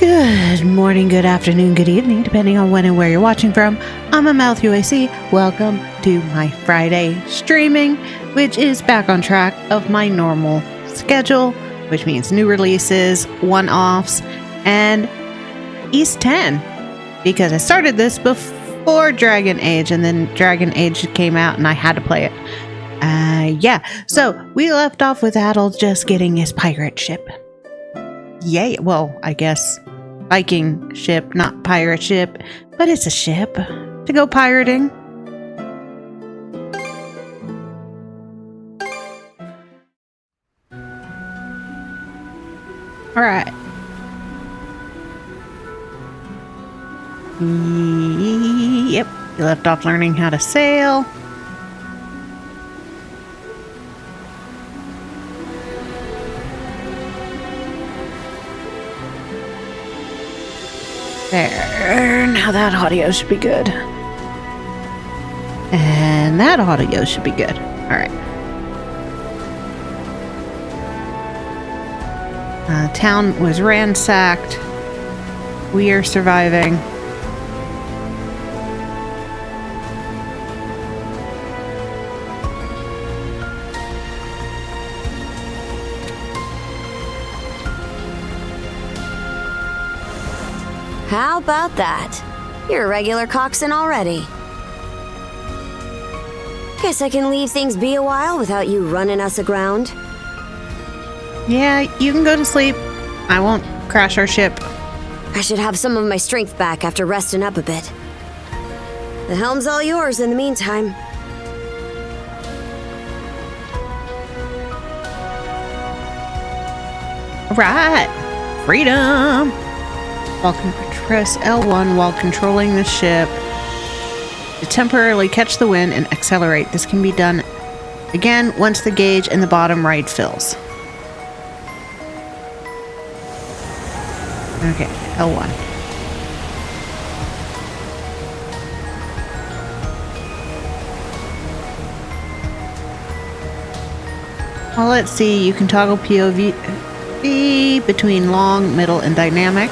Good morning, good afternoon, good evening, depending on when and where you're watching from. I'm AmaltheaAoiSi. Welcome to my Friday streaming, which is back on track of my normal schedule, which means new releases, one-offs, and East 10. Because I started this before Dragon Age, and then Dragon Age came out and I had to play it. So we left off with Adol just getting his pirate ship. Yay, well, I guess Viking ship, not pirate ship, but it's a ship to go pirating. All right. Yep, you left off learning how to sail. There, now that audio should be good. And that audio should be good. Alright. Town was ransacked. We are surviving. How about that? You're a regular coxswain already. Guess I can leave things be a while without you running us aground. Yeah, you can go to sleep. I won't crash our ship. I should have some of my strength back after resting up a bit. The helm's all yours in the meantime. Right. Freedom. Press L1 while controlling the ship to temporarily catch the wind and accelerate. This can be done again once the gauge in the bottom right fills. Okay, L1. Well, let's see. You can toggle POV between long, middle, and dynamic.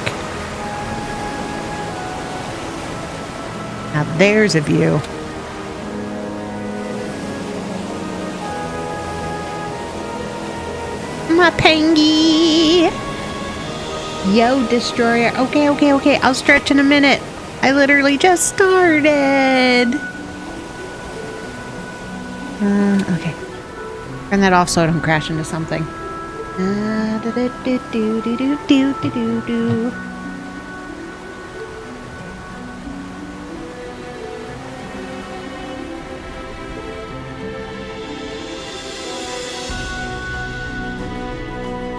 Now there's a view. My pangy! Yo, destroyer. Okay. I'll stretch in a minute. I literally just started. Okay. Turn that off so I don't crash into something.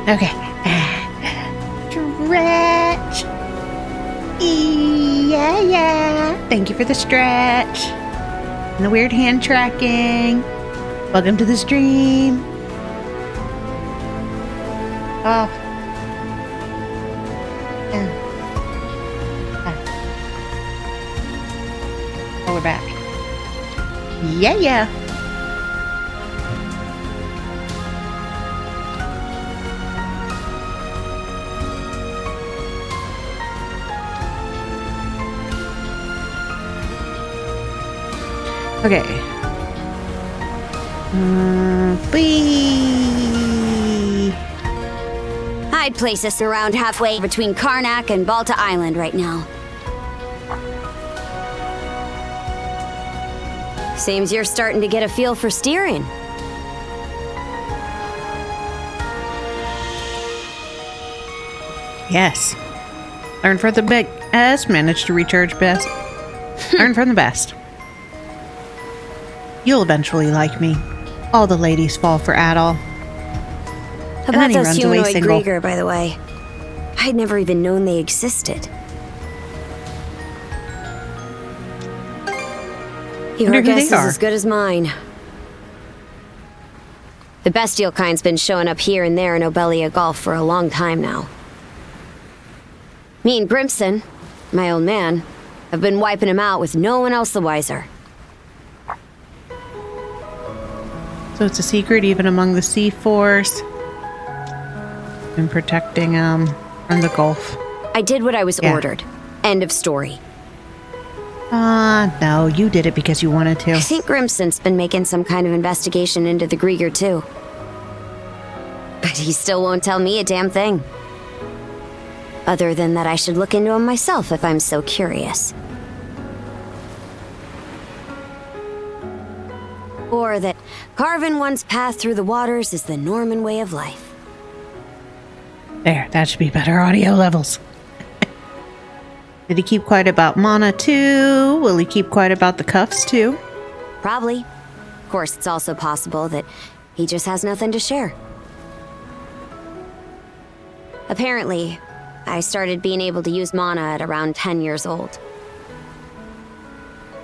Okay. Stretch. Yeah. Thank you for the stretch. And the weird hand tracking. Welcome to the stream. Oh. Oh, we're back. Yeah. Okay. I'd place us around halfway between Karnak and Balta Island right now. Seems you're starting to get a feel for steering. Yes. Learn from the best, manage to recharge best. Learn from the best. You'll eventually like me. All the ladies fall for Adol. How about those humanoid Grieger, by the way? I'd never even known they existed. Your guess is as good as mine. The bestial kind's been showing up here and there in Obelia Gulf for a long time now. Me and Grimson, my old man, have been wiping him out with no one else the wiser. So it's a secret even among the Sea Force. And protecting from the Gulf. I did what I was ordered. End of story. No, you did it because you wanted to. I think Grimson's been making some kind of investigation into the Grieger, too. But he still won't tell me a damn thing. Other than that I should look into him myself if I'm so curious. Or that carving one's path through the waters is the Norman way of life. There, that should be better audio levels. Did he keep quiet about Mana too? Will he keep quiet about the cuffs too? Probably. Of course, it's also possible that he just has nothing to share. Apparently, I started being able to use Mana at around 10 years old.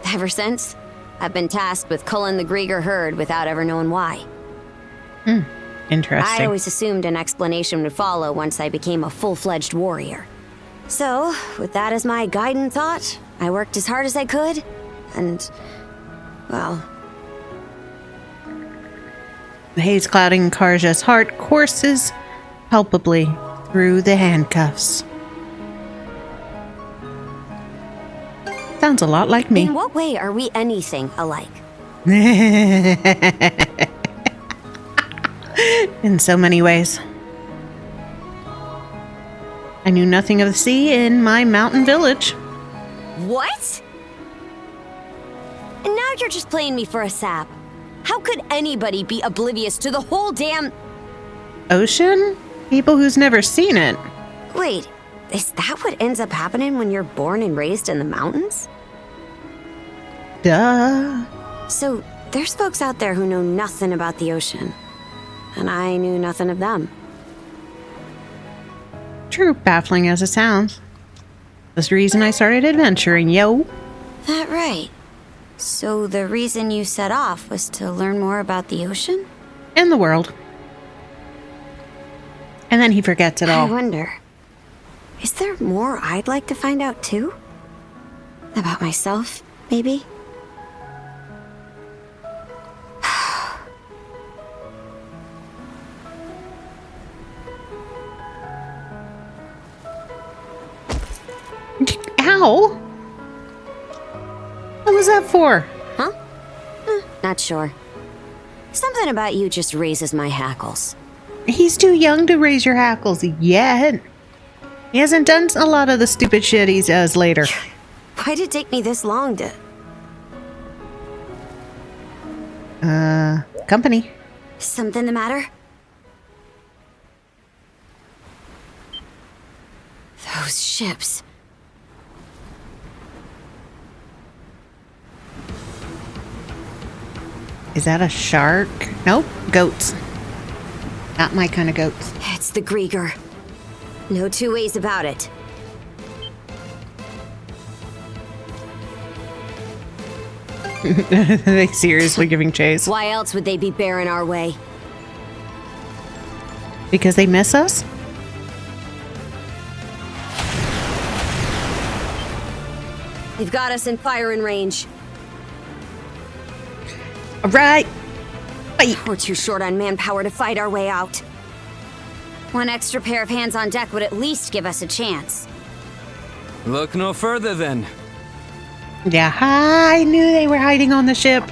Ever since, I've been tasked with culling the Grieger herd without ever knowing why. Interesting. I always assumed an explanation would follow once I became a full-fledged warrior. So, with that as my guiding thought, I worked as hard as I could, and, well... The haze clouding Karja's heart courses palpably through the handcuffs. Sounds a lot like me. In what way are we anything alike? In so many ways. I knew nothing of the sea in my mountain village. What? And now you're just playing me for a sap. How could anybody be oblivious to the whole damn... Ocean? People who's never seen it. Wait, is that what ends up happening when you're born and raised in the mountains? Duh. So, there's folks out there who know nothing about the ocean. And I knew nothing of them. True, baffling as it sounds. That's the reason I started adventuring, yo. That right. So the reason you set off was to learn more about the ocean? And the world. And then he forgets it all. I wonder, is there more I'd like to find out too? About myself, maybe? Ow! What was that for? Huh? Not sure. Something about you just raises my hackles. He's too young to raise your hackles yet. He hasn't done a lot of the stupid shit he does later. Why'd it take me this long to... Company. Something the matter? Those ships. Is that a shark? Nope, goats. Not my kind of goats. It's the Grieger. No two ways about it. Are they seriously giving chase? Why else would they be bearing our way? Because they miss us? They've got us in firing range. All right. Fight. We're too short on manpower to fight our way out. One extra pair of hands on deck would at least give us a chance. Look no further then. Yeah, I knew they were hiding on the ship.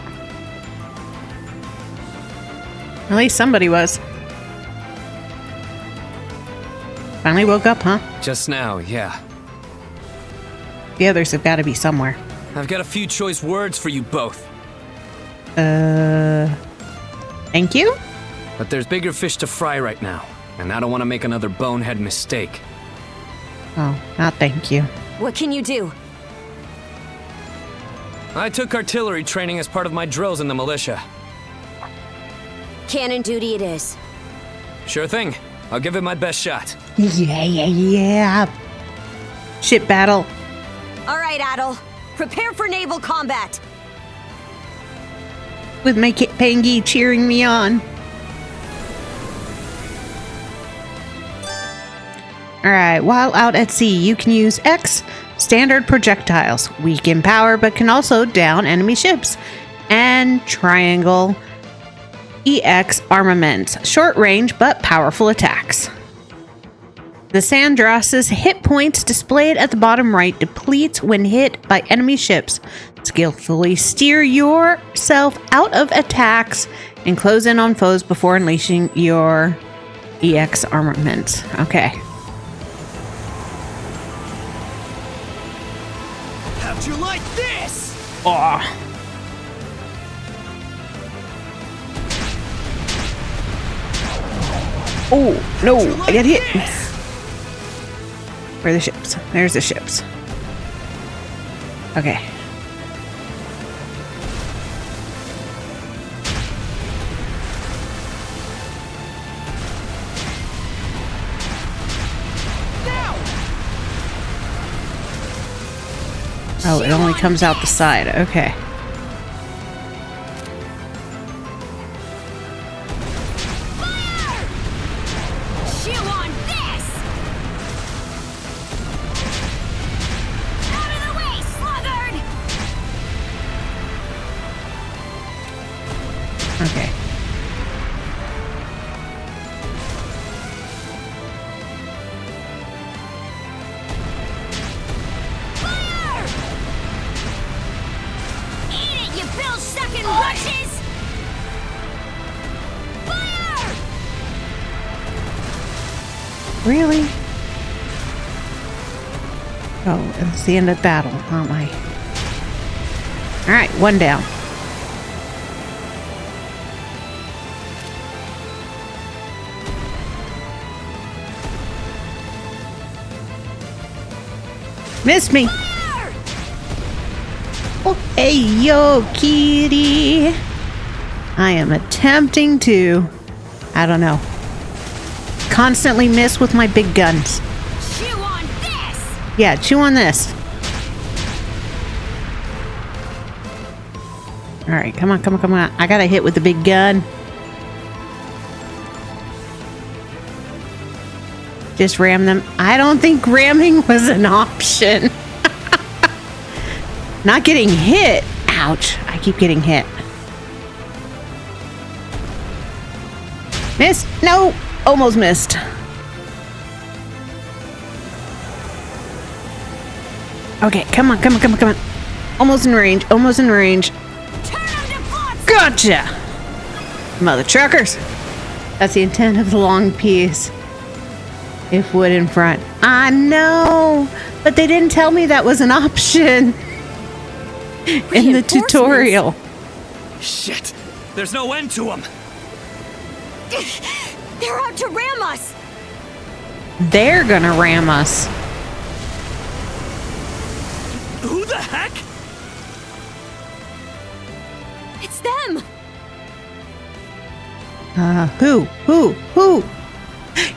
At least somebody was. Finally woke up, huh? Just now, yeah. The others have got to be somewhere. I've got a few choice words for you both. Thank you? But there's bigger fish to fry right now, and I don't want to make another bonehead mistake. Oh, not thank you. What can you do? I took artillery training as part of my drills in the militia. Cannon duty it is. Sure thing. I'll give it my best shot. Yeah. Ship battle. All right, Adol. Prepare for naval combat. With my Kit Pangy cheering me on. Alright, while out at sea, you can use X standard projectiles, weak in power but can also down enemy ships, and triangle EX armaments, short range but powerful attacks. The Sandras's hit points displayed at the bottom right depletes when hit by enemy ships. Skillfully steer yourself out of attacks and close in on foes before unleashing your EX armament. Okay. How'd you like this? Oh. Oh, no, I got hit. Where are the ships? There's the ships. Okay. Oh, it only comes out the side. Okay. Okay. Fire! Eat it, you bill-sucking rushes! Fire! Really? Oh, it's the end of the battle, aren't I? Alright, one down. Missed me. Oh, hey, yo, kitty. I am attempting to, I don't know, constantly miss with my big guns. Chew on this! Yeah, chew on this. All right, come on, come on, come on. I got to hit with the big gun. Just ram them. I don't think ramming was an option. Not getting hit. Ouch. I keep getting hit. Miss. No. Almost missed. Okay. Come on. Come on. Come on. Come on. Almost in range. Almost in range. Gotcha. Mother truckers. That's the intent of the long piece. If wood in front. I know, but they didn't tell me that was an option in the tutorial. Shit, there's no end to them. They're out to ram us. They're gonna ram us. Who the heck? It's them. Who?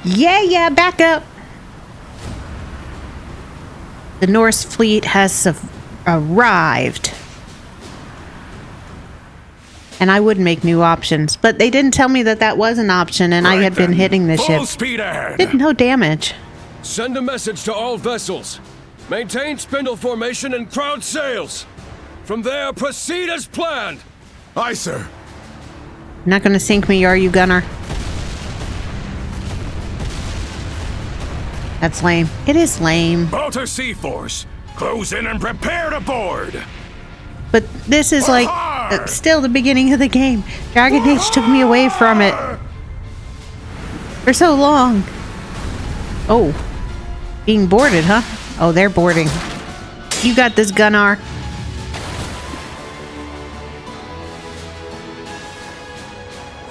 Yeah, back up. The Norse fleet has arrived. And I would make new options, but they didn't tell me that that was an option, and I had been hitting the ship. Full speed ahead. Did no damage. Send a message to all vessels. Maintain spindle formation and crowd sails. From there, proceed as planned. Aye, sir. Not gonna sink me, are you, gunner? That's lame. It is lame. Balter Sea Force, close in and prepare to board. But this is like still the beginning of the game. Dragon Age took me away from it for so long. Oh, being boarded, huh? Oh, they're boarding. You got this, Gunnar.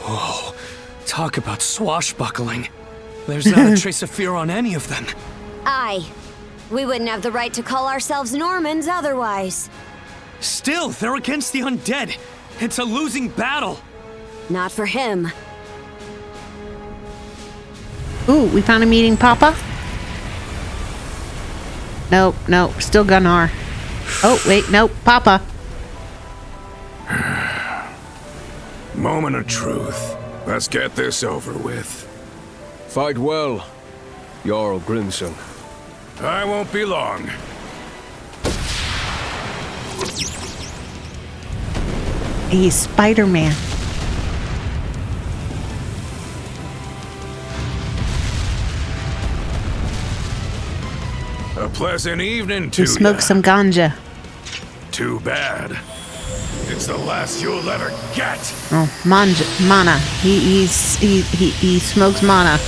Whoa, talk about swashbuckling. There's not a trace of fear on any of them. Aye. We wouldn't have the right to call ourselves Normans otherwise. Still, they're against the undead. It's a losing battle. Not for him. Ooh, we found a meeting, Papa. Nope, still Gunnar. Oh, wait, nope, Papa. Moment of truth. Let's get this over with. Fight well, Jarl Grimson. I won't be long. He's Spider-Man. A pleasant evening to He smoked some ganja. Too bad. It's the last you'll ever get. Oh, mana. He smokes mana.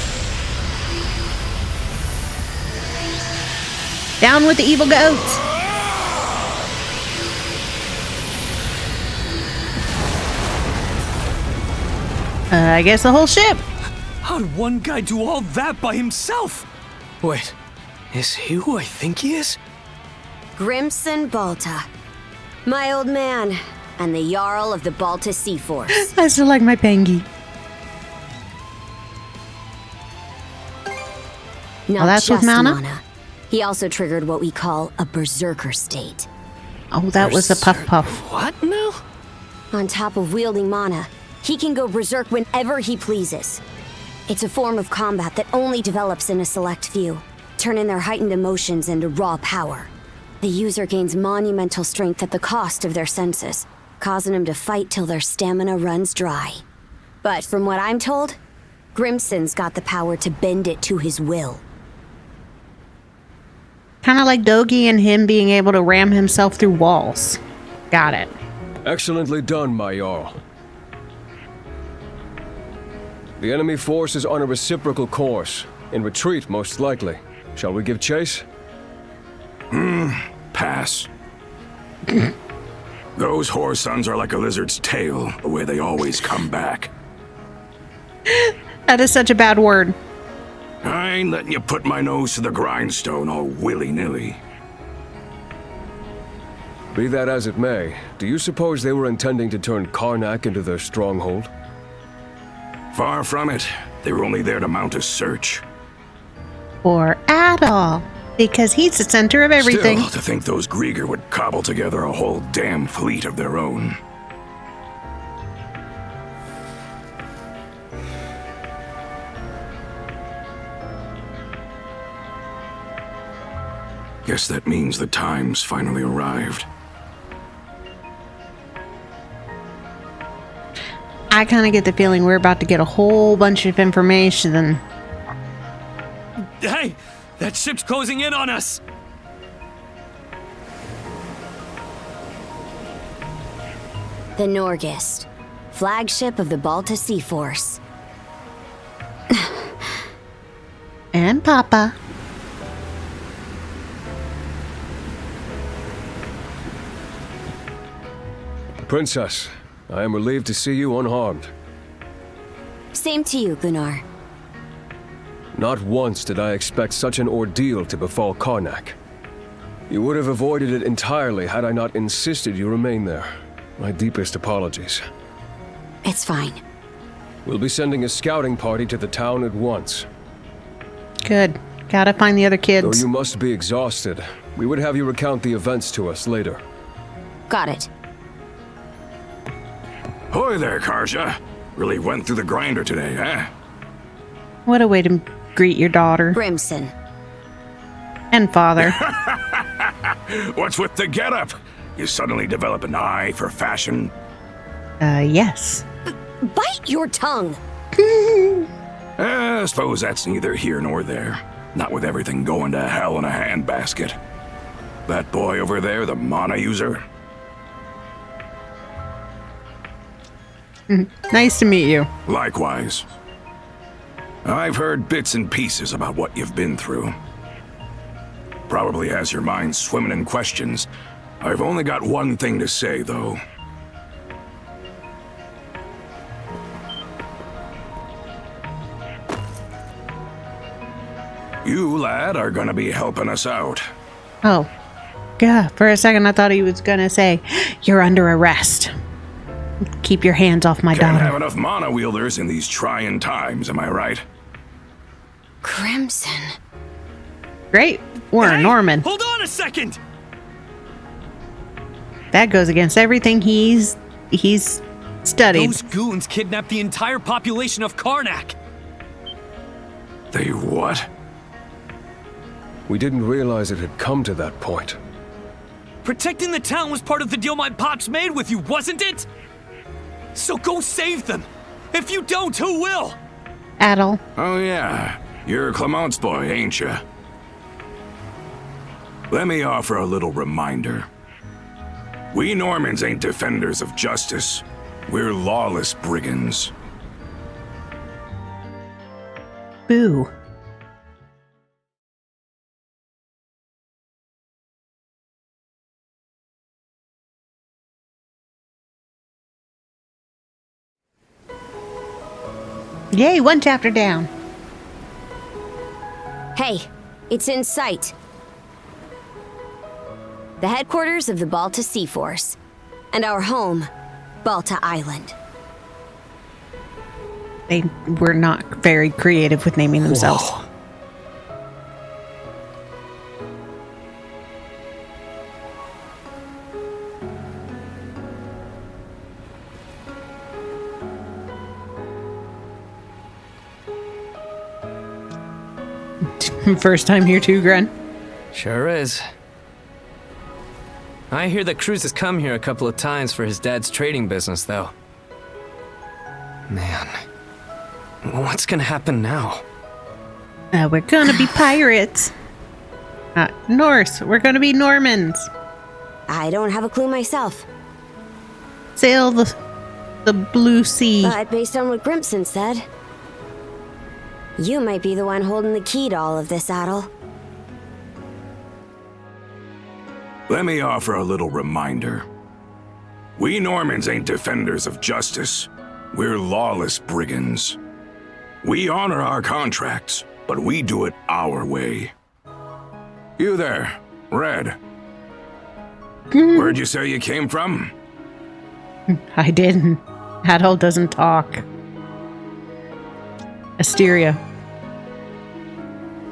Down with the evil goats. I guess the whole ship. How'd one guy do all that by himself? Wait, is he who I think he is? Grimson Balta. My old man, and the Jarl of the Balta Sea Force. I still like my Pengi. Not that's just with mana? He also triggered what we call a berserker state. Oh, that was a puff puff. What now? On top of wielding mana, he can go berserk whenever he pleases. It's a form of combat that only develops in a select few, turning their heightened emotions into raw power. The user gains monumental strength at the cost of their senses, causing them to fight till their stamina runs dry. But from what I'm told, Grimson's got the power to bend it to his will. Kind of like Dogi and him being able to ram himself through walls. Got it. Excellently done, my Jarl. The enemy force is on a reciprocal course. In retreat, most likely. Shall we give chase? Pass. Those whore sons are like a lizard's tail, the way they always come back. That is such a bad word. I ain't letting you put my nose to the grindstone all willy-nilly. Be that as it may, do you suppose they were intending to turn Karnak into their stronghold? Far from it. They were only there to mount a search. Or Adol. Because he's the center of everything. Still, to think those Grieger would cobble together a whole damn fleet of their own. Guess that means the time's finally arrived. I kind of get the feeling we're about to get a whole bunch of information. Hey, that ship's closing in on us. The Norgist, flagship of the Balta Sea Force. And Papa. Princess, I am relieved to see you unharmed. Same to you, Gunnar. Not once did I expect such an ordeal to befall Karnak. You would have avoided it entirely had I not insisted you remain there. My deepest apologies. It's fine. We'll be sending a scouting party to the town at once. Good. Gotta find the other Though kids. you must be exhausted, we would have you recount the events to us later. Got it. Hoy there, Karja. Really went through the grinder today, huh? What a way to greet your daughter. Grimson. And father. What's with the getup? You suddenly develop an eye for fashion? Yes. Bite your tongue! I suppose that's neither here nor there. Not with everything going to hell in a handbasket. That boy over there, the mana user? Nice to meet you. Likewise. I've heard bits and pieces about what you've been through. Probably has your mind swimming in questions. I've only got one thing to say, though. You, lad, are gonna be helping us out. Oh. Yeah, for a second I thought he was gonna say, you're under arrest. Keep your hands off my Can't daughter. have enough mana wielders in these trying times, am I right? Crimson. Great. We're Hey, Norman. Hold on a second. That goes against everything he's studied. Those goons kidnapped the entire population of Karnak. They what? We didn't realize it had come to that point. Protecting the town was part of the deal my pops made with you, wasn't it? So go save them. If you don't, who will? Adol. Oh yeah, you're Clement's boy, ain't ya? Let me offer a little reminder. We Normans ain't defenders of justice. We're lawless brigands. Boo. Yay, one chapter down. Hey, it's in sight. The headquarters of the Balta Sea Force. And our home, Balta Island. They were not very creative with naming themselves. Whoa. First time here too, Gren. Sure is. I hear that Cruz has come here a couple of times for his dad's trading business, though. Man, what's gonna happen now? We're gonna be pirates. Norse. We're gonna be Normans. I don't have a clue myself. Sail the blue sea. But based on what Grimson said, you might be the one holding the key to all of this, Adol. Let me offer a little reminder. We Normans ain't defenders of justice. We're lawless brigands. We honor our contracts, but we do it our way. You there, Red. Where'd you say you came from? I didn't. Adol doesn't talk. Asteria.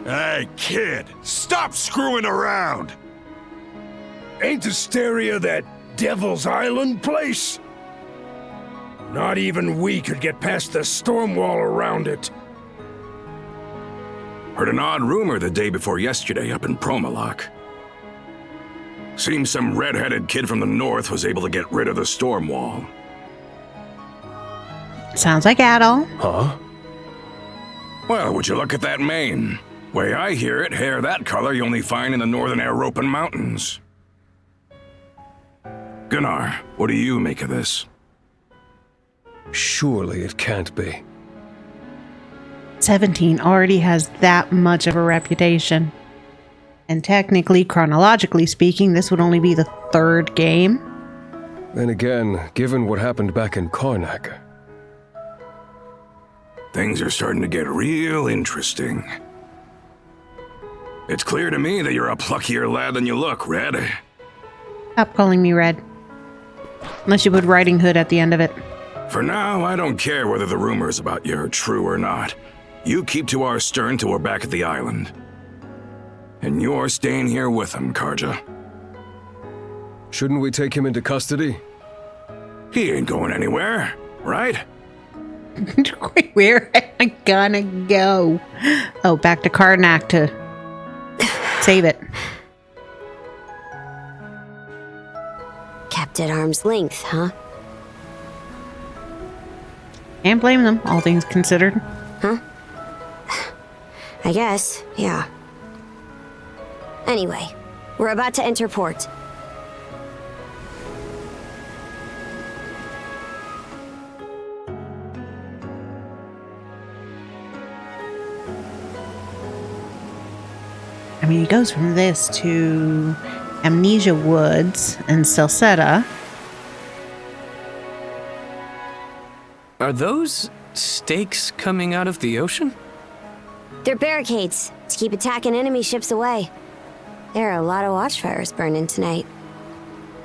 Hey, kid, stop screwing around! Ain't Asteria that Devil's Island place? Not even we could get past the storm wall around it. Heard an odd rumor the day before yesterday up in Promalock. Seems some red-headed kid from the north was able to get rid of the storm wall. Sounds like Adol. Huh? Well, would you look at that mane? Way I hear it, hair that color you only find in the northern European mountains. Gunnar, what do you make of this? Surely it can't be. 17 already has that much of a reputation. And technically, chronologically speaking, this would only be the third game. Then again, given what happened back in Karnak. Things are starting to get real interesting. It's clear to me that you're a pluckier lad than you look, Red. Stop calling me Red. Unless you put Riding Hood at the end of it. For now, I don't care whether the rumors about you are true or not. You keep to our stern till we're back at the island. And you're staying here with him, Karja. Shouldn't we take him into custody? He ain't going anywhere, right? Where am I gonna go? Oh, back to Karnak to save it. Kept at arm's length, huh? Can't blame them, all things considered. Huh? I guess, yeah. Anyway, we're about to enter port. I mean, he goes from this to Amnesia Woods and Salsetta. Are those stakes coming out of the ocean? They're barricades to keep attacking enemy ships away. There are a lot of watchfires burning tonight.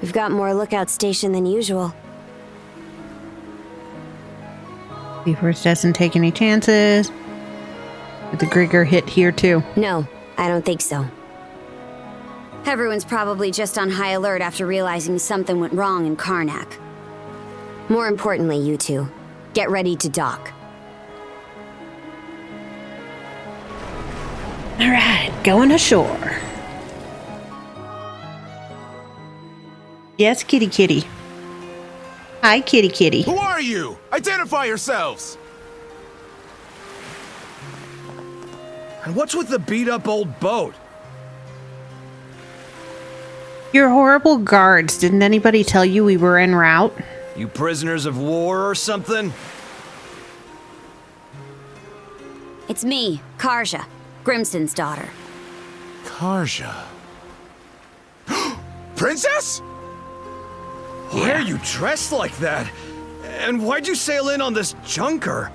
We've got more lookout station than usual. Seaforth doesn't take any chances. Did the Grigger hit here too? No, I don't think so. Everyone's probably just on high alert after realizing something went wrong in Karnak. More importantly, you two, get ready to dock. All right, going ashore. Yes, kitty kitty. Hi, kitty kitty. Who are you? Identify yourselves! And what's with the beat-up old boat? You're horrible guards. Didn't anybody tell you we were en route? You prisoners of war or something? It's me, Karja, Grimson's daughter. Karja. Princess? Why are you dressed like that? And why'd you sail in on this junker?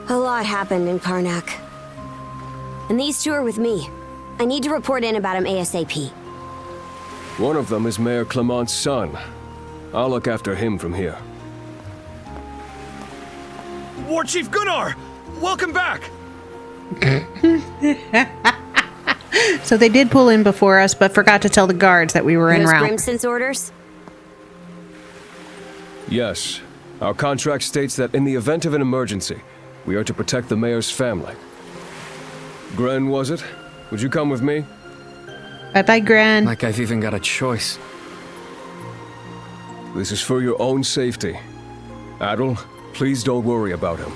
A lot happened in Karnak. And these two are with me. I need to report in about him ASAP. One of them is Mayor Clement's son. I'll look after him from here. War Chief Gunnar! Welcome back! So they did pull in before us, but forgot to tell the guards that we were en Those route. Grimson's orders? Yes. Our contract states that in the event of an emergency, we are to protect the mayor's family. Gren, was it? Would you come with me? Bye-bye, Gran. Like I've even got a choice. This is for your own safety. Adol, please don't worry about him.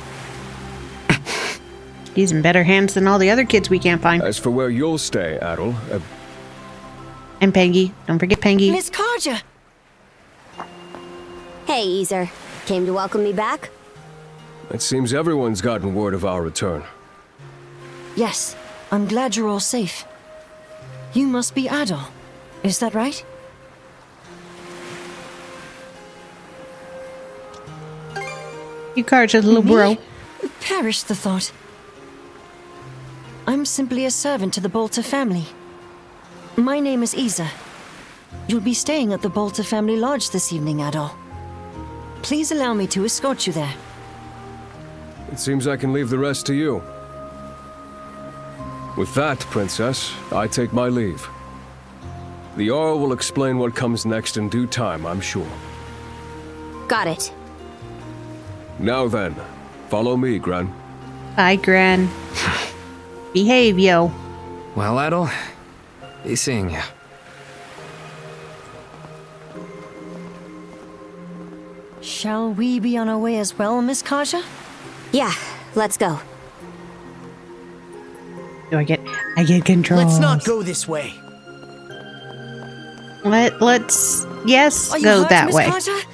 He's in better hands than all the other kids we can't find. As for where you'll stay, Adol, And Pengy. Don't forget Pengy. Miss Karja! Hey, Easer. Came to welcome me back? it seems everyone's gotten word of our return. Yes, I'm glad you're all safe. You must be Adol. Is that right? You Karja's little bro. Perish the thought. I'm simply a servant to the Bolter family. My name is Isa. You'll be staying at the Bolter family lodge this evening, Adol. Please allow me to escort you there. It seems I can leave the rest to you. With that, Princess, I take my leave. The Jarl will explain what comes next in due time, I'm sure. Got it. Now then, follow me, Gran. Bye, Gran. Behave, yo. Well, Adol, be seeing ya. Shall we be on our way as well, Miss Karja? Yeah, let's go. Do I get control? Let's not go this way. Let's yes, Are you go hurt, that Miss way. Karja?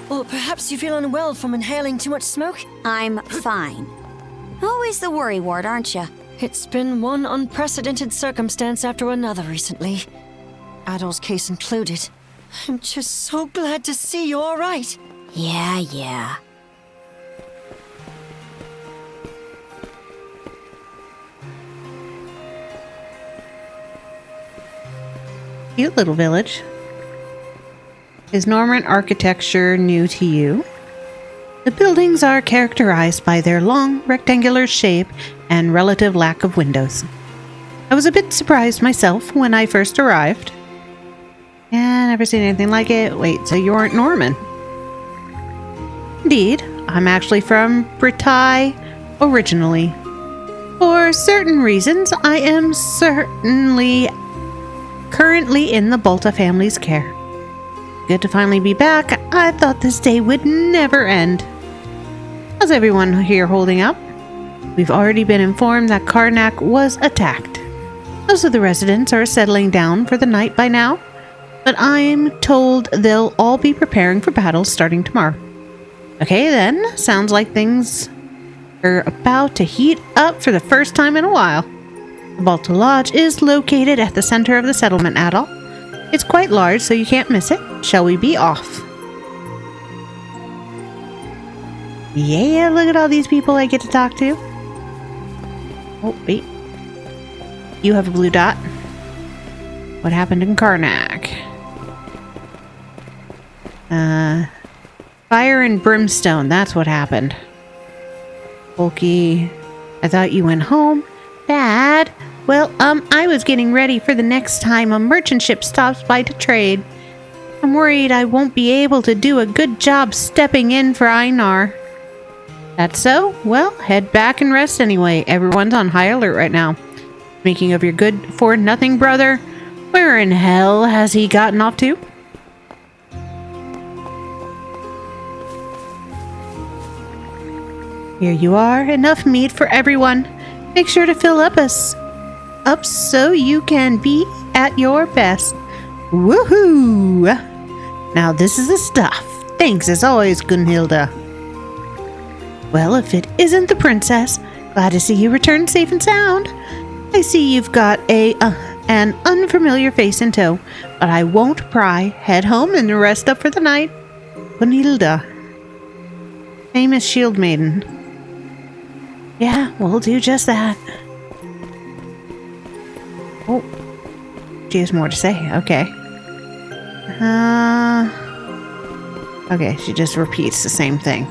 Or perhaps you feel unwell from inhaling too much smoke? I'm fine. Always the worry ward, aren't you? It's been one unprecedented circumstance after another recently. Adol's case included. I'm just so glad to see you all right. Yeah. Cute little village. Is Norman architecture new to you? The buildings are characterized by their long, rectangular shape and relative lack of windows. I was a bit surprised myself when I first arrived. Yeah, never seen anything like it. Wait, so you aren't Norman? Indeed, I'm actually from Britai originally. For certain reasons, I am currently in the Bolta family's care. Good to finally be back. I thought this day would never end. How's everyone here holding up? We've already been informed that Karnak was attacked. Most of the residents are settling down for the night by now, but I'm told they'll all be preparing for battle starting tomorrow. Okay then, sounds like things are about to heat up for the first time in a while. The Bolta Lodge is located at the center of the settlement, Adol. It's quite large, so you can't miss it. Shall we be off? Yeah, look at all these people I get to talk to. Oh, wait. You have a blue dot. What happened in Karnak? Fire and brimstone, that's what happened. Bulky, I thought you went home. Dad? Well, I was getting ready for the next time a merchant ship stops by to trade. I'm worried I won't be able to do a good job stepping in for Einar. That's so? Well, head back and rest anyway. Everyone's on high alert right now. Speaking of your good-for-nothing brother, where in hell has he gotten off to? Here you are. Enough meat for everyone. Make sure to fill up so you can be at your best. Woohoo! Now this is the stuff. Thanks as always, Gunhilda. Well, if it isn't the princess, glad to see you return safe and sound. I see you've got an unfamiliar face in tow, but I won't pry. Head home and rest up for the night. Gunhilda. Famous shield maiden. Yeah, we'll do just that. Oh, she has more to say. Okay. Okay, she just repeats the same thing.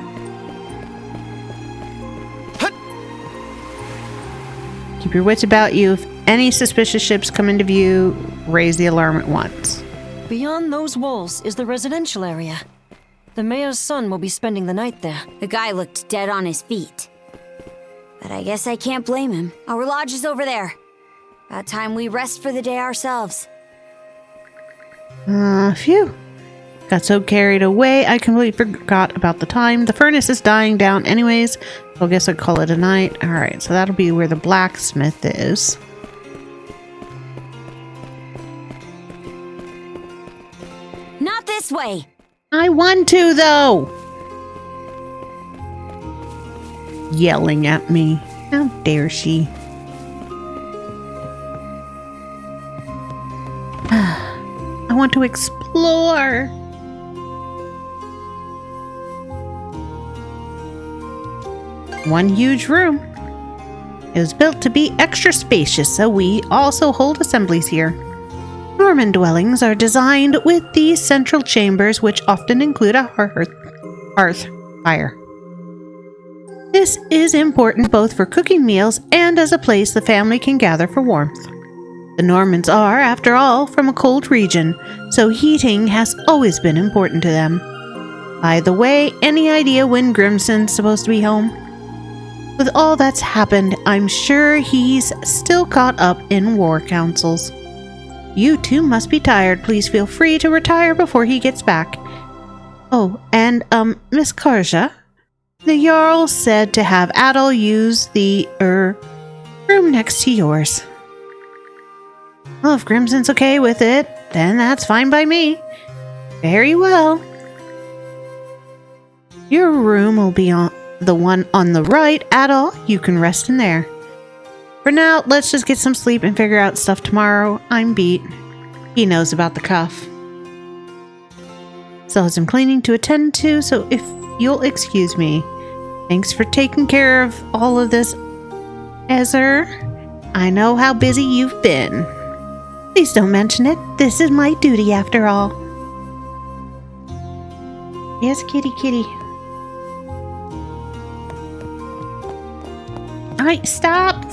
Keep your wits about you. If any suspicious ships come into view, raise the alarm at once. Beyond those walls is the residential area. The mayor's son will be spending the night there. The guy looked dead on his feet. But I guess I can't blame him. Our lodge is over there. About time we rest for the day ourselves. Phew. Got so carried away, I completely forgot about the time. The furnace is dying down anyways, so I guess I'll call it a night. Alright, so that'll be where the blacksmith is. Not this way! I want to, though! Yelling at me. How dare she? I want to explore. One huge room. It was built to be extra spacious, so we also hold assemblies here. Norman dwellings are designed with these central chambers, which often include a hearth fire. This is important both for cooking meals and as a place the family can gather for warmth. The Normans are, after all, from a cold region, so heating has always been important to them. By the way, any idea when Grimson's supposed to be home? With all that's happened, I'm sure he's still caught up in war councils. You two must be tired. Please feel free to retire before he gets back. Oh, and, Miss Karja, the Jarl said to have Adol use the, room next to yours. Well, if Grimson's okay with it, then that's fine by me. Very well. Your room will be on the one on the right, Adol. You can rest in there. For now, let's just get some sleep and figure out stuff tomorrow. I'm beat. He knows about the cuff. Still has some cleaning to attend to, so if you'll excuse me. Thanks for taking care of all of this, Ezer. I know how busy you've been. Please don't mention it. This is my duty after all. Yes, kitty, kitty. Alright, stop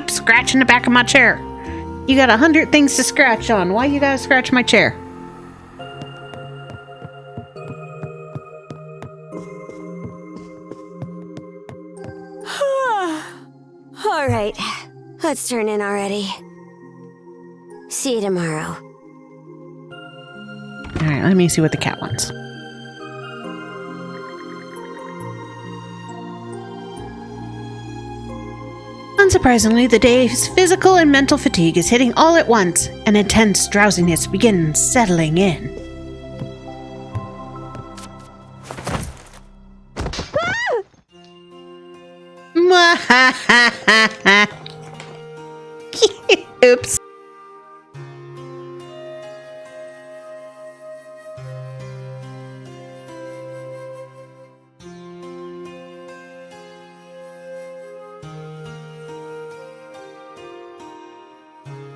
scratching the back of my chair. You got 100 things to scratch on. Why you gotta scratch my chair? Alright, let's turn in already. See you tomorrow. Alright, let me see what the cat wants. Unsurprisingly, the day's physical and mental fatigue is hitting all at once, and intense drowsiness begins settling in. Oops.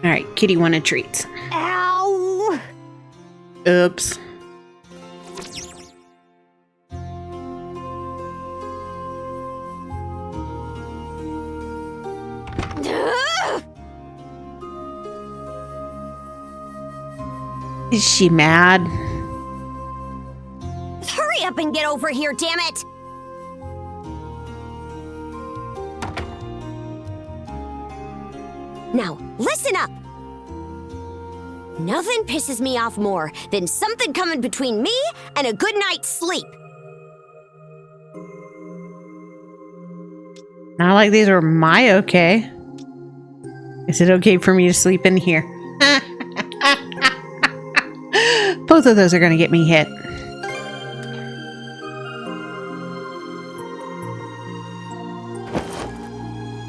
Alright, kitty wanted treats. Ow! Oops. Is she mad? Hurry up and get over here, damn it! Now, listen up! Nothing pisses me off more than something coming between me and a good night's sleep. Not like these were my okay. Is it okay for me to sleep in here? Both of those are going to get me hit.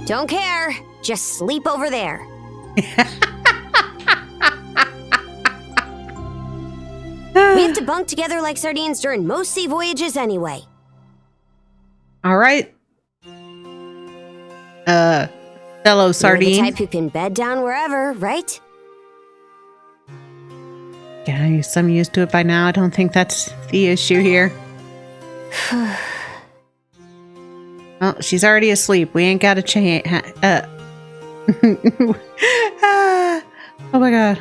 Don't care. Just sleep over there. We have to bunk together like sardines during most sea voyages anyway. All right. Fellow sardine. You're the type who can bed down wherever, right? Yeah, I'm used to it by now. I don't think that's the issue here. Oh, she's already asleep. We ain't got a chain. Oh my god.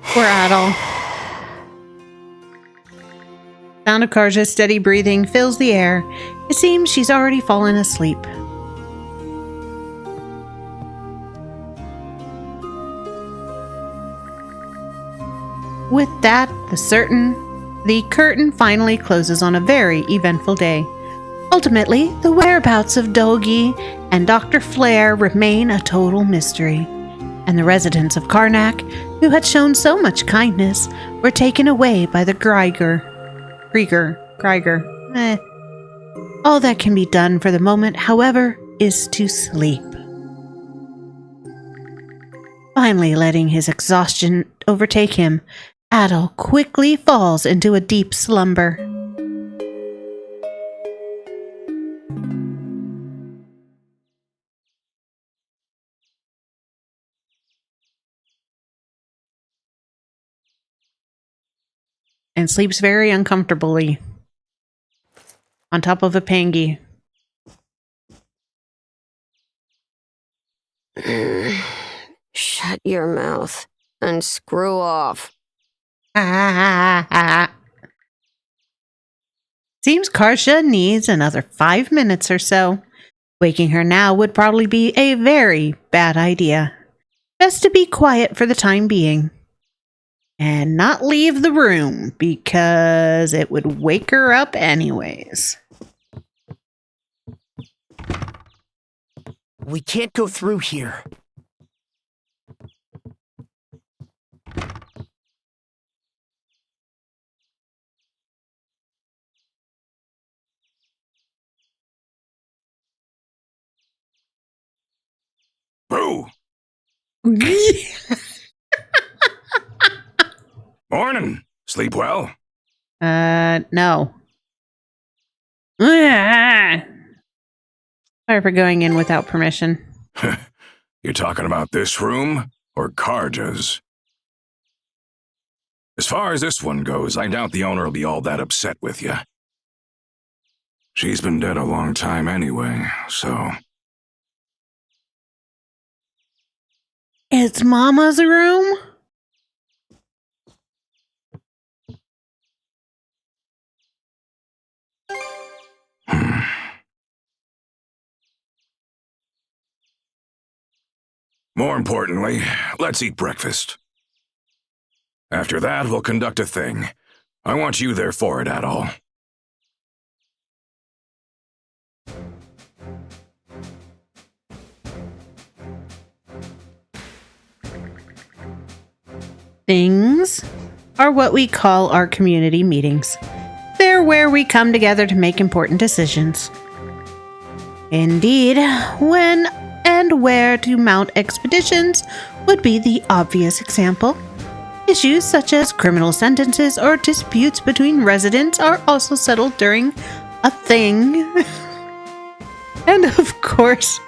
Poor Adol. Sound of Karja's steady breathing fills the air. It seems she's already fallen asleep. With that, the curtain finally closes on a very eventful day. Ultimately, the whereabouts of Dolgi and Dr. Flair remain a total mystery, and the residents of Karnak, who had shown so much kindness, were taken away by the Grieger. All that can be done for the moment, however, is to sleep. Finally letting his exhaustion overtake him, Adol quickly falls into a deep slumber. And sleeps very uncomfortably on top of a pangy. Shut your mouth and screw off. Seems Karja needs another 5 minutes or so. Waking her now would probably be a very bad idea. Best to be quiet for the time being. And not leave the room, because it would wake her up anyways. We can't go through here. Boo! Morning. Sleep well? No. Sorry for going in without permission. You're talking about this room or Karja's? As far as this one goes, I doubt the owner will be all that upset with you. She's been dead a long time anyway, so... It's Mama's room? More importantly, let's eat breakfast. After that, we'll conduct a thing. I want you there for it, Adol. Things are what we call our community meetings. They're where we come together to make important decisions. Indeed, when and where to mount expeditions would be the obvious example. Issues such as criminal sentences or disputes between residents are also settled during a thing. And of course,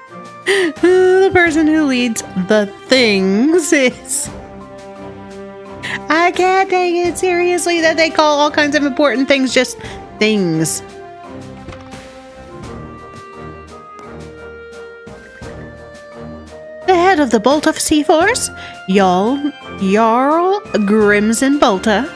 the person who leads the things is... I can't take it seriously that they call all kinds of important things just things. The head of the Bolta Sea Force, Jarl Grimson Bolta.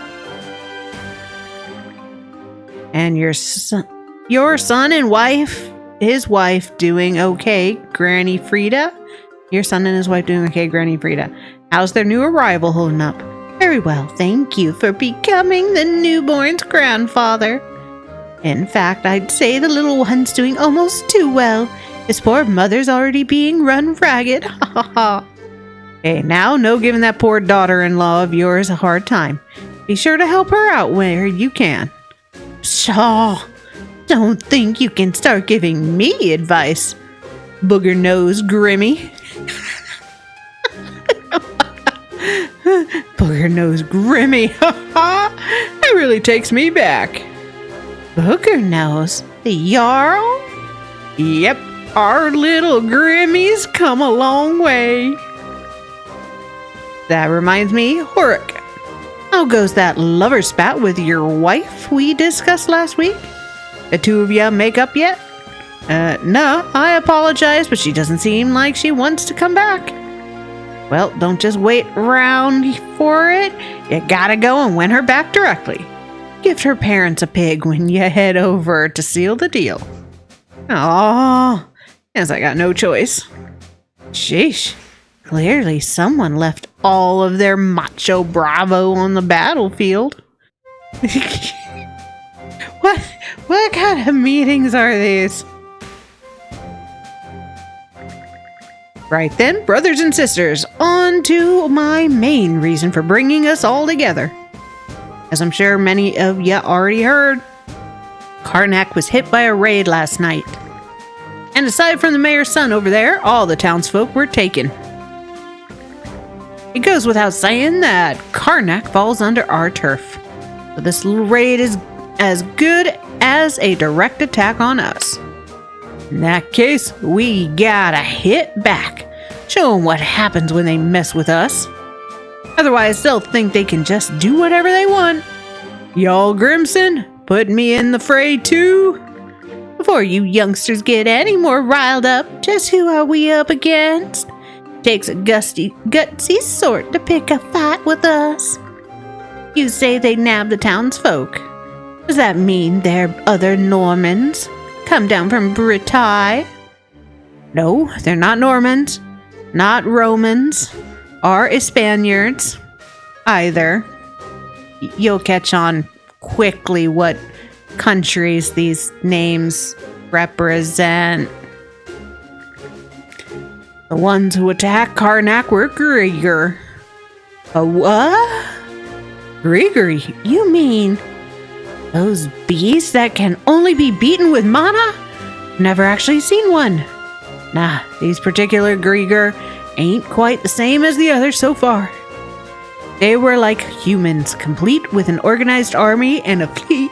And your son and wife, his wife doing okay, Granny Frida. Your son and his wife doing okay, Granny Frida. How's their new arrival holding up? Very well, thank you for becoming the newborn's grandfather. In fact, I'd say the little one's doing almost too well. His poor mother's already being run ragged. Ha ha ha. Hey, now, no giving that poor daughter-in-law of yours a hard time. Be sure to help her out where you can. Pshaw! Don't think you can start giving me advice, booger nose Grimmy. Booger nose Grimmy. That really takes me back. Booger nose? The Jarl? Yep, our little Grimmy's come a long way. That reminds me, Horik. How goes that lover spat with your wife we discussed last week? The two of you make up yet? No, I apologize, but she doesn't seem like she wants to come back. Well, don't just wait around for it. You gotta go and win her back directly. Gift her parents a pig when you head over to seal the deal. Aw, guess I got no choice. Sheesh, clearly someone left all of their macho bravo on the battlefield. What kind of meetings are these? Right then, brothers and sisters, on to my main reason for bringing us all together. As I'm sure many of you already heard, Karnak was hit by a raid last night. And aside from the mayor's son over there, all the townsfolk were taken. It goes without saying that Karnak falls under our turf. So this little raid is as good as a direct attack on us. In that case, we gotta hit back. Show them what happens when they mess with us. Otherwise, they'll think they can just do whatever they want. Y'all Grimson, put me in the fray too. Before you youngsters get any more riled up, just who are we up against? Takes a gutsy sort to pick a fight with us. You say they nabbed the townsfolk. Does that mean they're other Normans? Come down from Britai? No, they're not Normans, not Romans, or Spaniards either. You'll catch on quickly what countries these names represent. The ones who attacked Karnak were Grieger. A what? Grieger, you mean those beasts that can only be beaten with mana? Never actually seen one. Nah, these particular Grieger ain't quite the same as the others so far. They were like humans, complete with an organized army and a fleet.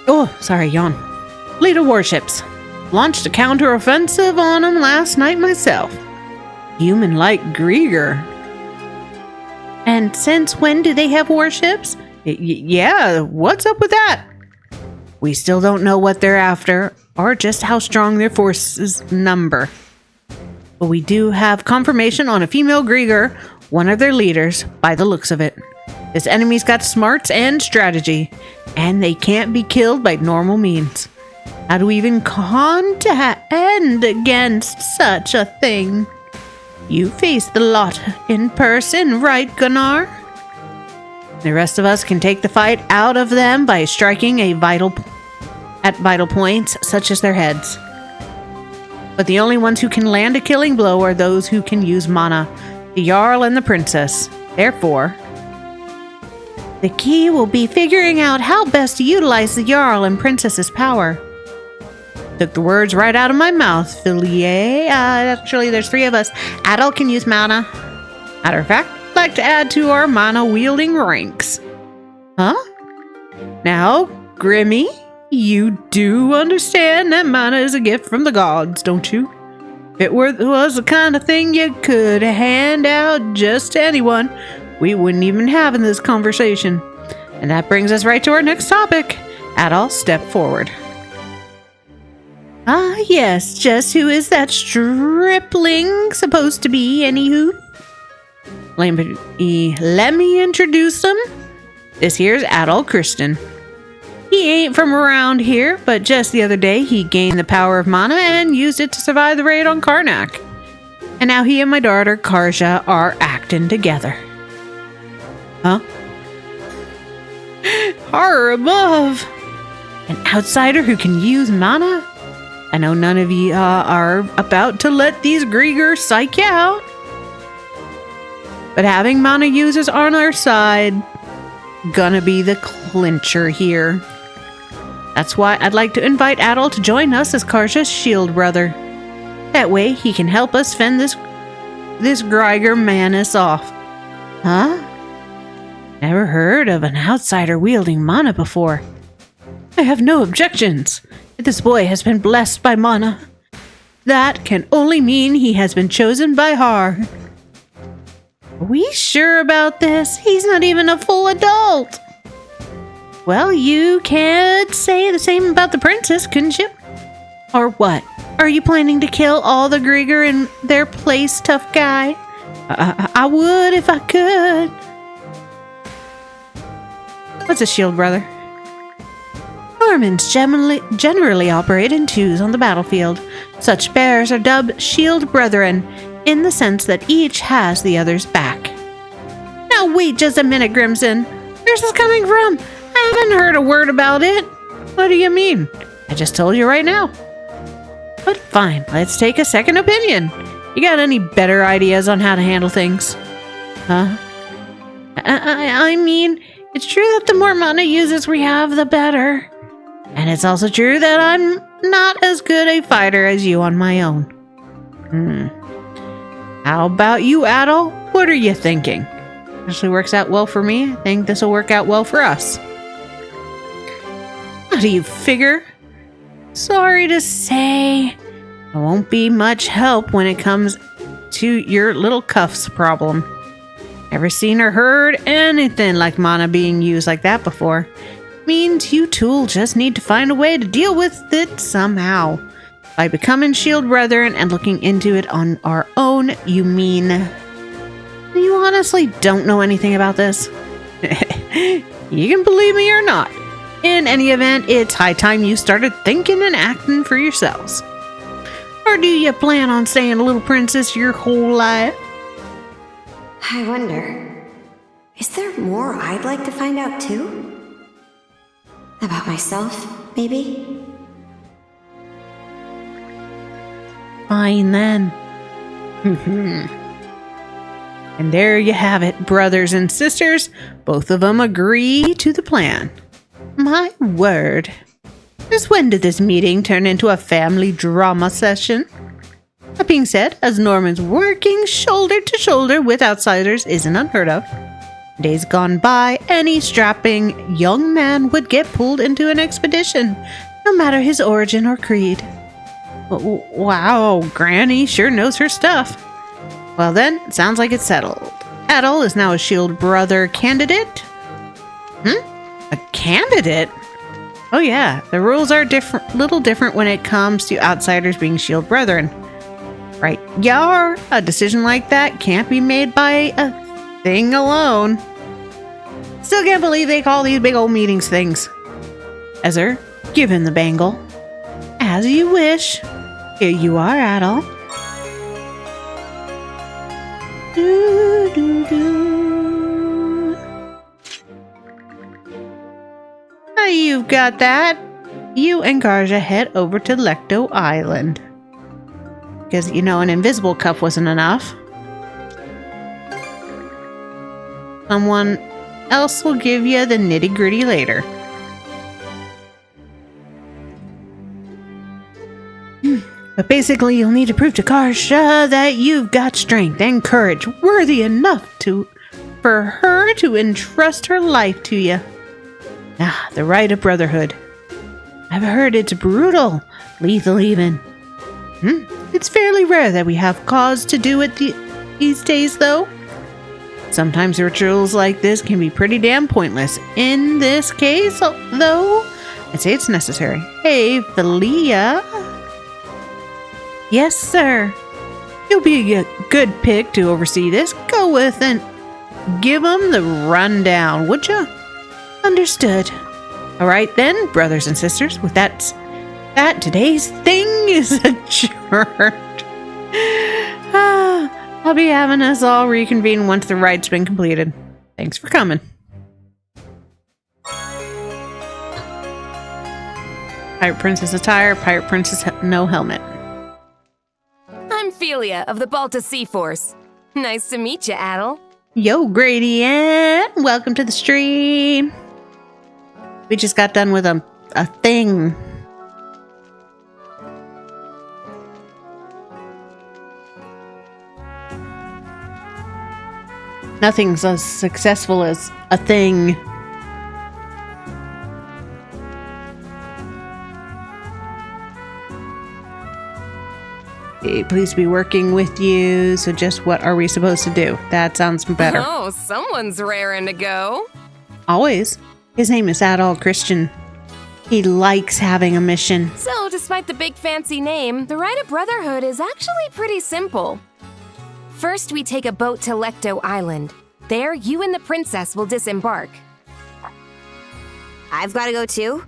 Oh, sorry, yawn. Fleet of warships. Launched a counter-offensive on them last night myself. Human-like Grieger. And since when do they have warships? Yeah, what's up with that? We still don't know what they're after, or just how strong their forces number. But we do have confirmation on a female Grieger, one of their leaders, by the looks of it. This enemy's got smarts and strategy, and they can't be killed by normal means. How do we even contend against such a thing? You faced the lot in person, right, Gunnar? The rest of us can take the fight out of them by striking at vital points, such as their heads. But the only ones who can land a killing blow are those who can use mana, the Jarl and the Princess. Therefore, the key will be figuring out how best to utilize the Jarl and Princess's power. Took the words right out of my mouth, Philier. Actually, there's 3 of us. Adol can use mana. Matter of fact, I'd like to add to our mana-wielding ranks. Huh? Now, Grimmy, you do understand that mana is a gift from the gods, don't you? If it was the kind of thing you could hand out just to anyone, we wouldn't even have in this conversation. And that brings us right to our next topic. Adol, step forward. Ah, yes, just who is that stripling supposed to be, anywho? Let me introduce him. This here's Adol Christian. He ain't from around here, but just the other day he gained the power of mana and used it to survive the raid on Karnak. And now he and my daughter Karja are acting together. Huh? Horror above! An outsider who can use mana? I know none of you are about to let these Grieger psych you out. But having mana users on our side, gonna be the clincher here. That's why I'd like to invite Adol to join us as Karja's shield brother. That way he can help us fend this Greiger madness off. Huh? Never heard of an outsider wielding mana before. I have no objections. If this boy has been blessed by mana, that can only mean he has been chosen by Har. Are we sure about this? He's not even a full adult. Well, you could say the same about the princess, couldn't you? Or what? Are you planning to kill all the Grieger in their place, tough guy? I would if I could. What's a shield, brother? Normans generally operate in twos on the battlefield. Such pairs are dubbed shield brethren, in the sense that each has the other's back. Now wait just a minute, Grimson. Where's this coming from? I haven't heard a word about it. What do you mean? I just told you right now. But fine, let's take a second opinion. You got any better ideas on how to handle things? Huh? I mean, it's true that the more mana users we have, the better. And it's also true that I'm not as good a fighter as you on my own. How about you, Adol? What are you thinking? Actually works out well for me. I think this will work out well for us. How do you figure? Sorry to say, I won't be much help when it comes to your little cuffs problem. Never seen or heard anything like mana being used like that before. Means you two just need to find a way to deal with it somehow. By becoming shield brethren and looking into it on our own, you mean... You honestly don't know anything about this? You can believe me or not. In any event, it's high time you started thinking and acting for yourselves. Or do you plan on staying a little princess your whole life? I wonder, is there more I'd like to find out too? About myself, maybe? Fine then. And there you have it, brothers and sisters. Both of them agree to the plan. My word. Since when did this meeting turn into a family drama session? That being said, as Normans working shoulder to shoulder with outsiders isn't unheard of. Days gone by, any strapping young man would get pulled into an expedition, no matter his origin or creed. Wow, Granny sure knows her stuff. Well then, it sounds like it's settled. Adol is now a shield brother candidate. A candidate? Oh yeah, the rules are little different when it comes to outsiders being shield brethren. Right, yar, a decision like that can't be made by a thing alone. Still can't believe they call these big old meetings things. Ezra, give him the bangle. As you wish. Here you are, Adol. Now you've got that. You and Garja head over to Lecto Island. Because, you know, an invisible cup wasn't enough. Someone else will give you the nitty-gritty later. But basically, you'll need to prove to Karja that you've got strength and courage worthy enough for her to entrust her life to you. The right of brotherhood. I've heard it's brutal, lethal even. It's fairly rare that we have cause to do it these days, though. Sometimes rituals like this can be pretty damn pointless. In this case, though, I'd say it's necessary. Hey, Philia. Yes, sir. You'll be a good pick to oversee this. Go with and give them the rundown, would ya? Understood. All right then, brothers and sisters. With that, today's thing is adjourned. I'll be having us all reconvene once the ride's been completed. Thanks for coming. Pirate Princess attire, Pirate Princess no helmet. I'm Philia of the Balta Sea Force. Nice to meet you, Adol. Yo, Gradient! Welcome to the stream! We just got done with a thing. Nothing's as successful as a thing. Please be working with you. So just what are we supposed to do? That sounds better. Oh, someone's raring to go. Always. His name is Adol Christian. He likes having a mission. So, despite the big fancy name, the rite of brotherhood is actually pretty simple. First, we take a boat to Lecto Island. There, you and the princess will disembark. I've got to go too?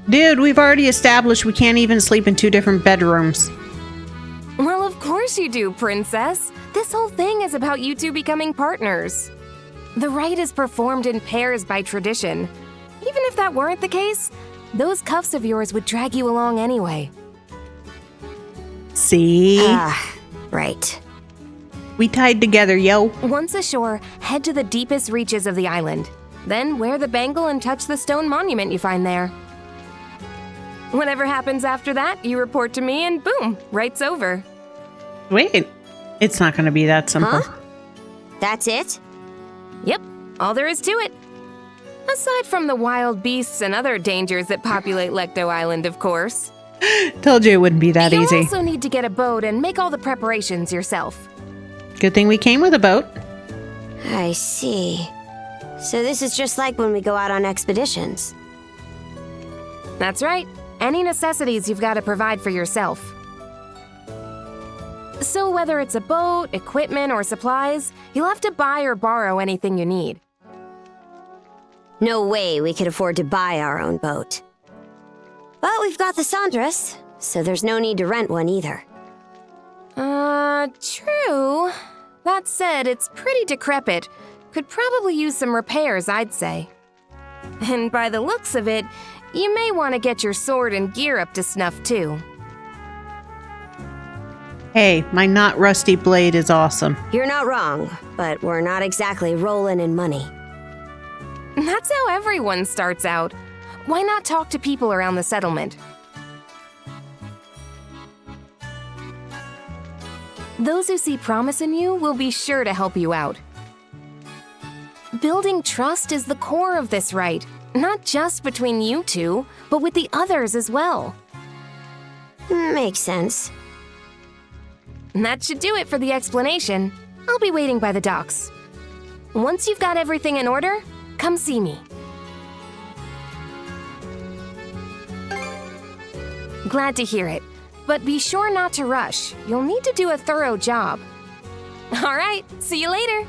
Dude, we've already established we can't even sleep in 2 different bedrooms. Well, of course you do, princess. This whole thing is about you two becoming partners. The rite is performed in pairs by tradition. Even if that weren't the case, those cuffs of yours would drag you along anyway. See? Right. We tied together, yo. Once ashore, head to the deepest reaches of the island. Then wear the bangle and touch the stone monument you find there. Whatever happens after that, you report to me and boom, right's over. Wait, it's not going to be that simple. Huh? That's it? Yep, all there is to it. Aside from the wild beasts and other dangers that populate Lecto Island, of course. Told you it wouldn't be that easy. You also need to get a boat and make all the preparations yourself. Good thing we came with a boat. I see. So this is just like when we go out on expeditions. That's right. Any necessities you've got to provide for yourself. So whether it's a boat, equipment, or supplies, you'll have to buy or borrow anything you need. No way we could afford to buy our own boat. But we've got the Sandras, so there's no need to rent one either. True. That said, it's pretty decrepit. Could probably use some repairs, I'd say. And by the looks of it, you may want to get your sword and gear up to snuff, too. Hey, my not rusty blade is awesome. You're not wrong, but we're not exactly rolling in money. That's how everyone starts out. Why not talk to people around the settlement? Those who see promise in you will be sure to help you out. Building trust is the core of this rite, not just between you two, but with the others as well. Makes sense. And that should do it for the explanation. I'll be waiting by the docks. Once you've got everything in order, come see me. Glad to hear it, but be sure not to rush. You'll need to do a thorough job. All right, see you later.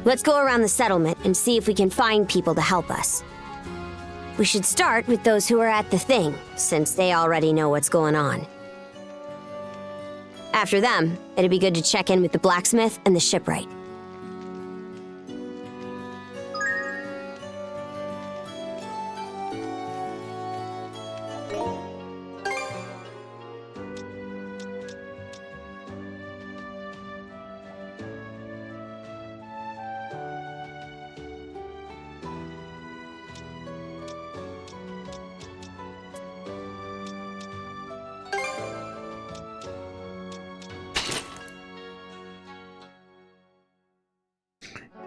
Let's go around the settlement and see if we can find people to help us. We should start with those who are at the thing, since they already know what's going on. After them, it'd be good to check in with the blacksmith and the shipwright.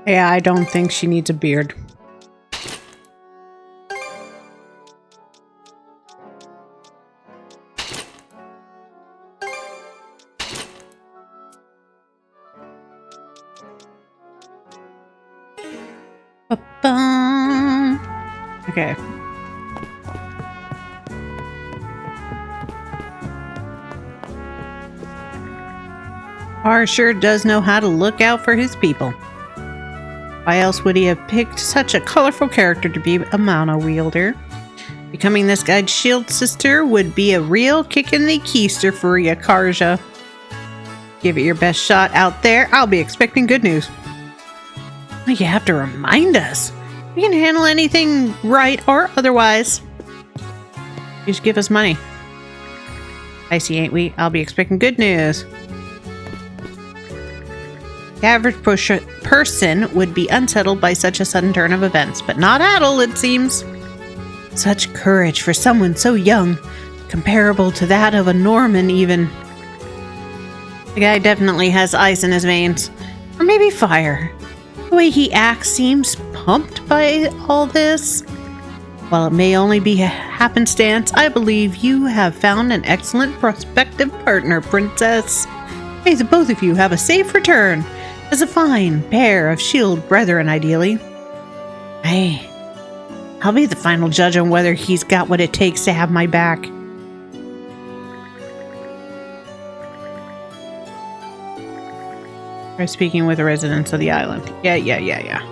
Yeah, I don't think she needs a beard. Ba-bum. Okay. R sure does know how to look out for his people. Why else would he have picked such a colorful character to be a Mamuna wielder? Becoming this guy's shield sister would be a real kick in the keister for Yakarja. Give it your best shot out there. I'll be expecting good news. You have to remind us. We can handle anything right or otherwise. Just give us money. Icy, ain't we? I'll be expecting good news. The average person would be unsettled by such a sudden turn of events, but not Adol, it seems. Such courage for someone so young, comparable to that of a Norman even. The guy definitely has ice in his veins. Or maybe fire. The way he acts seems pumped by all this. While it may only be a happenstance, I believe you have found an excellent prospective partner, Princess. May the both of you have a safe return, as a fine pair of shield brethren, ideally. I'll be the final judge on whether he's got what it takes to have my back. We're speaking with the residents of the island. Yeah.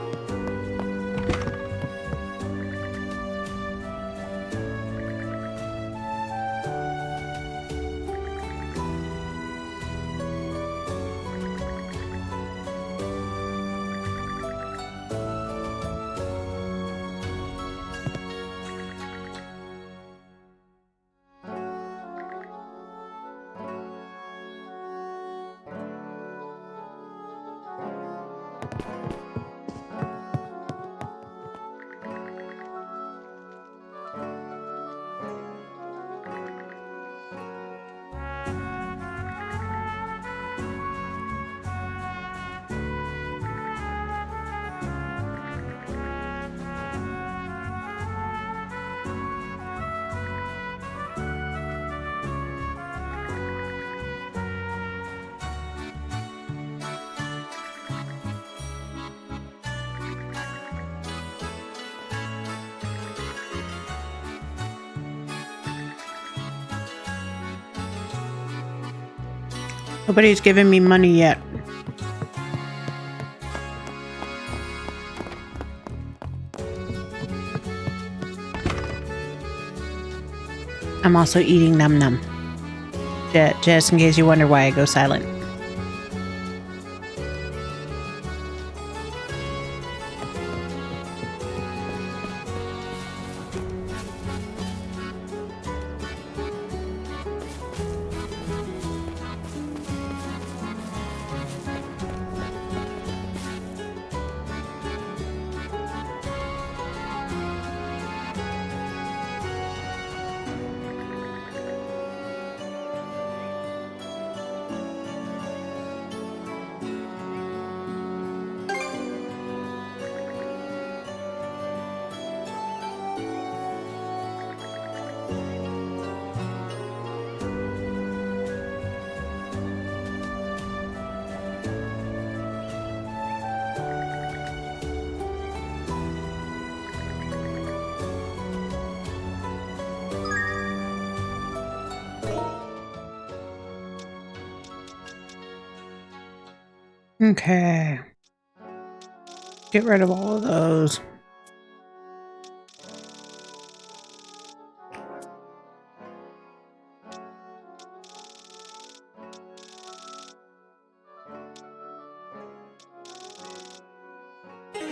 Nobody's given me money yet. I'm also eating Num Num. Just in case you wonder why I go silent. Okay. Get rid of all of those.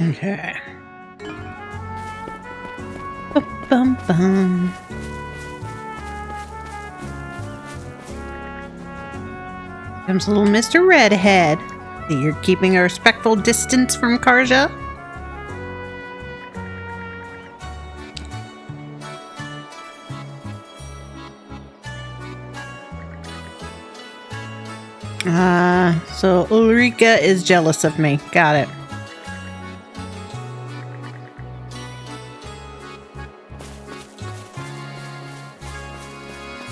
Okay. Bum. Comes little Mr. Redhead. You're keeping a respectful distance from Karja? So Ulrika is jealous of me. Got it.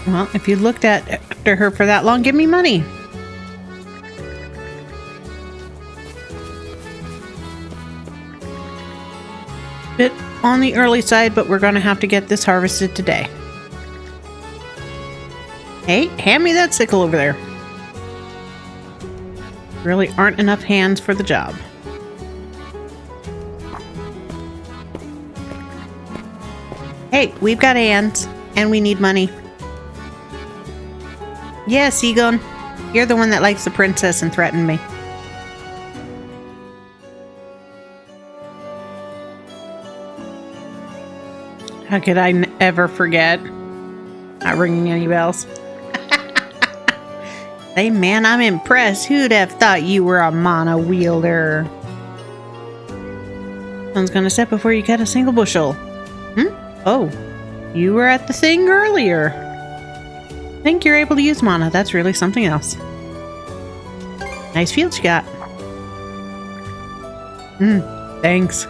Well, if you looked after her for that long, give me money. Bit on the early side, but we're gonna have to get this harvested today. Hey, hand me that sickle over there. Really aren't enough hands for the job. Hey, we've got hands, and we need money. Yeah, Seagon, you're the one that likes the princess and threatened me. How could I ever forget? Not ringing any bells. Hey man, I'm impressed. Who'd have thought you were a mana wielder? Someone's gonna step before you cut a single bushel. Oh, you were at the thing earlier. I think you're able to use mana. That's really something else. Nice field you got. Thanks.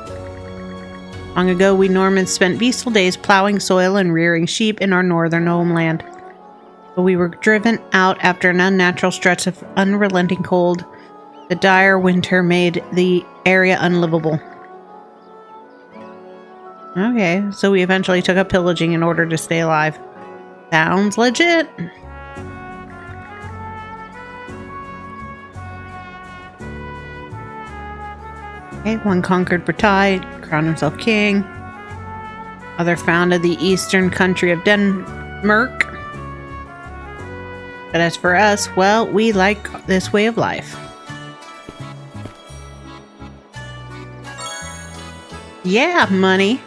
Long ago, we Normans spent peaceful days plowing soil and rearing sheep in our northern homeland. But we were driven out after an unnatural stretch of unrelenting cold. The dire winter made the area unlivable. Okay, so we eventually took up pillaging in order to stay alive. Sounds legit. Okay, one conquered Britai, crowned himself king. Other founded the eastern country of Denmark. But as for us, well, we like this way of life. Yeah, money.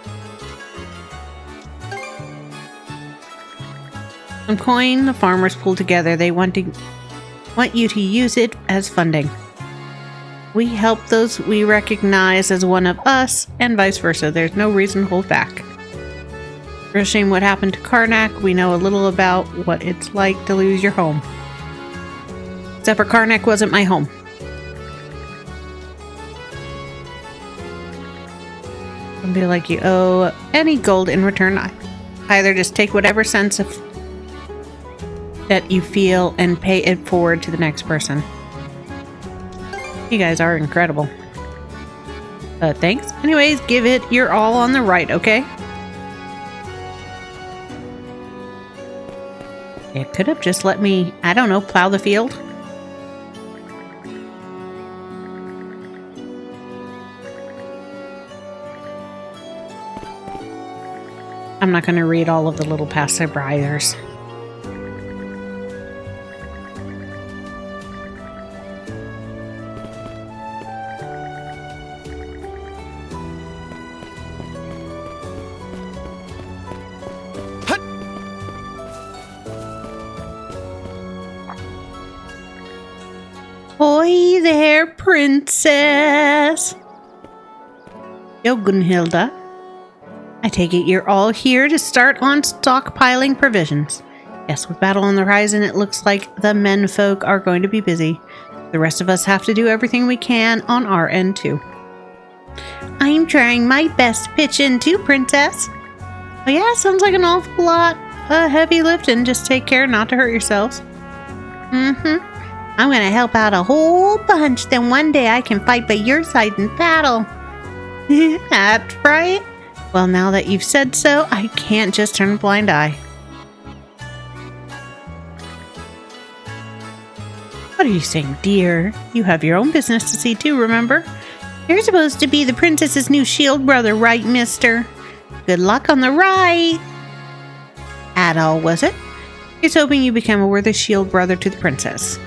Some coin the farmers pulled together. They want you to use it as funding. We help those we recognize as one of us, and vice versa. There's no reason to hold back. For shame what happened to Karnak, we know a little about what it's like to lose your home. Except for Karnak wasn't my home. I'll be like, you owe any gold in return. Either just take whatever sense of that you feel and pay it forward to the next person. You guys are incredible. Thanks. Anyways, give it your all on the right, okay? It could have just let me, I don't know, plow the field. I'm not going to read all of the little passerby either. Oi there, princess. Yo, Gunhilda. I take it you're all here to start on stockpiling provisions. Yes, with battle on the horizon, it looks like the menfolk are going to be busy. The rest of us have to do everything we can on our end, too. I'm trying my best to pitch in, too, princess. Oh, yeah, sounds like an awful lot of heavy lifting. Just take care not to hurt yourselves. I'm going to help out a whole bunch. Then one day I can fight by your side in battle. That's right. Well, now that you've said so, I can't just turn a blind eye. What are you saying, dear? You have your own business to see too, remember? You're supposed to be the princess's new shield brother, right, mister? Good luck on the ride. Adol, was it? He's hoping you become a worthy shield brother to the princess.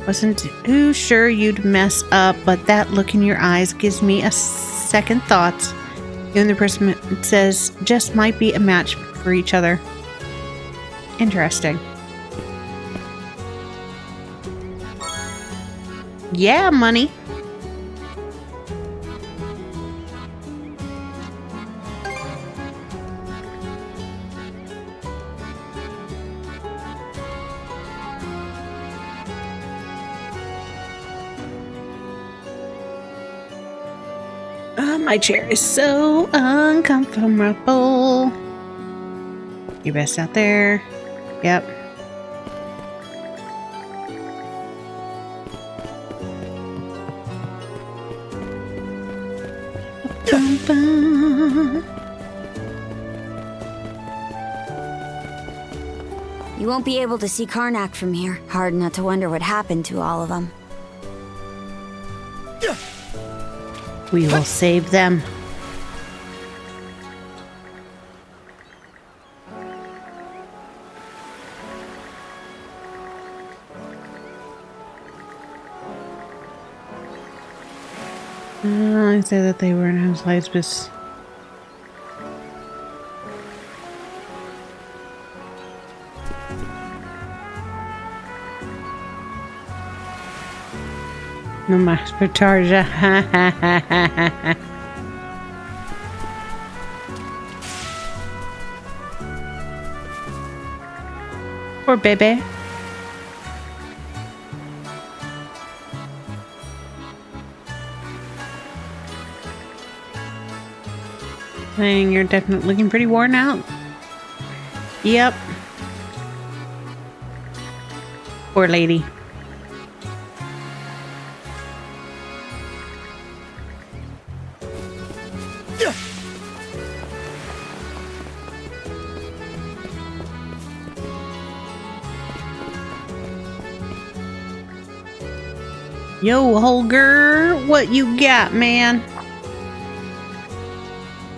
Wasn't too sure you'd mess up, but that look in your eyes gives me a second thoughts. You and the princess just might be a match for each other. Interesting. Yeah, money. My chair is so uncomfortable. You best out there. Yep. You won't be able to see Karnak from here. Hard not to wonder what happened to all of them. We will save them. I say that they were in house lights, but No más for Tarja. Ha ha ha ha ha. Poor baby. Dang, you're definitely looking pretty worn out. Yep. Poor lady. Yo, Holger, what you got, man?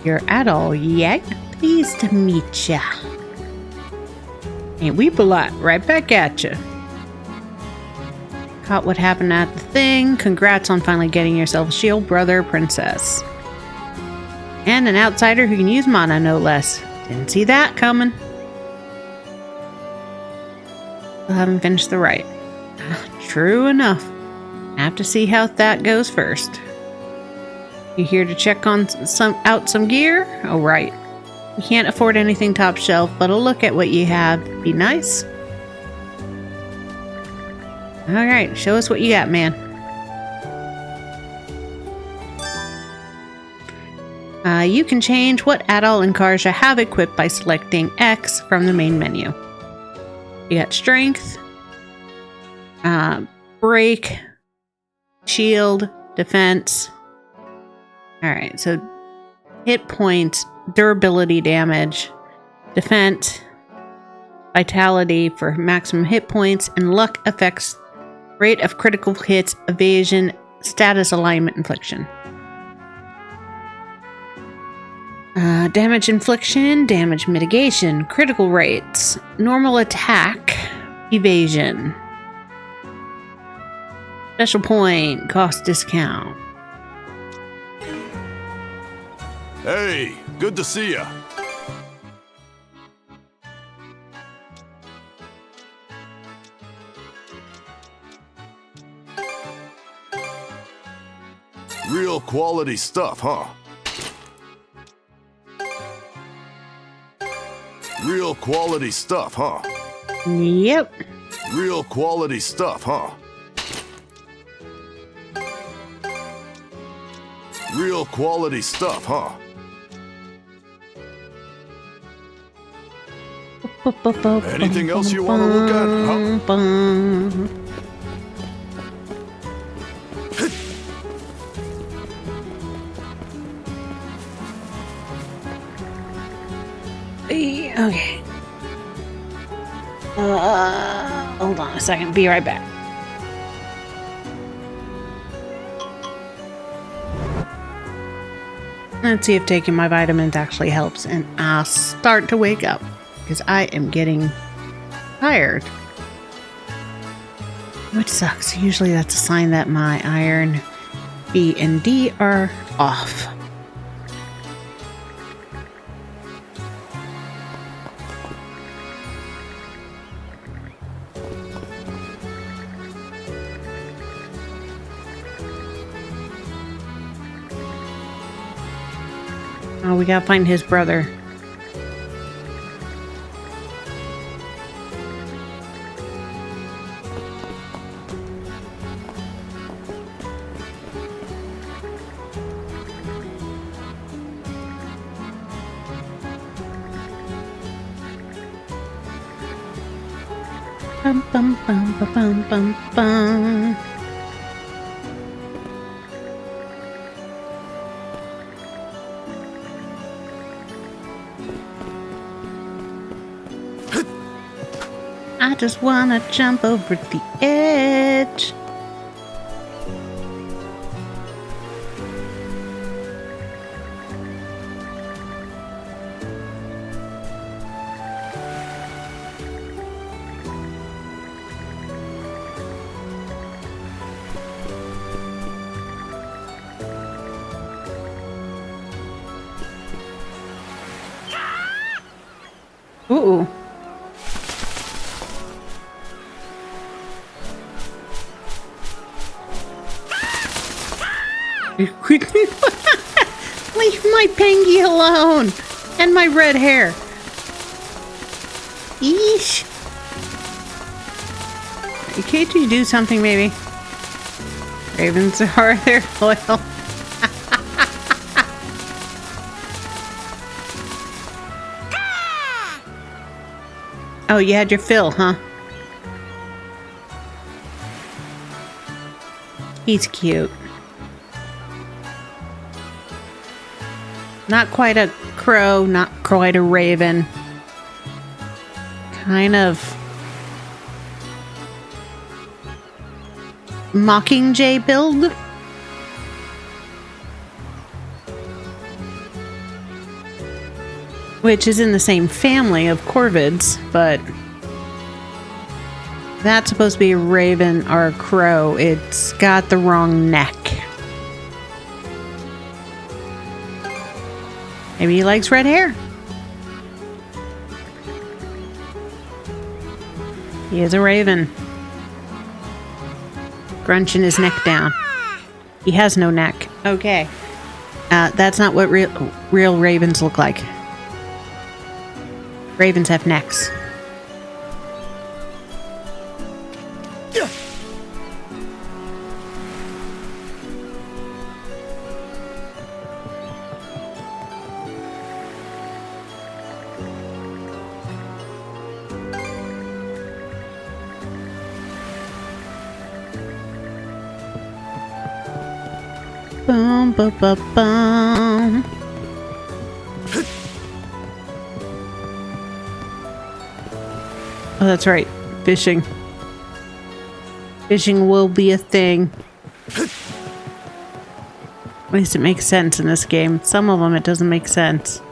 You're Adol, yeah? Pleased to meet ya. Ain't we polite? Right back at ya. Caught what happened at the thing. Congrats on finally getting yourself a shield, brother, princess. And an outsider who can use mana, no less. Didn't see that coming. Still haven't finished the rite. True enough. Have to see how that goes first. You here to check on out some gear? Oh, right. You can't afford anything top shelf, but a look at what you have be nice. Alright, show us what you got, man. You can change what Adol and Karja have equipped by selecting X from the main menu. You got strength, break, shield, defense. Alright, so hit points, durability damage, defense, vitality for maximum hit points, and luck affects rate of critical hits, evasion, status alignment infliction. Damage infliction, damage mitigation, critical rates, normal attack, evasion, special point, cost discount. Hey, good to see ya. Real quality stuff, huh? Real quality stuff, huh? Yep. Real quality stuff, huh? Real quality stuff, huh? Anything else you want to look at, huh? Okay. Hold on a second. Be right back. Let's see if taking my vitamins actually helps, and I'll start to wake up because I am getting tired, which sucks. Usually that's a sign that my iron B and D are off. Oh, we gotta find his brother. Bum bum bum bum bum bum bum. I just wanna jump over the edge. Ooh. Leave my Pengy alone! And my red hair. Eesh. Can't you do something, maybe? Ravens are their loyal. Oh, you had your fill, huh? He's cute. Not quite a crow, not quite a raven. Kind of Mockingjay build. Which is in the same family of corvids, but that's supposed to be a raven or a crow. It's got the wrong neck. Maybe he likes red hair. He is a raven. Crunching his neck down. He has no neck. Okay. That's not what real ravens look like. Ravens have necks. Boom, ba, ba, bum. Oh, that's right. Fishing. Fishing will be a thing. At least it makes sense in this game. Some of them it doesn't make sense.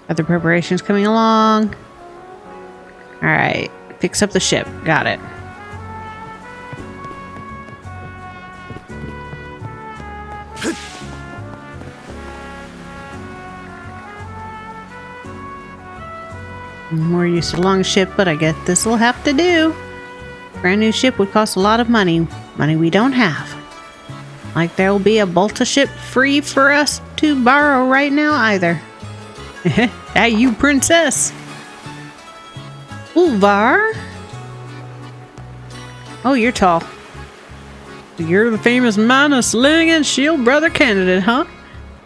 Other preparations coming along. Alright. Fix up the ship. Got it. More used to long ship, but I guess this will have to do. Brand new ship would cost a lot of money. Money we don't have. Like there will be a Bolta ship free for us to borrow right now either. Hey, you princess! Ulvar? Oh, you're tall. You're the famous mana slinging shield brother candidate, huh?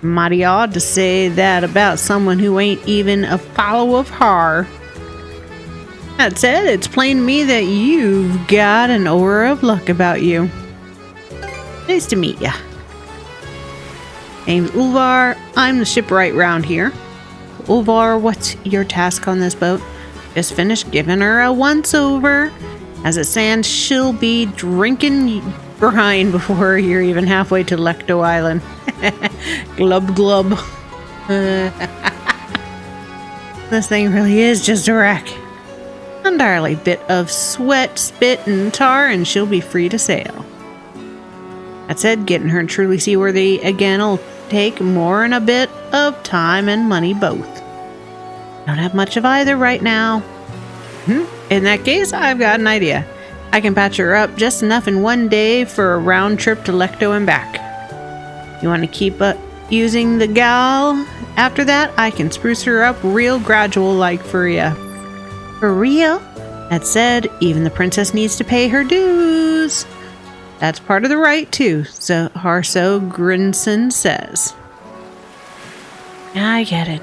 Mighty odd to say that about someone who ain't even a follower of Har. That said, it's plain to me that you've got an aura of luck about you. Nice to meet ya. Name's Ulvar. I'm the shipwright round here. Ulvar, what's your task on this boat? Just finished giving her a once-over. As it stands, she'll be drinking brine before you're even halfway to Lecto Island. Glub glub. This thing really is just a wreck. Entirely bit of sweat, spit, and tar, and she'll be free to sail. That said, getting her truly seaworthy again will take more than a bit of time and money both. Don't have much of either right now. In that case, I've got an idea. I can patch her up just enough in one day for a round trip to Lecto and back. You want to keep using the gal? After that, I can spruce her up real gradual like for ya. For real? That said, even the princess needs to pay her dues. That's part of the right too, so Harso Grinson says. I get it.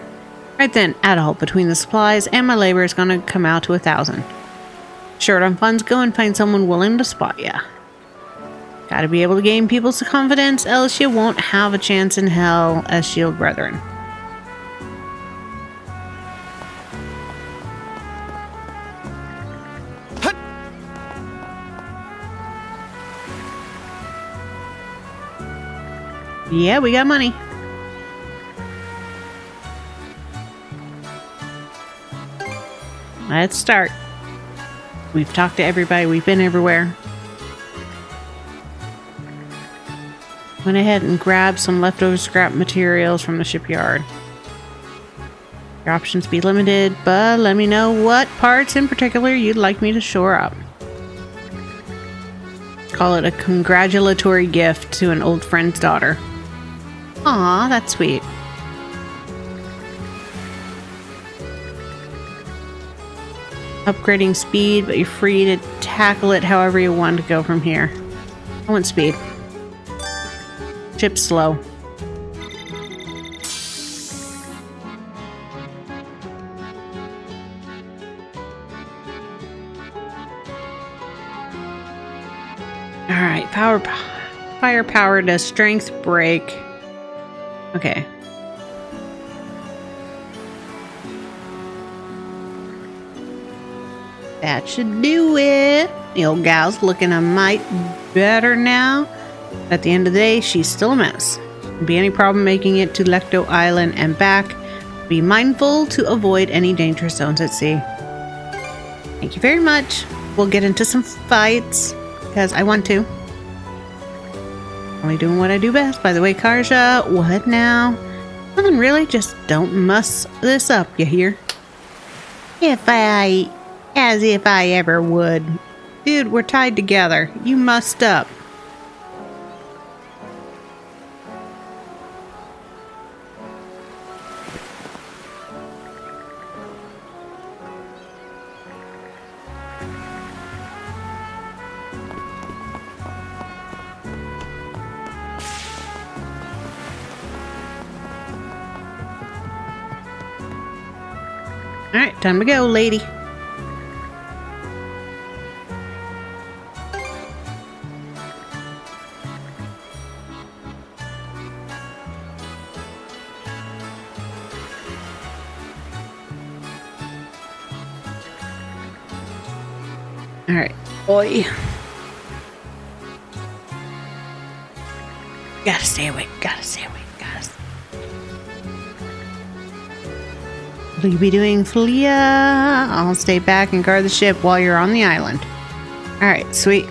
Right then, Adol, between the supplies and my labor is gonna come out to 1,000. Short on funds, go and find someone willing to spot ya. Gotta be able to gain people's confidence, else you won't have a chance in hell as shield brethren. Yeah, we got money. Let's start. We've talked to everybody. We've been everywhere. Went ahead and grabbed some leftover scrap materials from the shipyard. Your options be limited, but let me know what parts in particular you'd like me to shore up. Call it a congratulatory gift to an old friend's daughter. Aw, that's sweet. Upgrading speed, but you're free to tackle it however you want to go from here. I want speed. Ship's slow. Alright, firepower does strength break. Okay. That should do it. The old gal's looking a mite better now. At the end of the day, she's still a mess. Won't be any problem making it to Lecto Island and back. Be mindful to avoid any dangerous zones at sea. Thank you very much. We'll get into some fights because I want to. Only doing what I do best. By the way, Karja, what now? Nothing really. Just don't muss this up, you hear? As if I ever would. Dude, we're tied together. You mussed up. Alright, time to go, lady. Alright, boy. Gotta stay awake, gotta stay awake, What will you be doing, Flia? I'll stay back and guard the ship while you're on the island. Alright, sweet.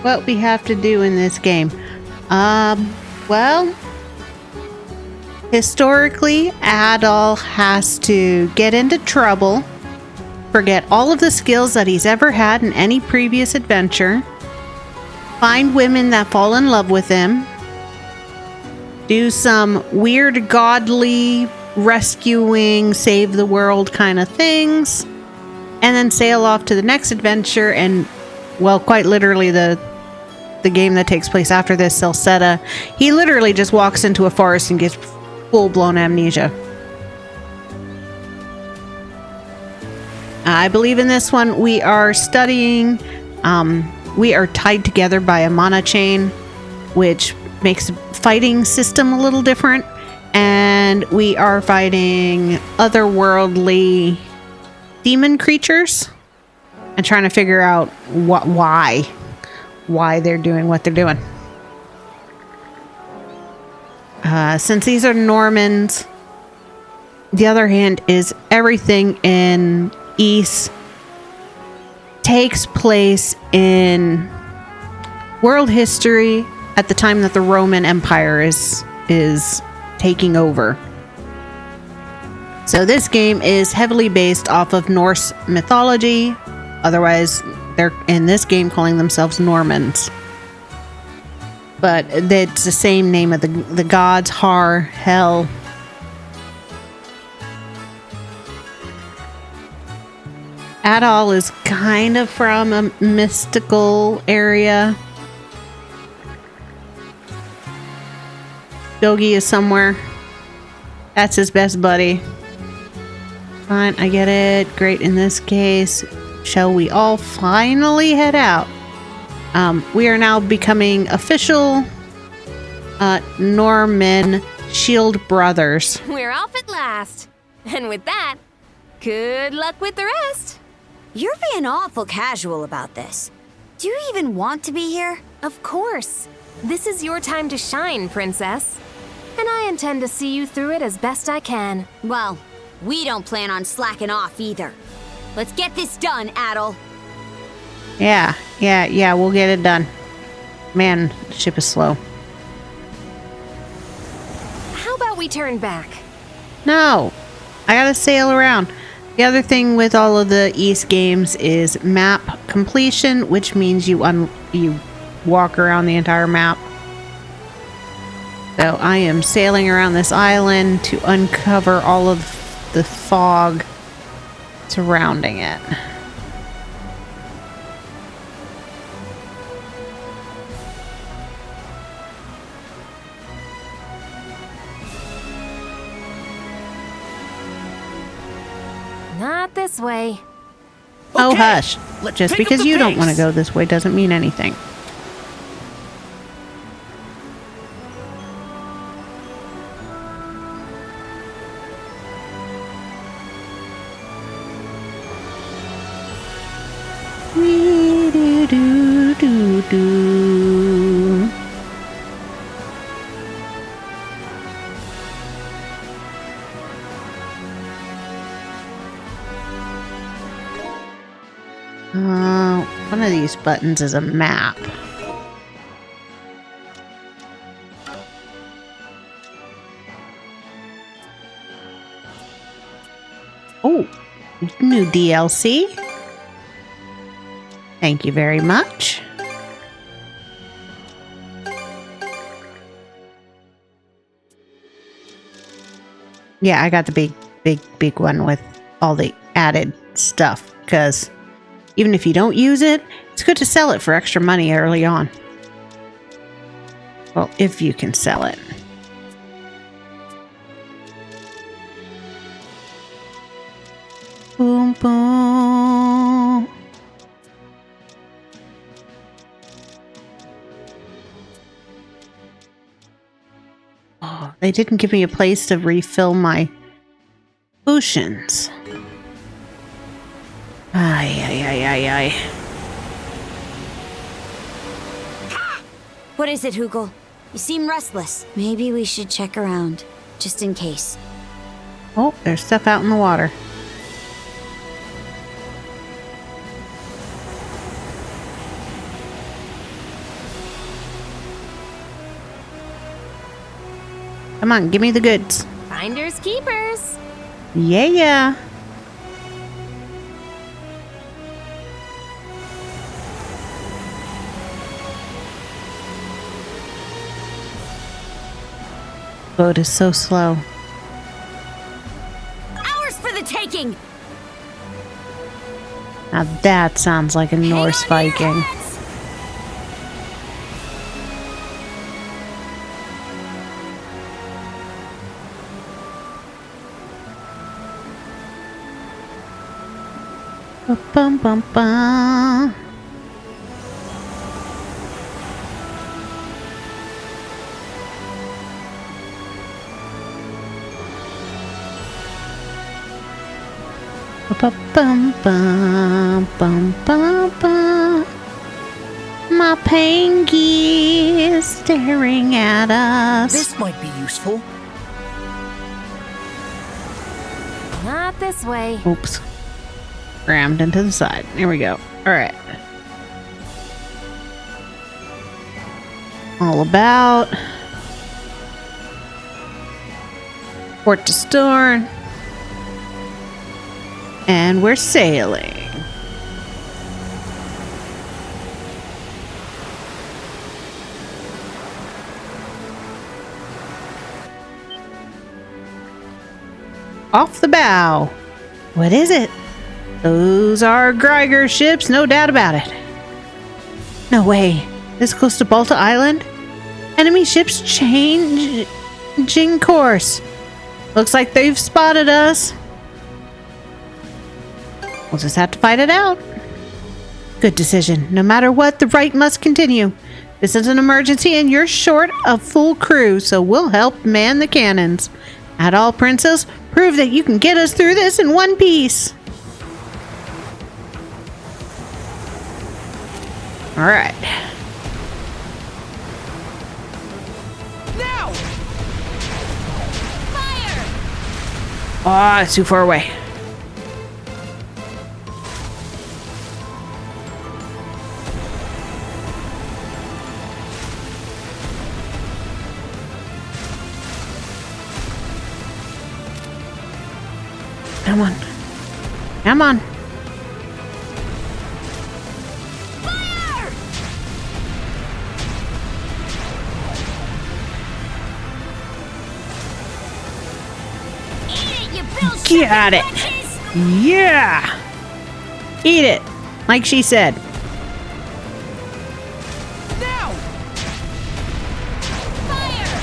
What we have to do in this game? Well, historically, Adol has to get into trouble, forget all of the skills that he's ever had in any previous adventure, find women that fall in love with him, do some weird godly rescuing, save the world kind of things, and then sail off to the next adventure and, well, quite literally the game that takes place after this, Celceta, he literally just walks into a forest and gets full-blown amnesia. I believe in this one we are studying, we are tied together by a mana chain, which makes the fighting system a little different, and we are fighting otherworldly demon creatures and trying to figure out why they're doing what they're doing. Since these are Normans, the other hand is everything in East takes place in world history at the time that the Roman Empire is taking over. So this game is heavily based off of Norse mythology. Otherwise, they're in this game calling themselves Normans. But it's the same name of the gods, Har, Hel. Adol is kind of from a mystical area. Dogi is somewhere. That's his best buddy. Fine, I get it. Great in this case. Shall we all finally head out? We are now becoming official Norman Shield Brothers. We're off at last. And with that, good luck with the rest. You're being awful casual about this. Do you even want to be here? Of course. This is your time to shine, Princess. And I intend to see you through it as best I can. Well, we don't plan on slacking off either. Let's get this done, Adol. Yeah, we'll get it done. Man, the ship is slow. we turn back. No, I gotta sail around. The other thing with all of the East games is map completion, which means you walk around the entire map. So I am sailing around this island to uncover all of the fog surrounding it. Not this way. Oh, Okay, hush. let's Just pick up because the you don't pace. want to go this way doesn't mean anything. Do-do-do-do. One of these buttons is a map. Oh, new DLC. Thank you very much. Yeah, I got the big one with all the added stuff, because even if you don't use it, it's good to sell it for extra money early on. Well, if you can sell it. Boom, boom. Oh, they didn't give me a place to refill my potions. Ay. What is it, Hoogle? You seem restless. Maybe we should check around, just in case. Oh, there's stuff out in the water. Come on, give me the goods. Finders keepers. Yeah. Boat is so slow. Ours for the taking! Now that sounds like a Norse Viking. Bum bum bum. Bum bum bum bum bum. My pengy is staring at us. This might be useful. Not this way. Oops. Rammed into the side. Here we go. Alright. All about. Port to Storn. And we're sailing. Off the bow. What is it? Those are Greiger ships, no doubt about it. No way. This close to Balta Island? Enemy ships changing course. Looks like they've spotted us. We'll just have to fight it out. Good decision. No matter what, the right must continue. This is an emergency and you're short a full crew, so we'll help man the cannons. Adol, Princess, prove that you can get us through this in one piece. Alright. Now! Fire! Ah, it's too far away. Come on. Come on. Got it. Yeah. Eat it. Like she said. Now! Fire!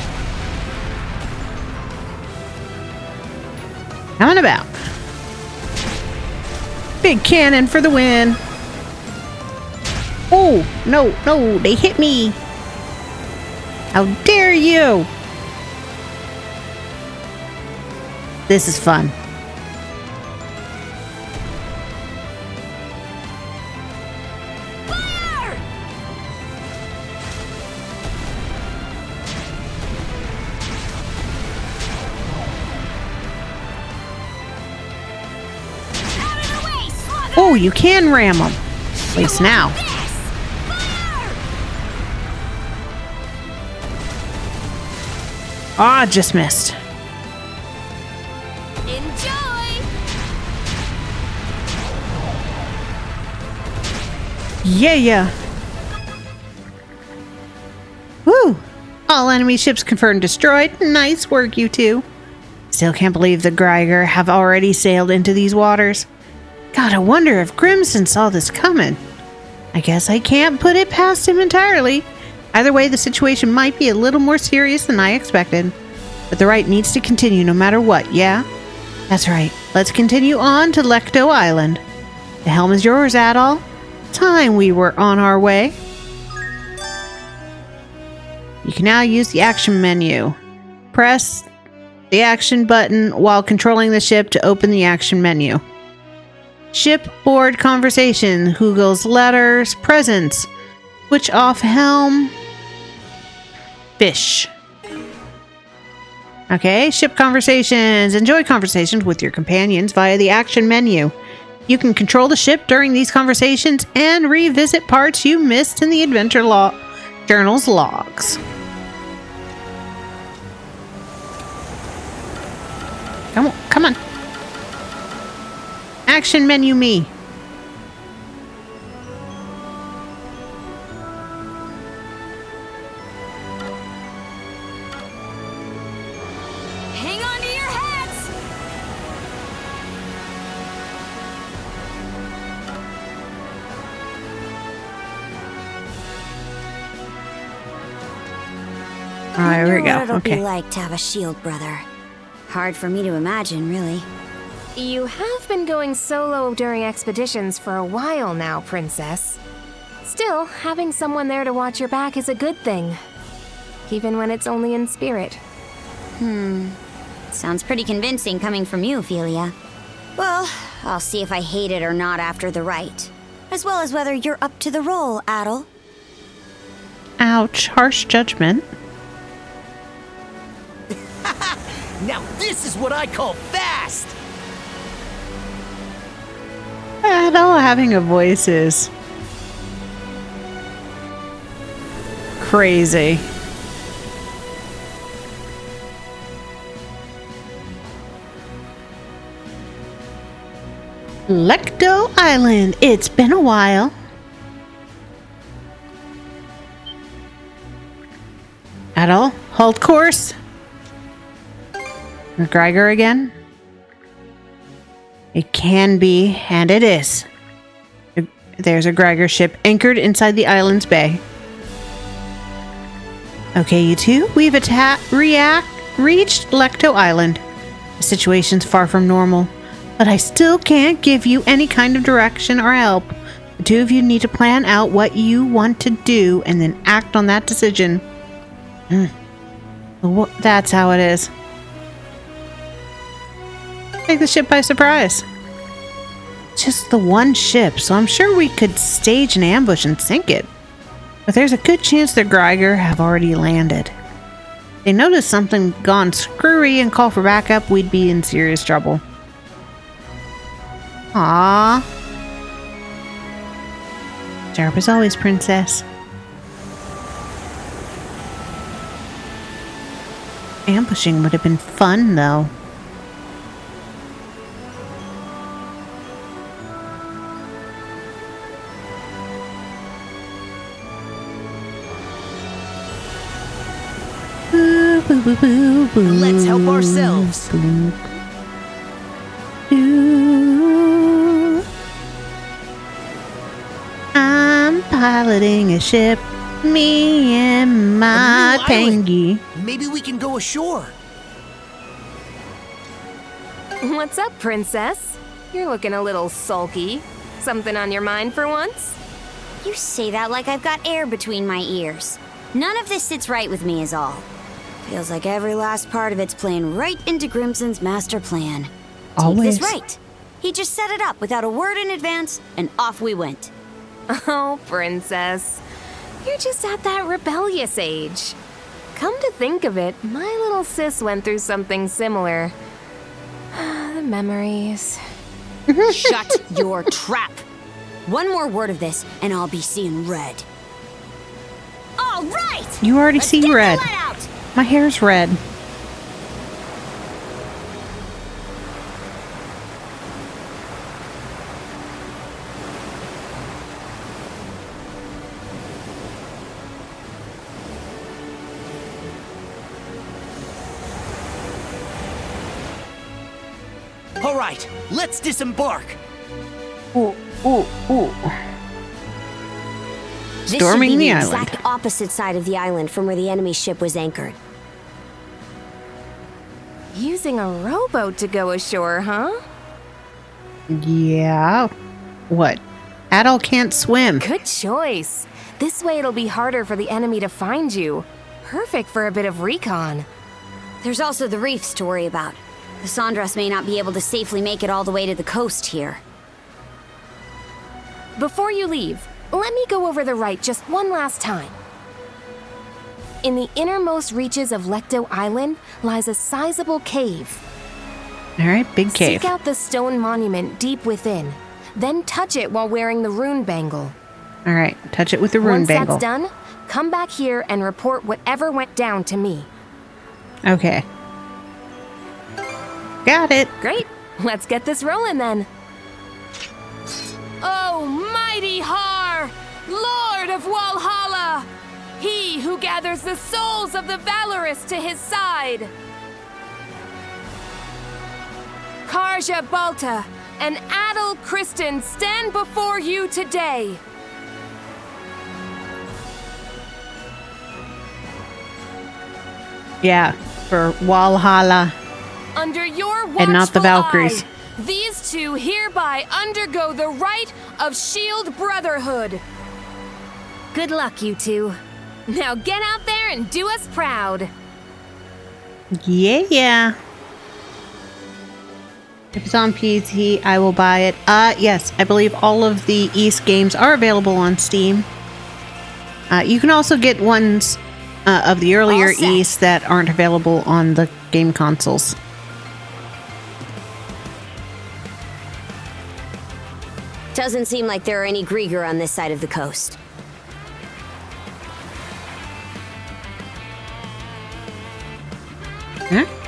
Coming about. Big cannon for the win. Oh, no, no, they hit me. How dare you? This is fun. Fire! Out of the way, slugger! Oh, you can ram them. At least now. Ah, just missed. Enjoy! Yeah. Woo! All enemy ships confirmed destroyed. Nice work, you two. Still can't believe the Greiger have already sailed into these waters. God, I wonder if Grimson saw this coming. I guess I can't put it past him entirely. Either way, the situation might be a little more serious than I expected. But the rite needs to continue no matter what, yeah? That's right. Let's continue on to Lecto Island. The helm is yours, Adol. Time we were on our way. You can now use the action menu. Press the action button while controlling the ship to open the action menu. Shipboard conversation. Hugel's letters. Presents. Switch off helm. Fish. Okay, ship conversations. Enjoy conversations with your companions via the action menu. You can control the ship during these conversations and revisit parts you missed in the adventure journal's logs. Come on. Action menu me. Hang on to your hats! All right, here we go. What it'll Okay. be like to have a shield brother. Hard for me to imagine, really. You have been going solo during expeditions for a while now, Princess. Still, having someone there to watch your back is a good thing. Even when it's only in spirit. Sounds pretty convincing coming from you, Ophelia. Well, I'll see if I hate it or not after the rite. As well as whether you're up to the role, Adol. Ouch. Harsh judgment. Now this is what I call fast! Adol having a voice is crazy. Lecto Island. It's been a while. Adol, hold course. The Greiger again? It can be, and it is. There's a Greiger ship anchored inside the island's bay. Okay, you two, we've reached Lecto Island. The situation's far from normal, but I still can't give you any kind of direction or help. The two of you need to plan out what you want to do and then act on that decision. That's how it is. Take the ship by surprise. Just the one ship, so I'm sure we could stage an ambush and sink it. But there's a good chance the Greiger have already landed. If they notice something gone screwy and call for backup, we'd be in serious trouble. Aww. Sharp as always, Princess. Ambushing would have been fun, though. boo, boo, boo. Let's help ourselves. Boo. Boo. I'm piloting a ship. Me and my tangy. Maybe we can go ashore. What's up, princess? You're looking a little sulky. Something on your mind for once? You say that like I've got air between my ears. None of this sits right with me is all. Feels like every last part of it's playing right into Grimson's master plan. Always. Take this right. He just set it up without a word in advance, and off we went. Oh, princess. You're just at that rebellious age. Come to think of it, my little sis went through something similar. The memories. Shut your trap. One more word of this, and I'll be seeing red. All right! You already Let's see get the red. let out. My hair's red. All right, let's disembark. Ooh, ooh, ooh. This Storming should be the the island. exact opposite side of the island from where the enemy ship was anchored. Using a rowboat to go ashore, huh? Yeah. What? Adol can't swim. Good choice. This way it'll be harder for the enemy to find you. Perfect for a bit of recon. There's also the reefs to worry about. The Sandras may not be able to safely make it all the way to the coast here. Before you leave, let me go over the right just one last time. In the innermost reaches of Lecto Island lies a sizable cave. All right, big cave. Seek out the stone monument deep within, then touch it while wearing the rune bangle. All right, touch it with the rune Once bangle. that's done, come back here and report whatever went down to me. Okay. Got it. Great. Let's get this rolling then. Oh, mighty Har, Lord of Walhalla, he who gathers the souls of the valorous to his side. Karja Balta and Adol Kristen stand before you today. Yeah, for Walhalla. Under your watchful And not the Valkyries. eye, these two hereby undergo the rite of Shield Brotherhood. Good luck, you two. Now get out there and do us proud. Yeah. If it's on PC, I will buy it. Yes, I believe all of the East games are available on Steam. You can also get ones of the earlier East that aren't available on the game consoles. Doesn't seem like there are any Grieger on this side of the coast.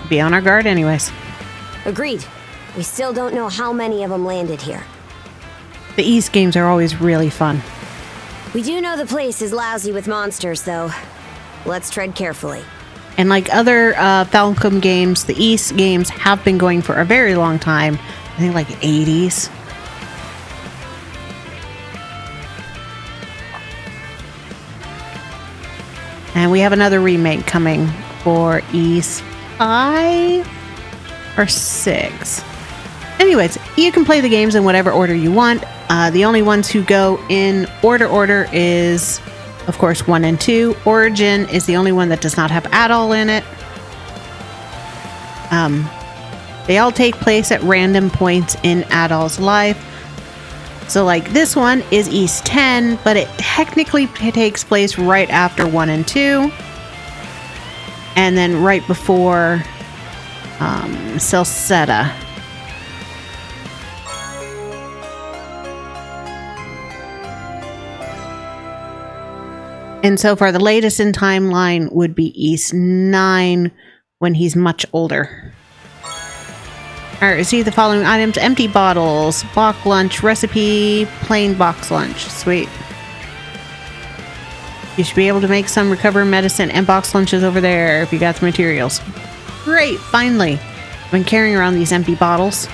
Be on our guard anyways. Agreed. We still don't know how many of them landed here. The East games are always really fun. We do know the place is lousy with monsters, though. Let's tread carefully. And like other Falcom games, the East games have been going for a very long time. I think like 80s. And we have another remake coming for East 5 or 6. Anyways, you can play the games in whatever order you want. The only ones who go in order is, of course, 1 and 2. Origin is the only one that does not have Adol in it. They all take place at random points in Adol's life. So like this one is East 10, but it technically takes place right after 1 and 2. And then right before Celceta. And so far, the latest in timeline would be East 9 when he's much older. Alright, receive the following items: empty bottles, box lunch, recipe, plain box lunch. Sweet. You should be able to make some recover medicine and box lunches over there if you got the materials. Great, finally. I've been carrying around these empty bottles.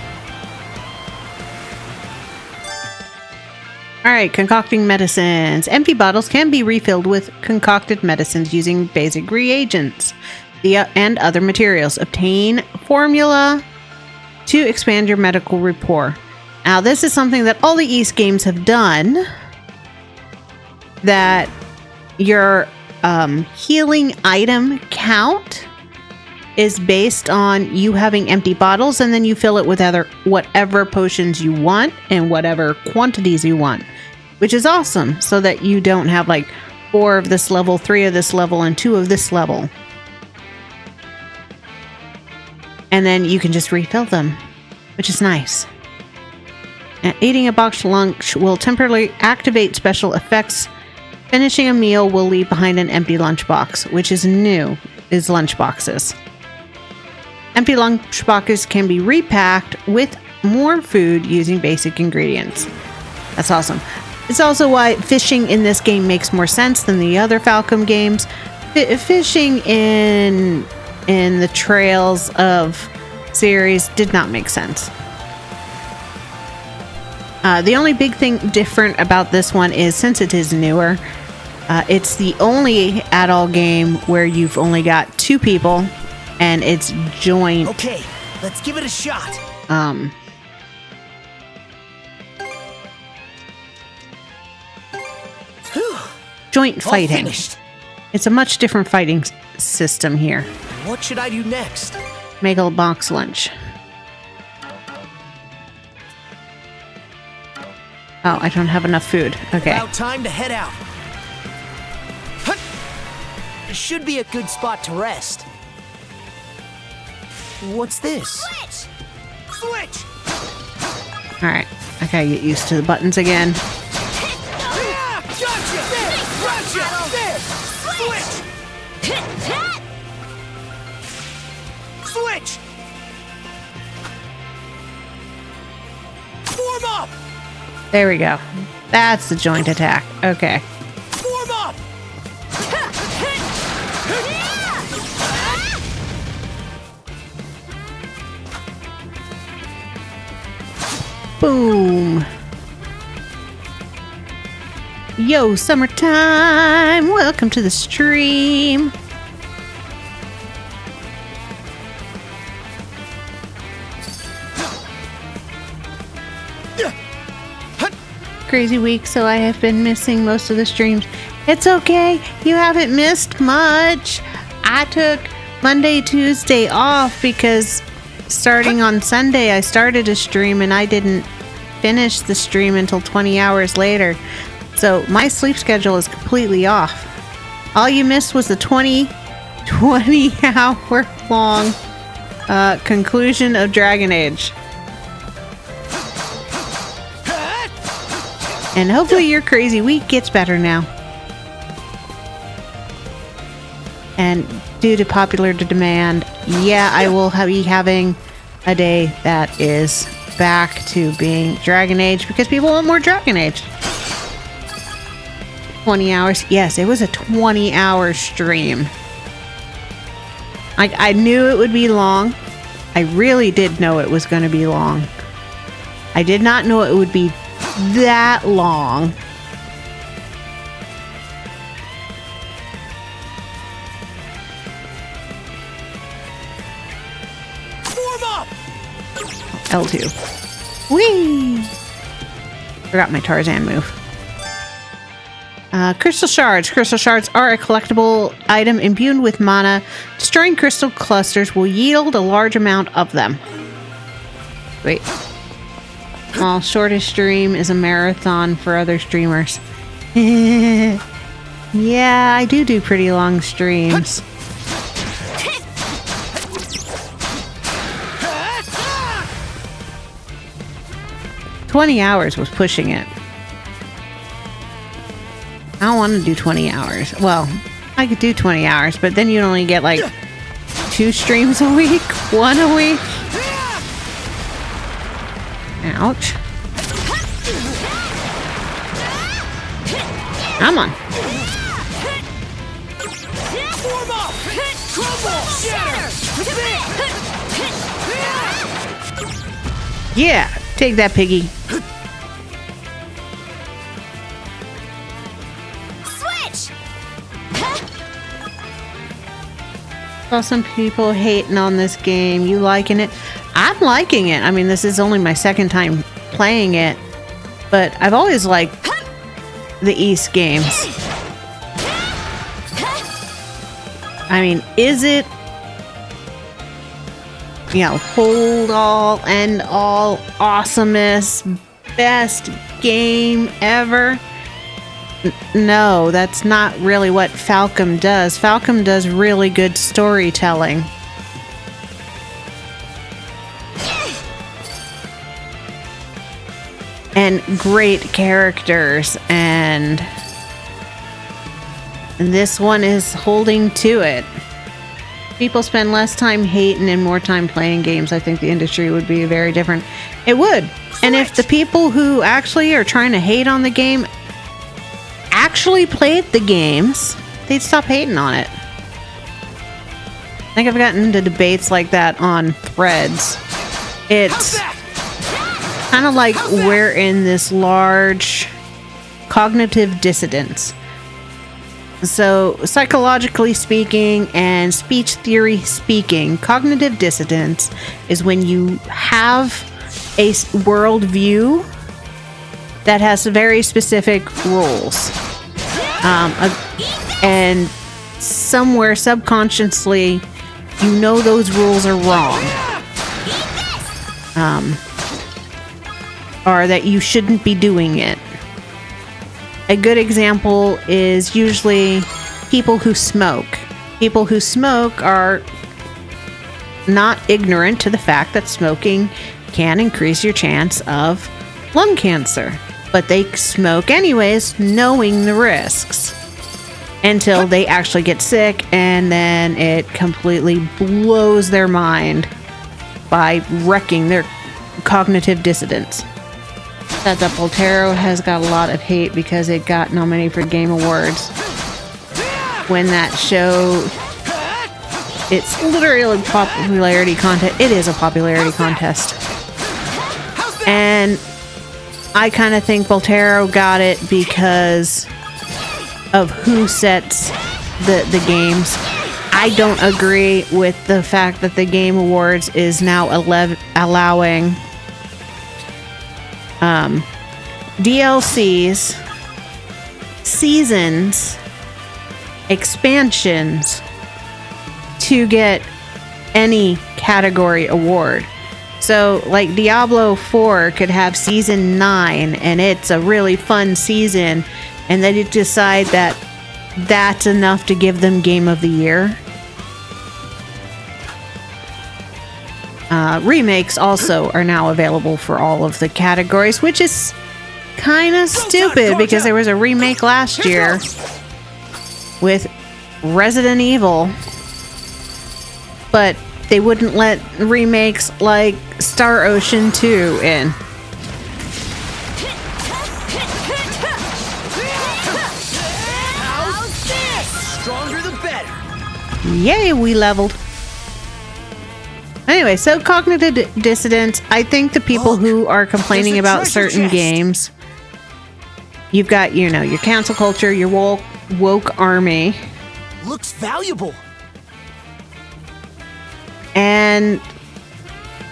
Alright, concocting medicines. Empty bottles can be refilled with concocted medicines using basic reagents and other materials. Obtain formula to expand your medical rapport. Now, this is something that all the East games have done. That your healing item count is based on you having empty bottles, and then you fill it with whatever potions you want and whatever quantities you want, which is awesome, so that you don't have like 4 of this level, 3 of this level, and 2 of this level. And then you can just refill them, which is nice. And eating a boxed lunch will temporarily activate special effects. Finishing a meal will leave behind an empty lunchbox, which is new, is lunchboxes. Empty lunchboxes can be repacked with more food using basic ingredients. That's awesome. It's also why fishing in this game makes more sense than the other Falcom games. Fishing in the Trails of series did not make sense. The only big thing different about this one is, since it is newer, it's the only Adol game where you've only got 2 people, and it's joint. Okay, let's give it a shot. Joint fighting. It's a much different fighting system here. What should I do next? Make a box lunch. Oh, I don't have enough food. Okay. About time to head out. It should be a good spot to rest. What's this? Switch! Switch! Alright. I gotta get used to the buttons again. Yeah! Gotcha! There! Gotcha! There! Switch! Switch! Form up! There we go. That's the joint attack. Okay. Form up! Boom. Yo, summertime. Welcome to the stream. Crazy week, so I have been missing most of the streams. It's okay. You haven't missed much. I took Monday, Tuesday off because starting on Sunday, I started a stream and I didn't finish the stream until 20 hours later. So my sleep schedule is completely off. All you missed was the 20 hour long conclusion of Dragon Age. And hopefully your crazy week gets better now. And due to popular demand, yeah, I will be having a day that is back to being Dragon Age because people want more Dragon Age. 20 hours. Yes, it was a 20-hour stream. I knew it would be long. I really did know it was going to be long. I did not know it would be that long. Form up! L2. Whee! Forgot my Tarzan move. Crystal shards. Crystal shards are a collectible item imbued with mana. Destroying crystal clusters will yield a large amount of them. Wait. Well, shortest stream is a marathon for other streamers. Yeah, I do pretty long streams. $20 hours was pushing it. I don't want to do 20 hours. Well, I could do 20 hours, but then you'd only get like 2 streams a week, 1 a week. Ouch. Come on. Come on! Crumble! Shatter! Yeah, take that, piggy. Switch! Saw some people hating on this game. You liking it? I'm liking it. I mean, this is only my second time playing it, but I've always liked the East games. I mean, is it, you know, hold all, end all, awesomest, best game ever? No, that's not really what Falcom does. Falcom does really good storytelling. And great characters, and this one is holding to it. People spend less time hating and more time playing games. I think the industry would be very different. It would. And if the people who actually are trying to hate on the game actually played the games, they'd stop hating on it. I think I've gotten into debates like that on threads. It's kind of like we're in this large cognitive dissonance. So, psychologically speaking and speech theory speaking, cognitive dissonance is when you have a worldview that has very specific rules. And somewhere subconsciously, you know those rules are wrong. Or that you shouldn't be doing it. A good example is usually people who smoke. People who smoke are not ignorant to the fact that smoking can increase your chance of lung cancer. But they smoke anyways, knowing the risks. Until they actually get sick, and then it completely blows their mind by wrecking their cognitive dissonance. That Voltero has got a lot of hate because it got nominated for Game Awards. When that show, it's literally a popularity contest. It is a popularity contest. And I kind of think Voltero got it because of who sets the games. I don't agree with the fact that the Game Awards is now allowing DLCs, seasons, expansions to get any category award. So, like Diablo 4 could have Season 9, and it's a really fun season, and then you decide that that's enough to give them Game of the Year. Remakes also are now available for all of the categories, which is kind of stupid because there was a remake last year with Resident Evil, but they wouldn't let remakes like Star Ocean 2 in. How's this? Stronger the better. Yay, we leveled. Anyway, so cognitive dissonance, I think the people who are complaining about certain games, you've got, you know, your cancel culture, your woke army. Looks valuable. And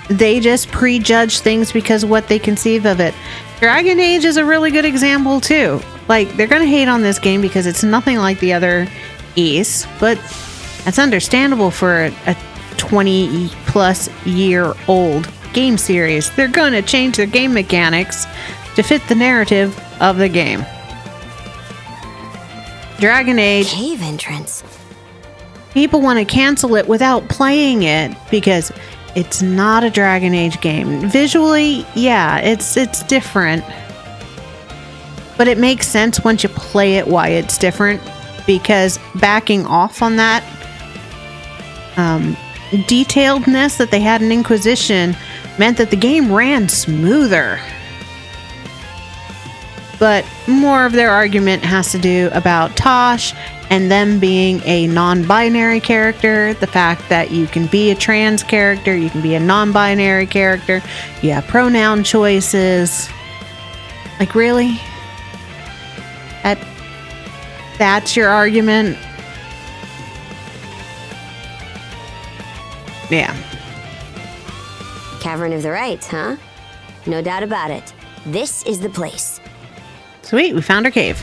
they just prejudge things because of what they conceive of it. Dragon Age is a really good example too. Like, they're going to hate on this game because it's nothing like the other East, but that's understandable for a 20 plus year old game series. They're going to change their game mechanics to fit the narrative of the game. Dragon Age, Cave entrance. people want to cancel it without playing it because it's not a Dragon Age game. Visually, yeah, it's different. But it makes sense once you play it why it's different, because backing off on that detailedness that they had in Inquisition meant that the game ran smoother. But more of their argument has to do about Tosh and them being a non-binary character, the fact that you can be a trans character, you can be a non-binary character, you have pronoun choices. Like, really? That's your argument? Yeah. Cavern of the Rights, huh? No doubt about it. This is the place. Sweet, we found our cave.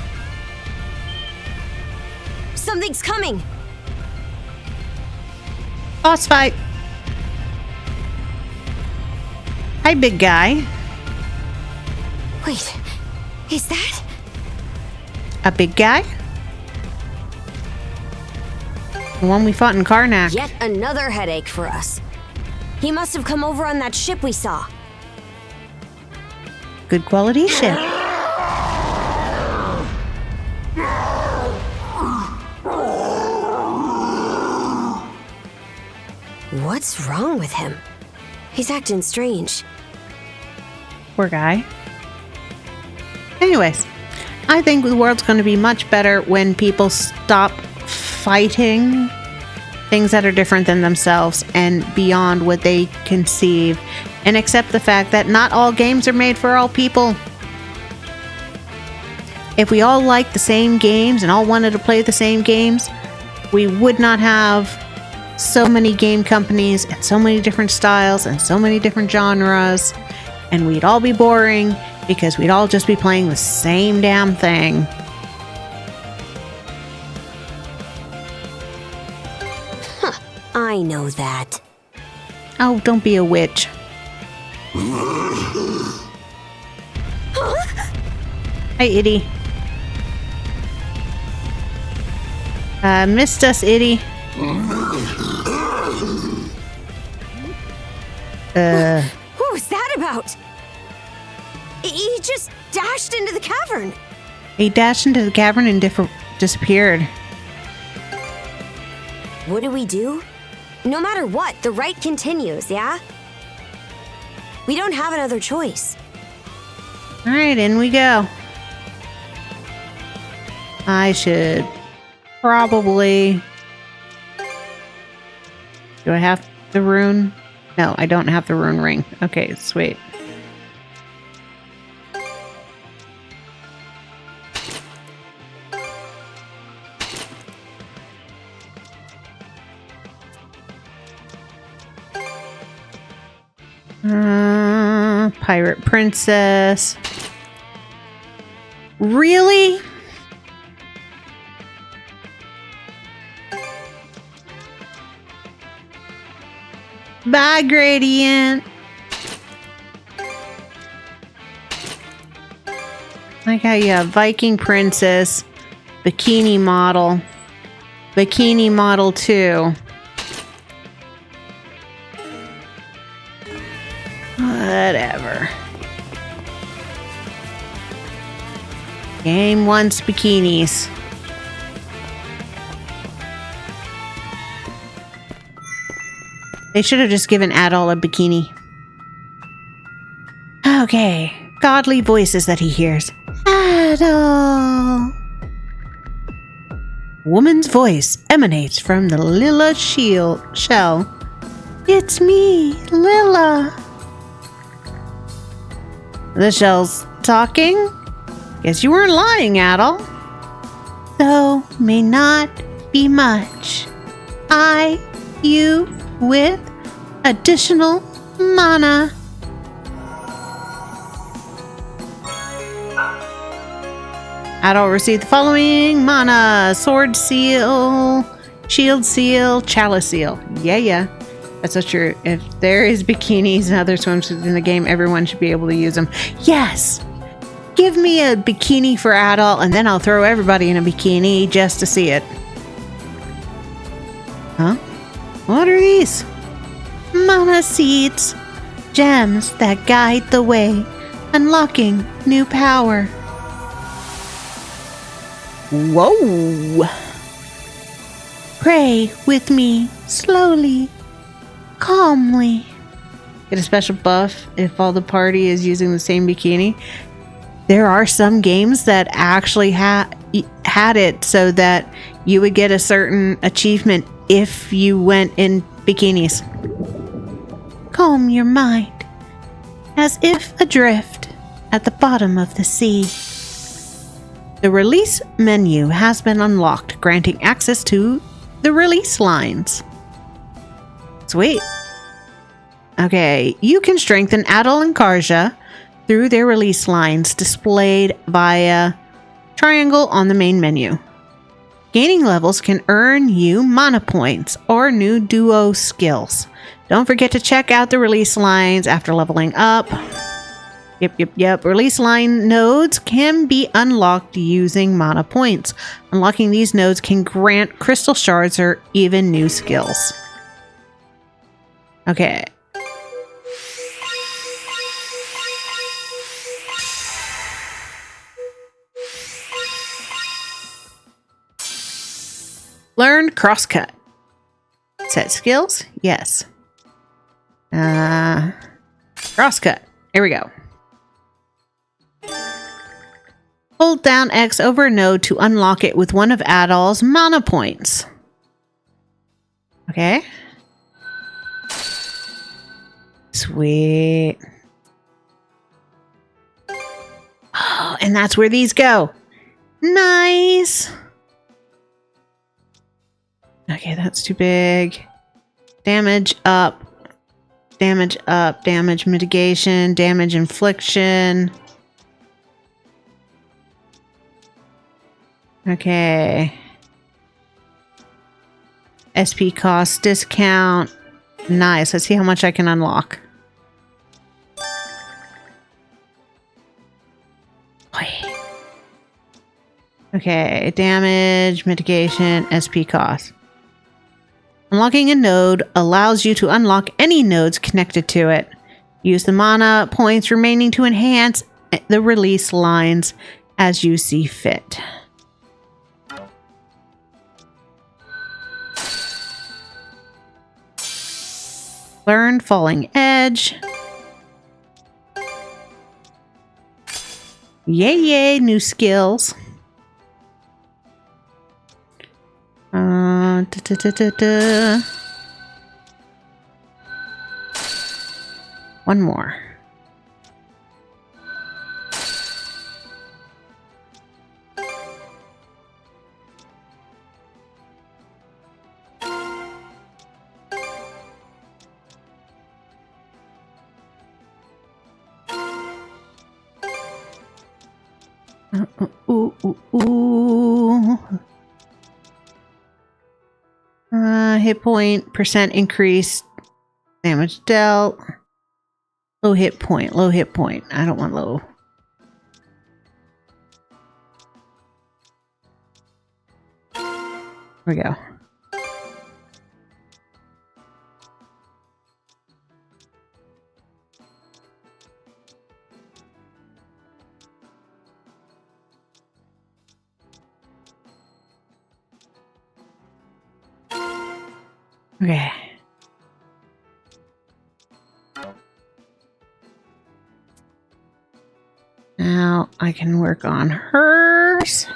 Something's coming! Boss fight! Hi, big guy. Wait, is that? A big guy? The one we fought in Karnak. Yet another headache for us. He must have come over on that ship we saw. Good quality ship. What's wrong with him? He's acting strange. Poor guy. Anyways, I think the world's going to be much better when people stop fighting things that are different than themselves and beyond what they conceive, and accept the fact that not all games are made for all people. If we all liked the same games and all wanted to play the same games, we would not have so many game companies and so many different styles and so many different genres, and we'd all be boring because we'd all just be playing the same damn thing. I know that. Oh, don't be a witch. Hi, Itty. Missed us, Itty. What was that about? He just dashed into the cavern. He dashed into the cavern and disappeared. What do we do? No matter what, the rite continues, yeah? We don't have another choice. Alright, in we go. I should probably... Do I have the rune? No, I don't have the rune ring. Okay, sweet. Pirate Princess. Really? Bye, Gradient. Like how you have Viking Princess, Bikini Model, Bikini Model 2. Whatever. Game wants bikinis. They should have just given Adol a bikini. Okay. Godly voices that he hears. Adol! Woman's voice emanates from the Lilla shell. It's me, Lilla. The shell's talking? Guess you weren't lying, Adol. Though may not be much. You with additional mana. Adol received the following mana: Sword Seal, Shield Seal, Chalice Seal. Yeah. That's so true. If there is bikinis and other swimsuits in the game, everyone should be able to use them. Yes! Give me a bikini for Adol, and then I'll throw everybody in a bikini just to see it. Huh? What are these? Mana seeds. Gems that guide the way. Unlocking new power. Whoa! Pray with me slowly. Calmly. Get a special buff if all the party is using the same bikini. There are some games that actually had it so that you would get a certain achievement if you went in bikinis. Calm your mind, as if adrift at the bottom of the sea. The release menu has been unlocked, granting access to the release lines. Sweet. Okay, you can strengthen Adol and Karja through their release lines displayed via triangle on the main menu. Gaining levels can earn you mana points or new duo skills. Don't forget to check out the release lines after leveling up. Yep. Release line nodes can be unlocked using mana points. Unlocking these nodes can grant crystal shards or even new skills. Okay. Learn crosscut. Set skills? Yes. Crosscut. Here we go. Hold down X over a node to unlock it with one of Adol's mana points. Okay. Sweet. Oh, and that's where these go. Nice. Okay, that's too big. Damage up. Damage up. Damage mitigation. Damage infliction. Okay. SP cost discount. Nice. Let's see how much I can unlock. Okay. Damage, mitigation, SP cost. Unlocking a node allows you to unlock any nodes connected to it. Use the mana points remaining to enhance the release lines as you see fit. Learn Falling Edge. Yay, new skills. One more. Hit point, percent increase, damage dealt. Low hit point. I don't want low. Here we go. Okay. Now I can work on hers.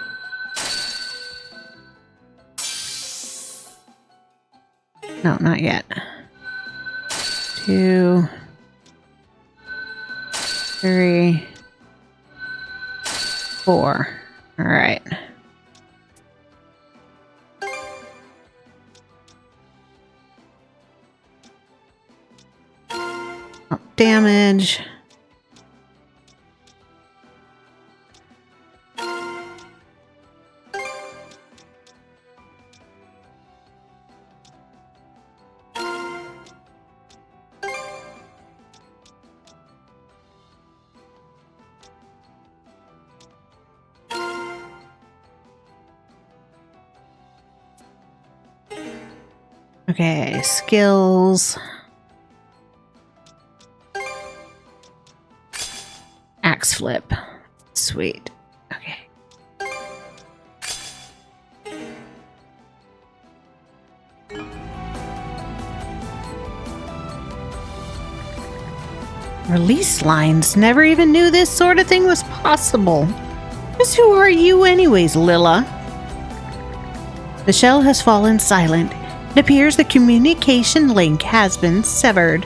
No, not yet. 2, 3, 4. All right. Damage. Okay, skills. Axe flip. Sweet. Okay. Release lines. Never even knew this sort of thing was possible. Just who are you anyways, Lilla? The shell has fallen silent. It appears the communication link has been severed.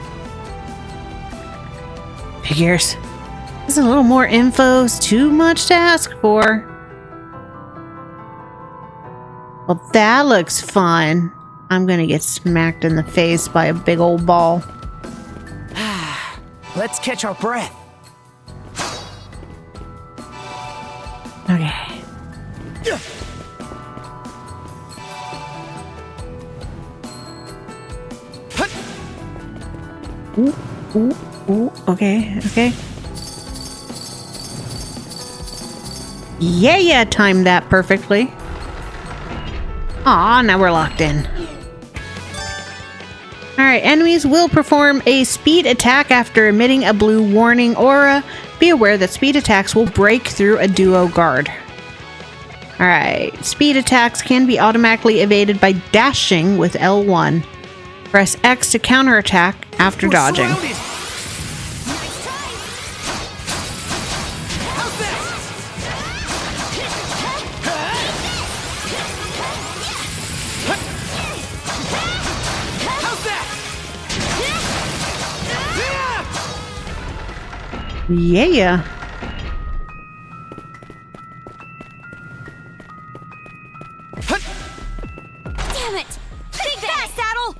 Figures. This is a little more info. It's too much to ask for. Well, that looks fun. I'm gonna get smacked in the face by a big old ball. Let's catch our breath. Okay. Ooh, ooh, ooh. Okay, okay. Yeah, timed that perfectly. Aw, now we're locked in. Alright, enemies will perform a speed attack after emitting a blue warning aura. Be aware that speed attacks will break through a duo guard. Alright, speed attacks can be automatically evaded by dashing with L1. Press X to counterattack after dodging. Yeah. Damn it! Think fast, Adol!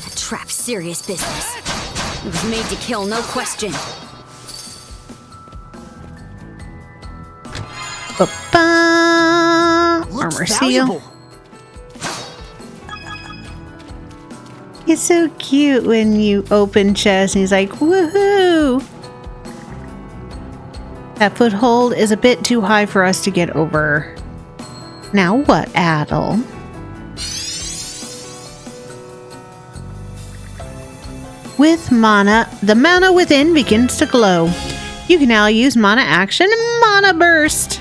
That trap's serious business. It was made to kill, no question. Armor seal. It's so cute when you open chest and he's like, woohoo! That foothold is a bit too high for us to get over. Now what, Adol? With mana, the mana within begins to glow. You can now use mana action and mana burst.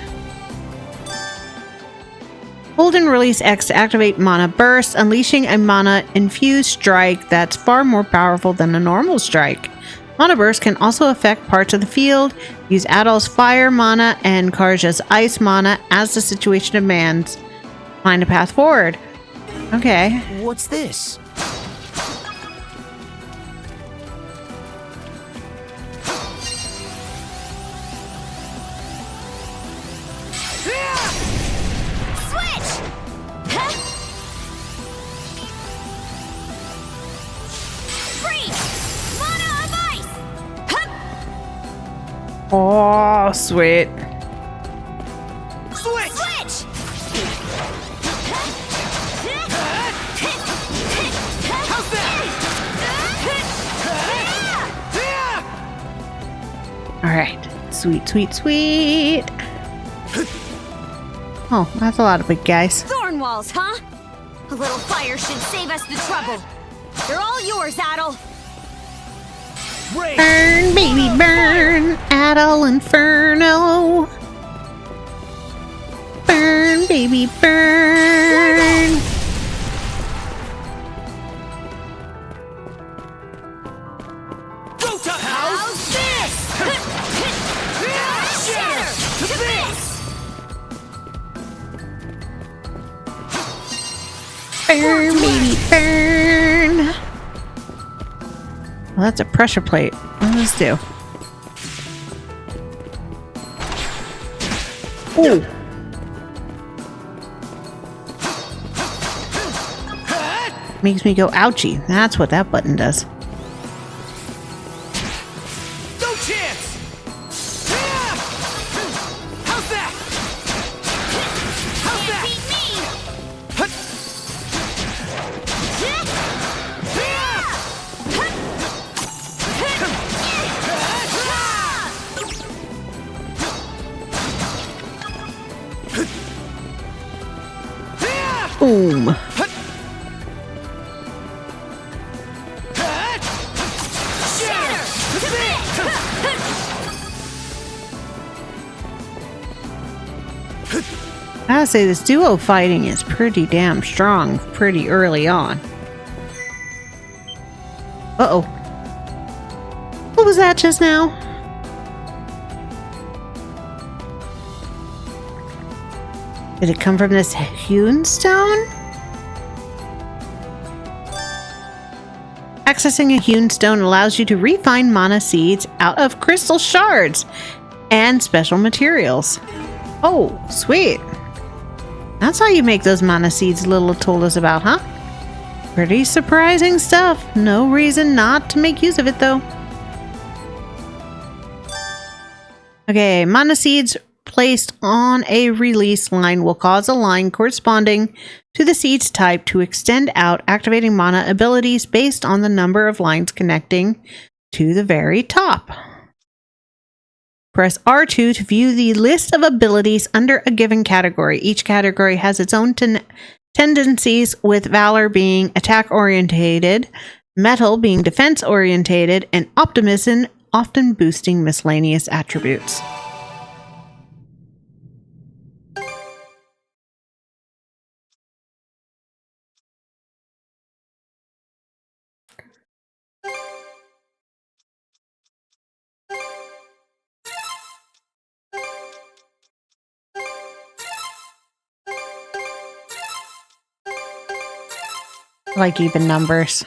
Hold and release X to activate Mana Burst, unleashing a mana-infused strike that's far more powerful than a normal strike. Mana Burst can also affect parts of the field. Use Adol's Fire Mana and Karja's Ice Mana as the situation demands. Find a path forward. Okay. What's this? Oh, sweet. Switch! How's that? Alright. Sweet, sweet, sweet. Oh, that's a lot of big guys. Thorn walls, huh? A little fire should save us the trouble. They're all yours, Adol. Burn, baby, burn. Adol Inferno. Burn, baby, burn. Go to How's this? Shatter to this! Burn, baby, burn. Well, that's a pressure plate. What does this do? Ooh. Makes me go ouchie. That's what that button does. No chance! How's that? How's that? Beat me! Boom. I gotta say, this duo fighting is pretty damn strong pretty early on. Uh-oh. What was that just now? Did it come from this hewn stone? Accessing a hewn stone allows you to refine mana seeds out of crystal shards and special materials. Oh, sweet. That's how you make those mana seeds Lilith told us about, huh? Pretty surprising stuff. No reason not to make use of it, though. Okay, mana seeds placed on a release line will cause a line corresponding to the seed's type to extend out, activating mana abilities based on the number of lines connecting to the very top. Press R2 to view the list of abilities under a given category. Each category has its own tendencies, with Valor being attack-orientated, Metal being defense-orientated, and Optimism often boosting miscellaneous attributes. Like even numbers.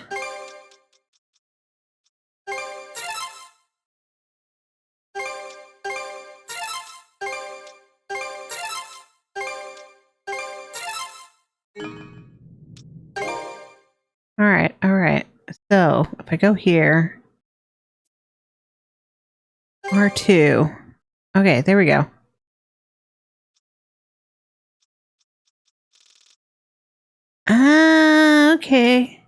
All right. So if I go here, R2. Okay, there we go. Okay.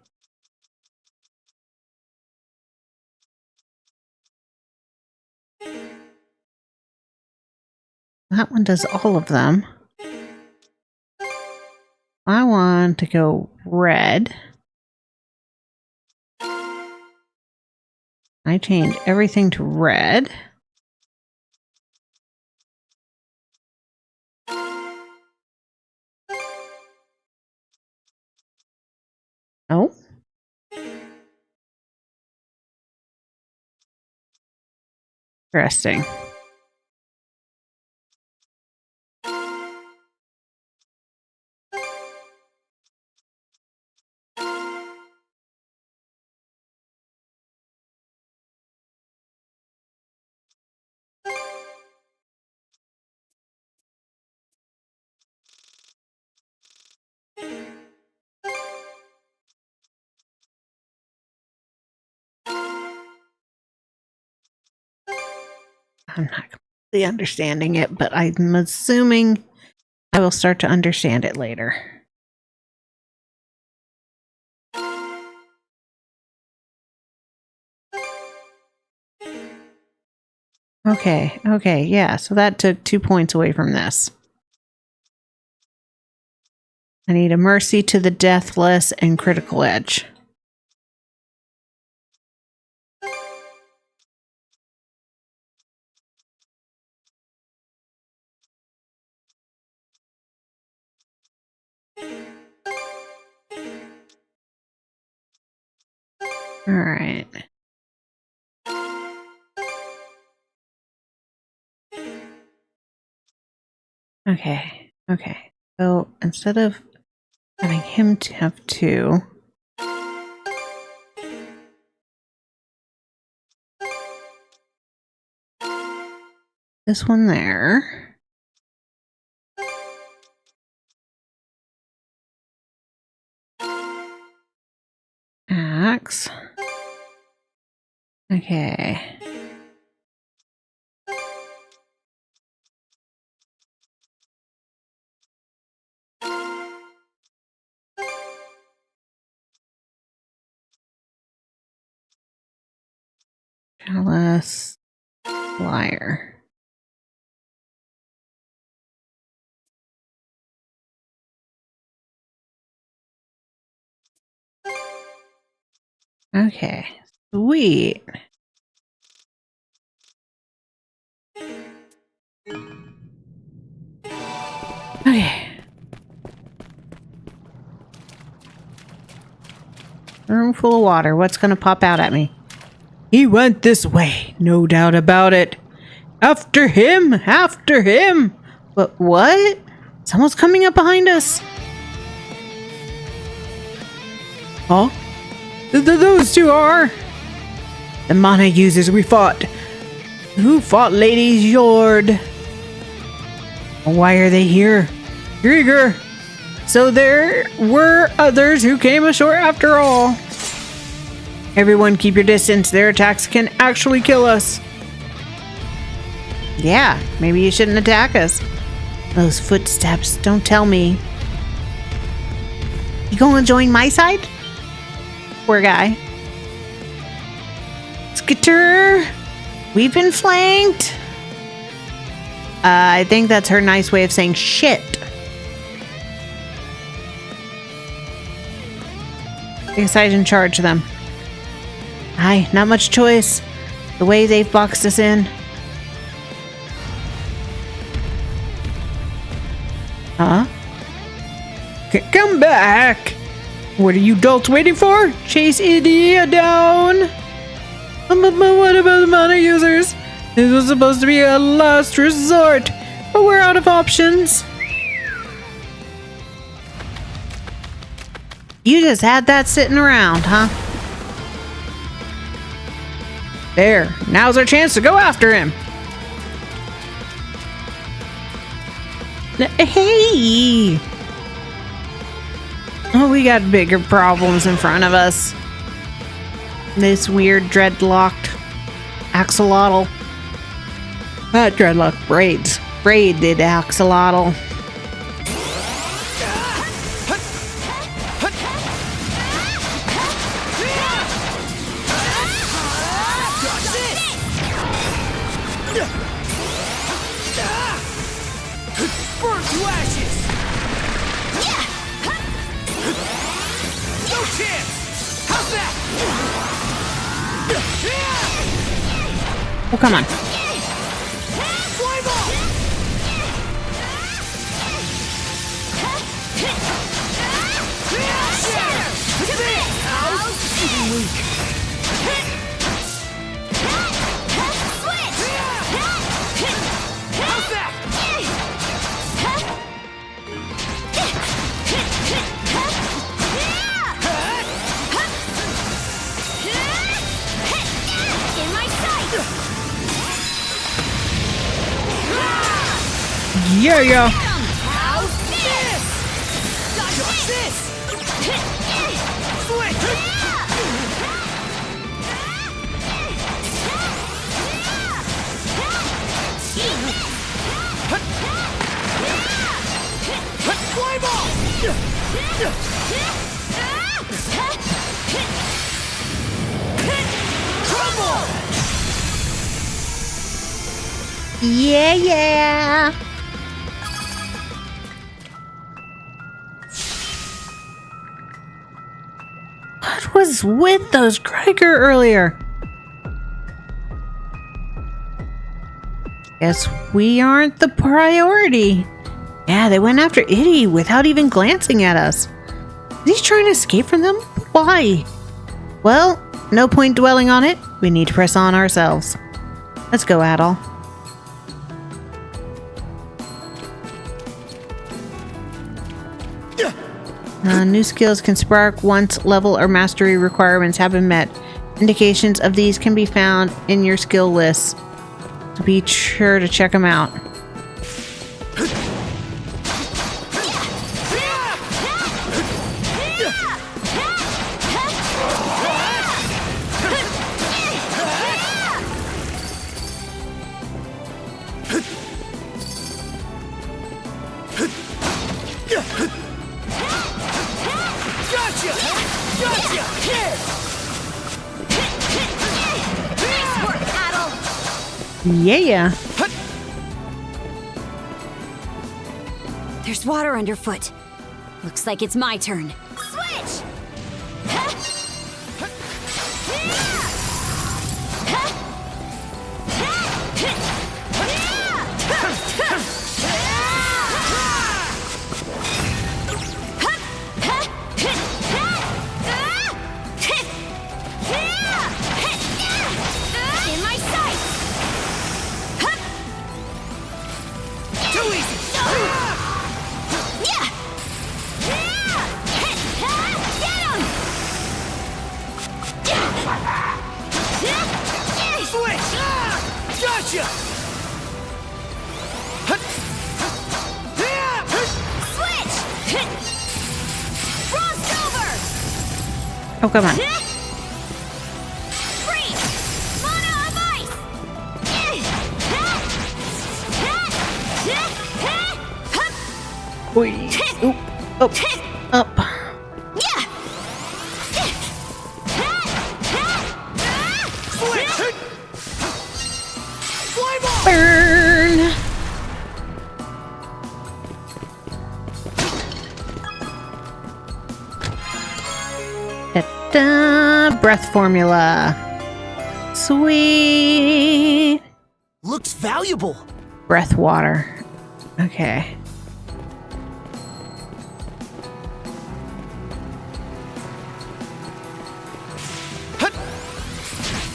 That one does all of them. I want to go red. I change everything to red. Oh. Interesting. I'm not completely understanding it, but I'm assuming I will start to understand it later. Okay, yeah, so that took 2 points away from this. I need a Mercy to the Deathless and Critical Edge. All right. Okay. So instead of having him to have 2, this one there. Axe. Okay. Chalice. Liar. Okay. Sweet. Okay. A room full of water. What's gonna pop out at me? He went this way, no doubt about it. After him! After him! But what? Someone's coming up behind us. Huh? Those two are the mana users we fought. Who fought Lady Jord? Why are they here? Grieger! So there were others who came ashore after all. Everyone keep your distance. Their attacks can actually kill us. Yeah, maybe you shouldn't attack us. Those footsteps, don't tell me. You gonna join my side? Poor guy. Skitter! We've been flanked! I think that's her nice way of saying shit. I guess I can charge them. Aye, not much choice. The way they've boxed us in. Huh? Come back! What are you dolts waiting for? Chase idiot down! But what about the mana users? This was supposed to be a last resort, but we're out of options. You just had that sitting around, huh? There, now's our chance to go after him. Hey! Oh, we got bigger problems in front of us. This weird dreadlocked axolotl. Not dreadlock, braids. Braided axolotl. Oh, come on. Yeah, yeah. How's this? Got this. Switch. Fly ball. Trouble. Yeah, yeah. What was with those Greiger earlier? Guess we aren't the priority. Yeah, they went after Itty without even glancing at us. Is he trying to escape from them? Why? Well, no point dwelling on it. We need to press on ourselves. Let's go, Adol. New skills can spark once level or mastery requirements have been met. Indications of these can be found in your skill list. So be sure to check them out. Yeah. There's water underfoot. Looks like it's my turn. Switch! Oh, come on. Oop. Up. Up. Burn. Da-da. Breath formula. Sweet. Looks valuable. Breath water. Okay.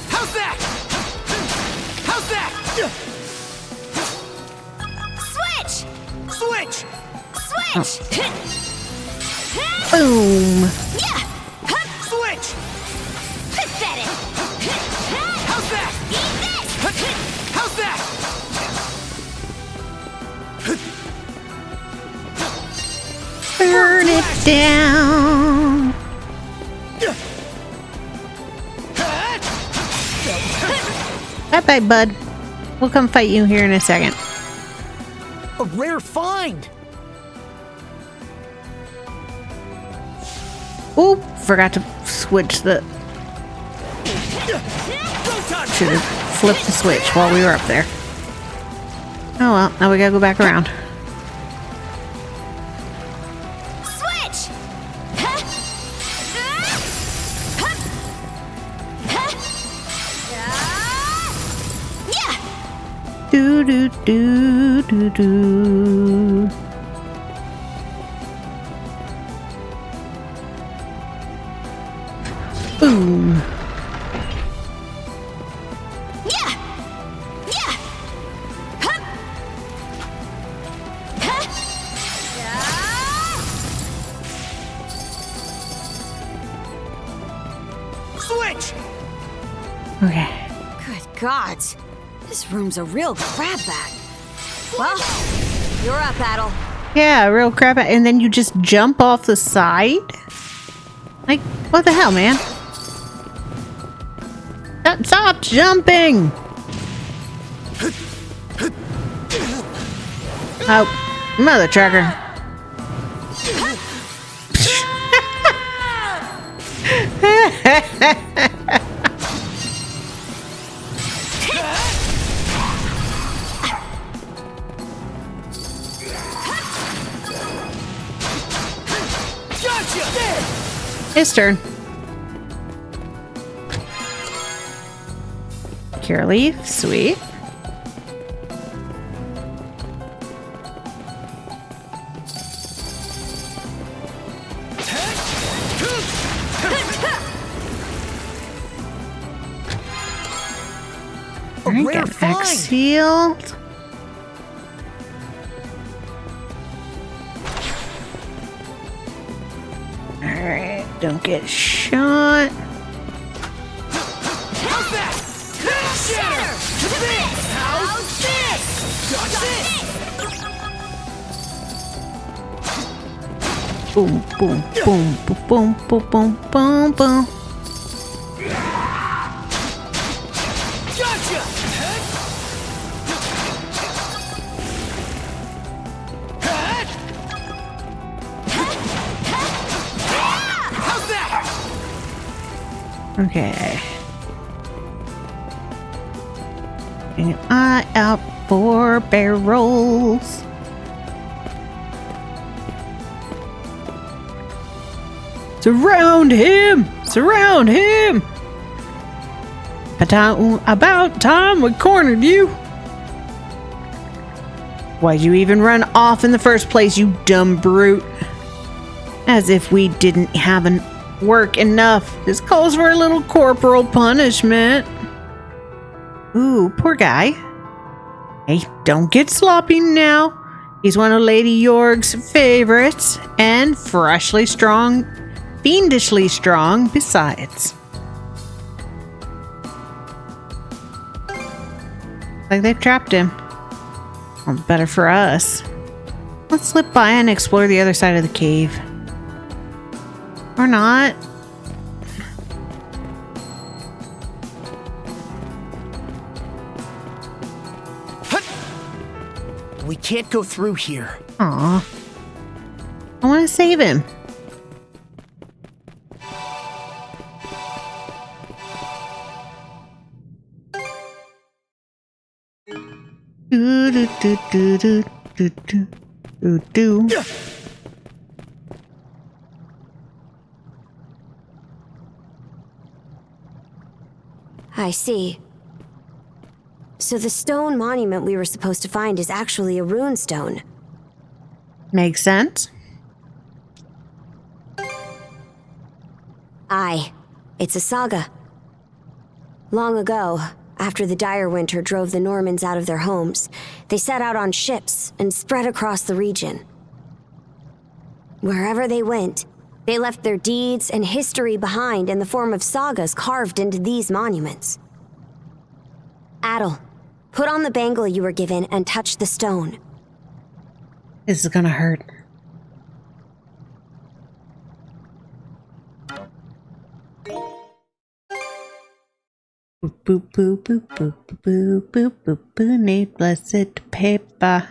How's that? How's that? Switch! Switch! Switch! Boom. Switch! Pathetic! How's that? Eat this! How's that? Burn it down. Bye-bye, bud. We'll come fight you here in a second. A rare find! Oop, forgot to switch the... Should have flipped the switch while we were up there. Oh well, now we gotta go back around. Switch! Do do do do do. Boom. Switch! Okay. Good gods. This room's a real crab bag. Well, you're up, Adol. Yeah, real crap. And then you just jump off the side? Like, what the hell, man? Stop jumping! Oh, mother trucker. His turn. Cure leaf, sweet. Alright, got X field. Alright, don't get shot. How's that? How's this? Boom, boom, boom, boom, boom, boom, boom, boom, boom. Gotcha! How's that? Okay. Keeping an eye out for barrels. Surround him! Surround him! About time we cornered you. Why'd you even run off in the first place, you dumb brute? As if we didn't have work enough. This calls for a little corporal punishment. Ooh, poor guy. Hey, don't get sloppy now. He's one of Lady Yorg's favorites, and freshly strong, fiendishly strong besides. Like they've trapped him. Well, better for us. Let's slip by and explore the other side of the cave. Or not. We can't go through here. Aw. I want to save him. Do do do do do do do do do. I see. So the stone monument we were supposed to find is actually a rune stone. Makes sense. Aye, it's a saga. Long ago, after the dire winter drove the Normans out of their homes, they set out on ships and spread across the region. Wherever they went, they left their deeds and history behind in the form of sagas carved into these monuments. Adol, put on the bangle you were given and touch the stone. This is gonna hurt. Boop boop boop boop boop boop boop boop. Need blessed paper.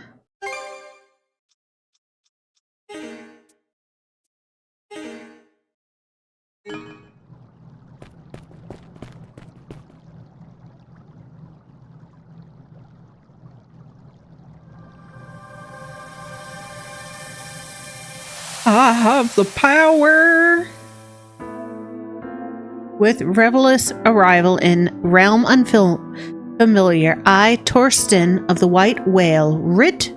I have the power. With Revelous arrival in realm unfamiliar, I, Torsten of the White Whale, writ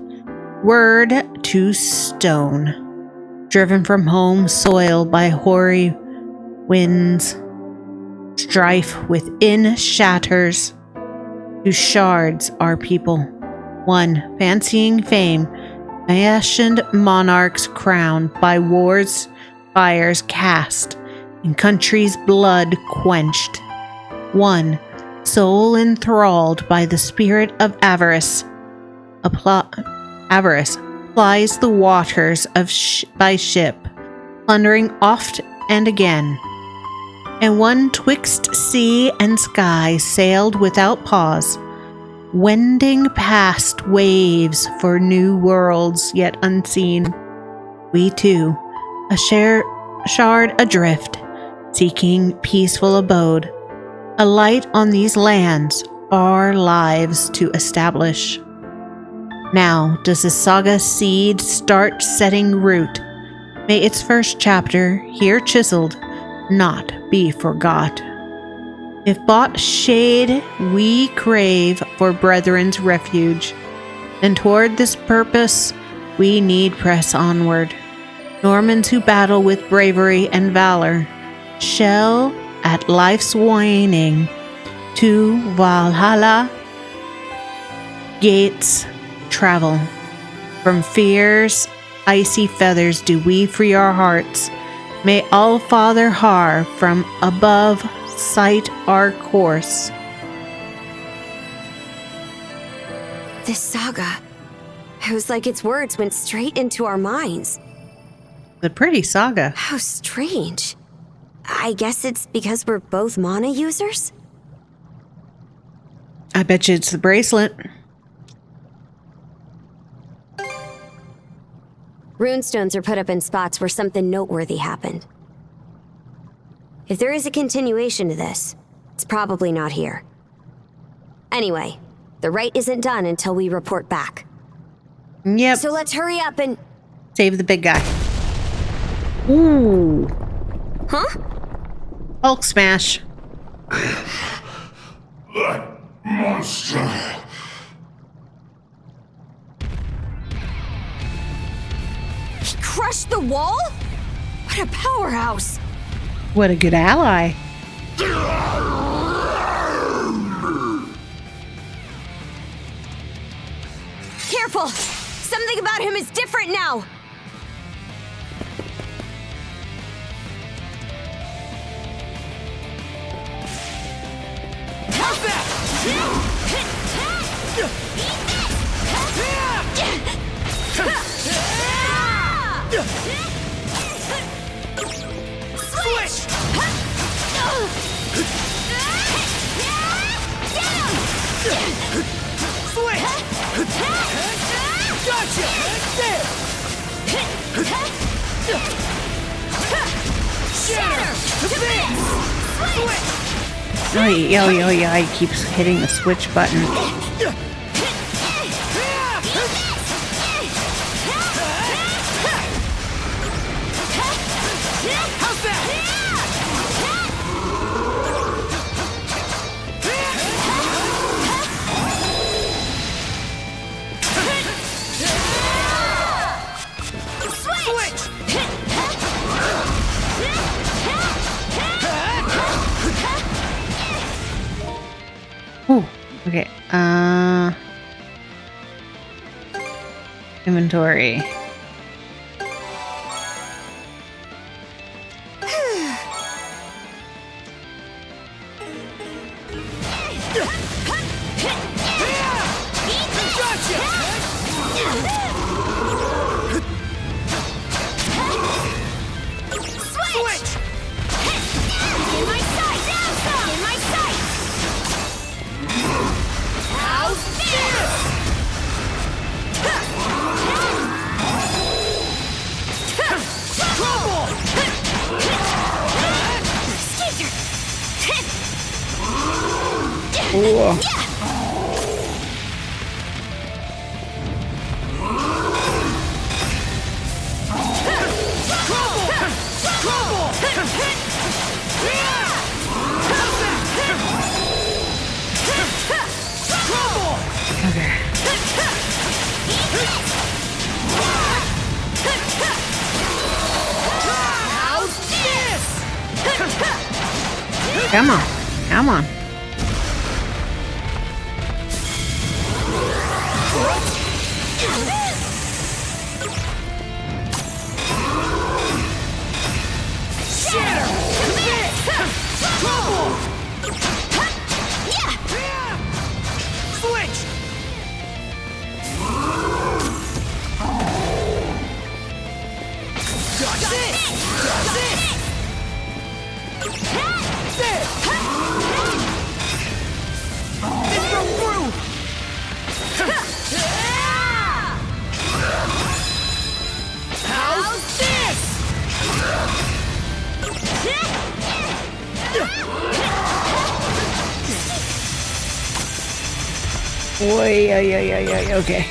word to stone. Driven from home soil by hoary winds, strife within shatters. To shards our people. One, fancying fame, fashioned monarch's crown by war's fires cast, and country's blood quenched. One, soul enthralled by the spirit of avarice. Avarice plies the waters of by ship, plundering oft and again. And one twixt sea and sky sailed without pause, wending past waves for new worlds yet unseen. We too, a shard adrift, seeking peaceful abode, a light on these lands, our lives to establish. Now does the saga seed start setting root. May its first chapter, here chiseled, not be forgot. If bought shade we crave for brethren's refuge, then toward this purpose we need press onward. Normans who battle with bravery and valor shall at life's waning to Valhalla gates travel. From fear's icy feathers do we free our hearts. May All-Father Har from above sight our course. This saga, it was like its words went straight into our minds. The pretty saga. How strange. I guess it's because we're both mana users? I bet you it's the bracelet. Runestones are put up in spots where something noteworthy happened. If there is a continuation to this, it's probably not here. Anyway, the rite isn't done until we report back. Yep. So let's hurry up and... save the big guy. Ooh. Huh? Hulk smash. That monster. He crushed the wall? What a powerhouse! What a good ally. Careful! Something about him is different now! How's that? Switch! Oh, yeah, he keeps hitting the switch button. Ooh, okay. Inventory. Ooh. Okay. Come on. Come on. Yeah, okay.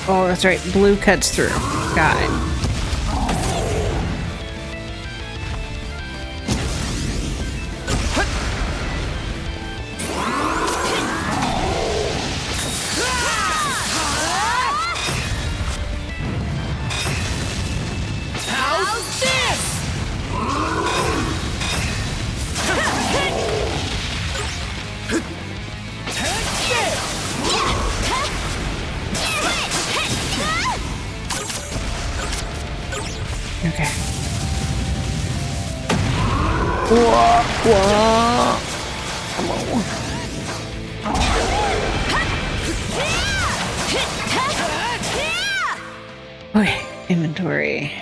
Oh, that's right. Blue cuts through. Got it. Okay. Whoa. Come on. Okay, inventory.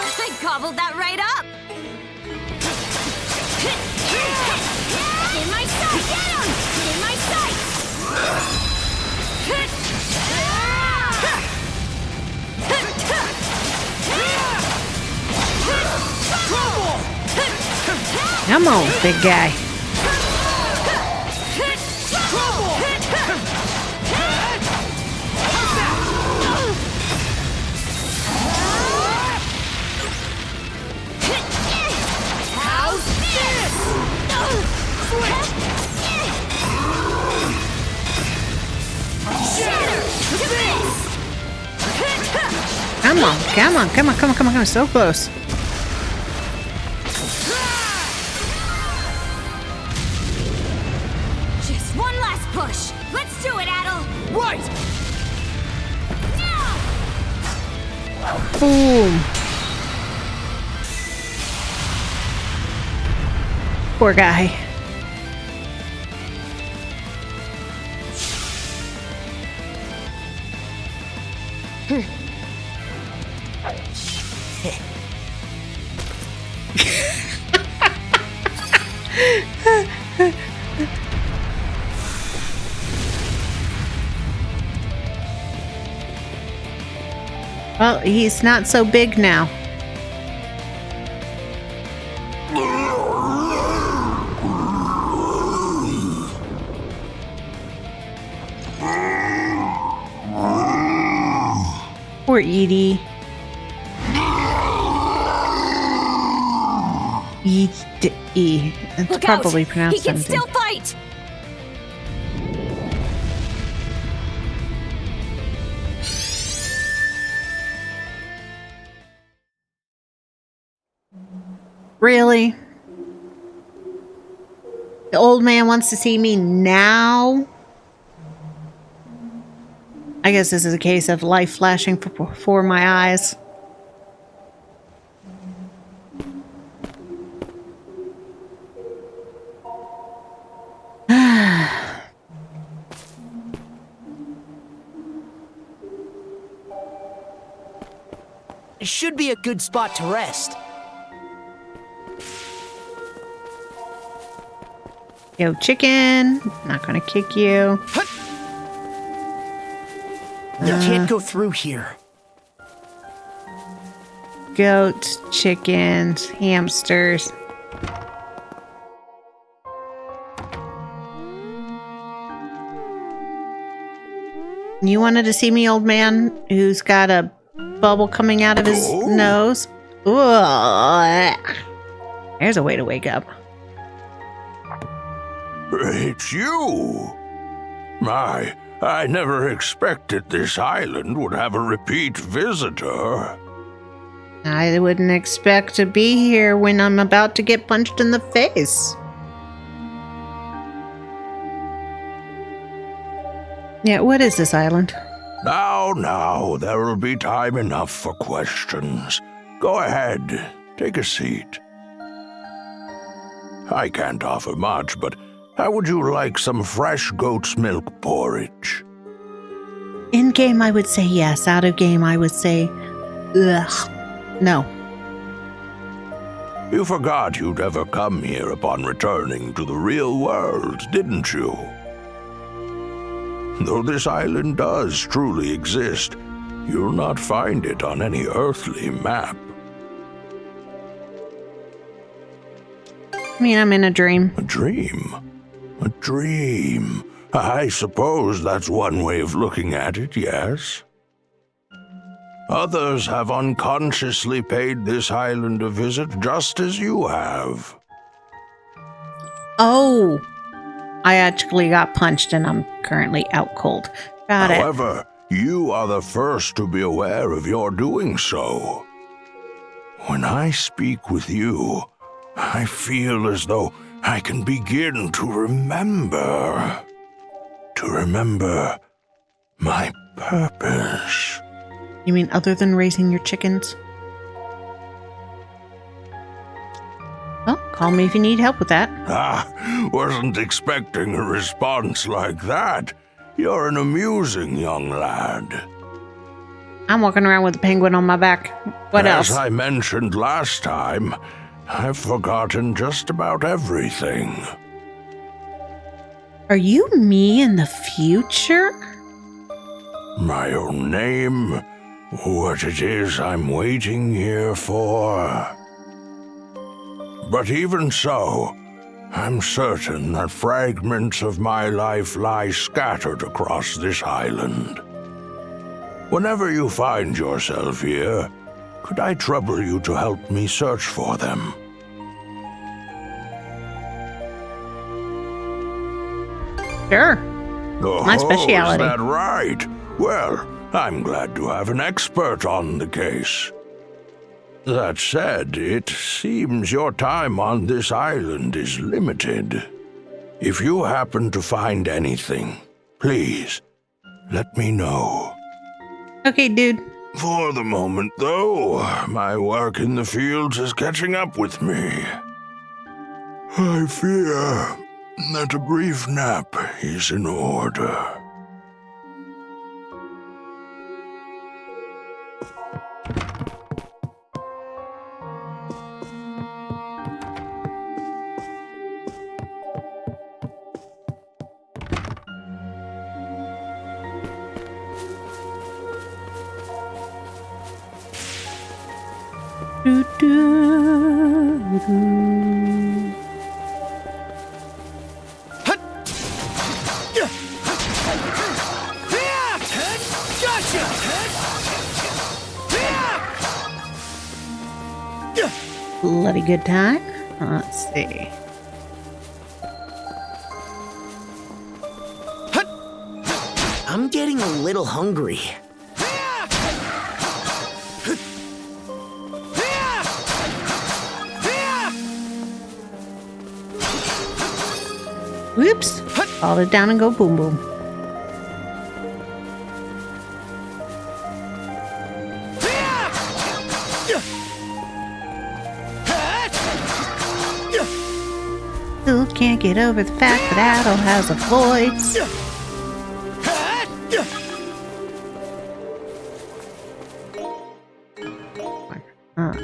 I gobbled that right up! In my sight! Get him! In my sight! Come on, big guy. Come on, so close. Just one last push. Let's do it, Adol. Right! Boom. Poor guy. Well, he's not so big now. Poor Edie. E. It's Look probably out! pronounced He can something. still fight! Really? The old man wants to see me now? I guess this is a case of life flashing before my eyes. It should be a good spot to rest. Yo, chicken. Not gonna kick you. You can't go through here. Goats, chickens, hamsters. You wanted to see me, old man, who's got a bubble coming out of his nose? Ugh. There's a way to wake up. It's you! I never expected this island would have a repeat visitor. I wouldn't expect to be here when I'm about to get punched in the face. Yeah, what is this island? Now, there will be time enough for questions. Go ahead, take a seat. I can't offer much, but how would you like some fresh goat's milk porridge? In game, I would say yes. Out of game, I would say, ugh, no. You forgot you'd ever come here upon returning to the real world, didn't you? Though this island does truly exist, you'll not find it on any earthly map. I mean, I'm in a dream. A dream? A dream. I suppose that's one way of looking at it, yes? Others have unconsciously paid this island a visit just as you have. Oh, I actually got punched and I'm currently out cold. Got it. However, you are the first to be aware of your doing so. When I speak with you, I feel as though I can begin to remember. To remember my purpose. You mean other than raising your chickens? Well, call me if you need help with that. Wasn't expecting a response like that. You're an amusing young lad. I'm walking around with a penguin on my back. What else? As I mentioned last time, I've forgotten just about everything. Are you me in the future? My own name, what it is I'm waiting here for. But even so, I'm certain that fragments of my life lie scattered across this island. Whenever you find yourself here, could I trouble you to help me search for them? Sure. My speciality. Is that right? Well, I'm glad to have an expert on the case. That said, it seems your time on this island is limited. If you happen to find anything, please, let me know. Okay, dude. For the moment, though, my work in the fields is catching up with me. I fear that a brief nap is in order. bloody good time. Let's see. I'm getting a little hungry. Whoops. Fall it down and go boom boom. Still can't get over the fact that Adol has a voice.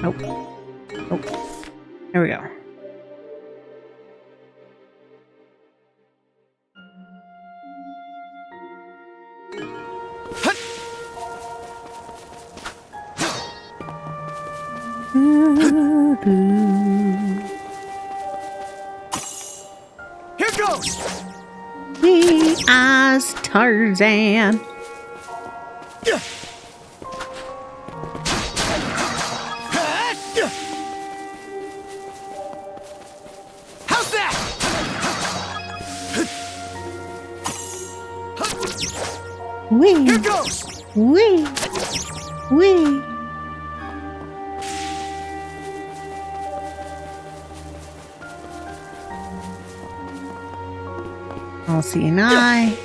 Nope. Nope. There we go. Here goes! Me as Tarzan. How's that? Wee. Here goes! Wee. Wee. I'll see an eye.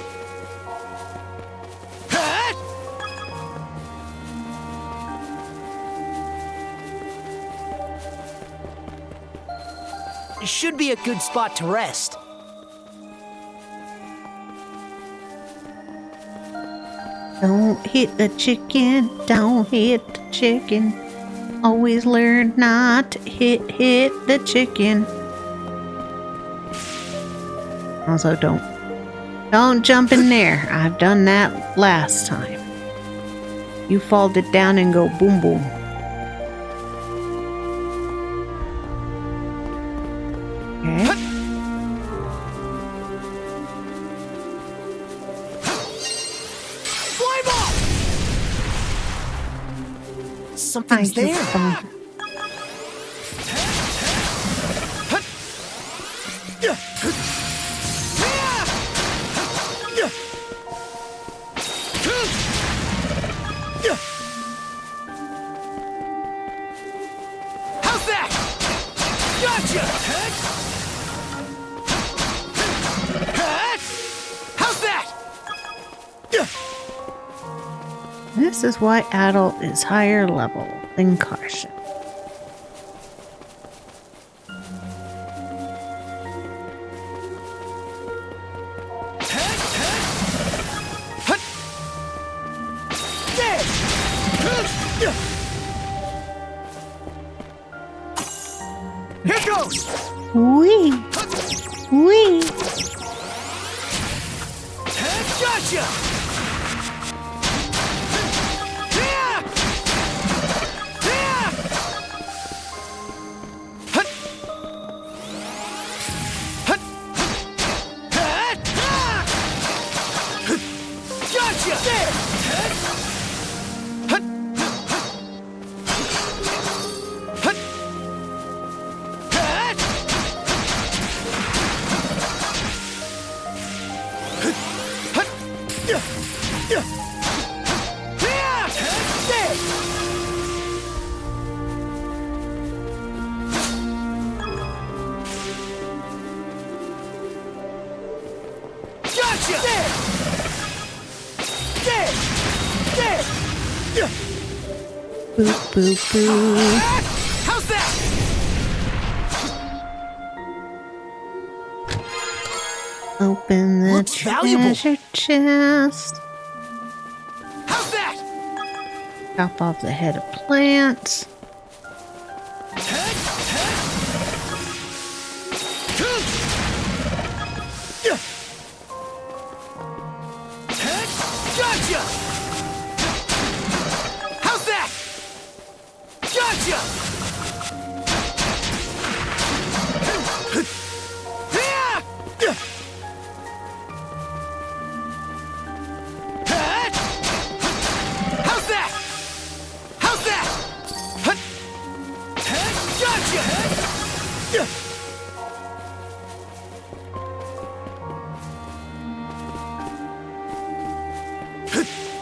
It should be a good spot to rest. Don't hit the chicken. Don't hit the chicken. Always learn not to hit the chicken. Also, don't jump in there. I've done that last time. You fold it down and go boom boom. Okay. Something's there. How's that? Gotcha! How's that? This is why Adol is higher level than Caution. Here goes! Wee! Wee! Gotcha! Boop, boop, boop. How's that? Open the Looks valuable. treasure chest. How's that? Chop off the head of plants. Gotcha! How's that? Gotcha! How's that? How's that?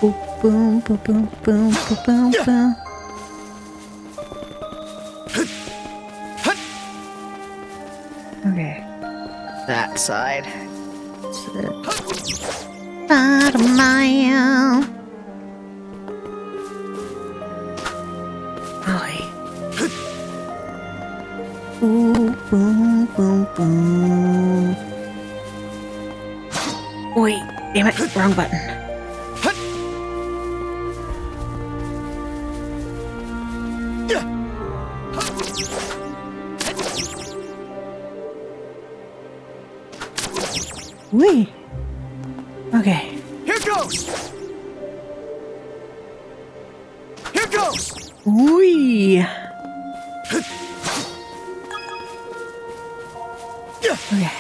Boom, boom, boom, boom, boom, boom, boom. Okay. That side. Bottom mile. Boom, boom, boom, boom. Wait, damn it, wrong button. Wee. Okay. Here goes. Here goes. Wee. Okay.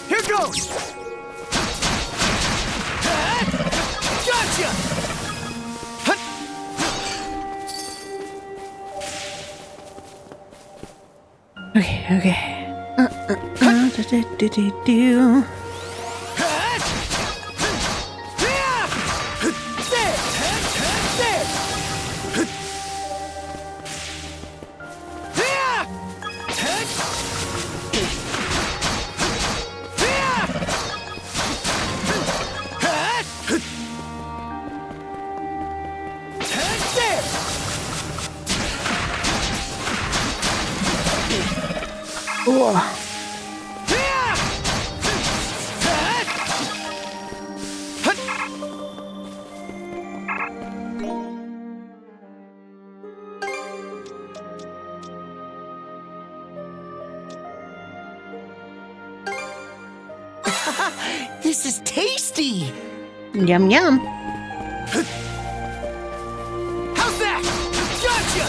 Here goes. Gotcha. Okay. Do. This is tasty. Yum yum. How's that? Gotcha.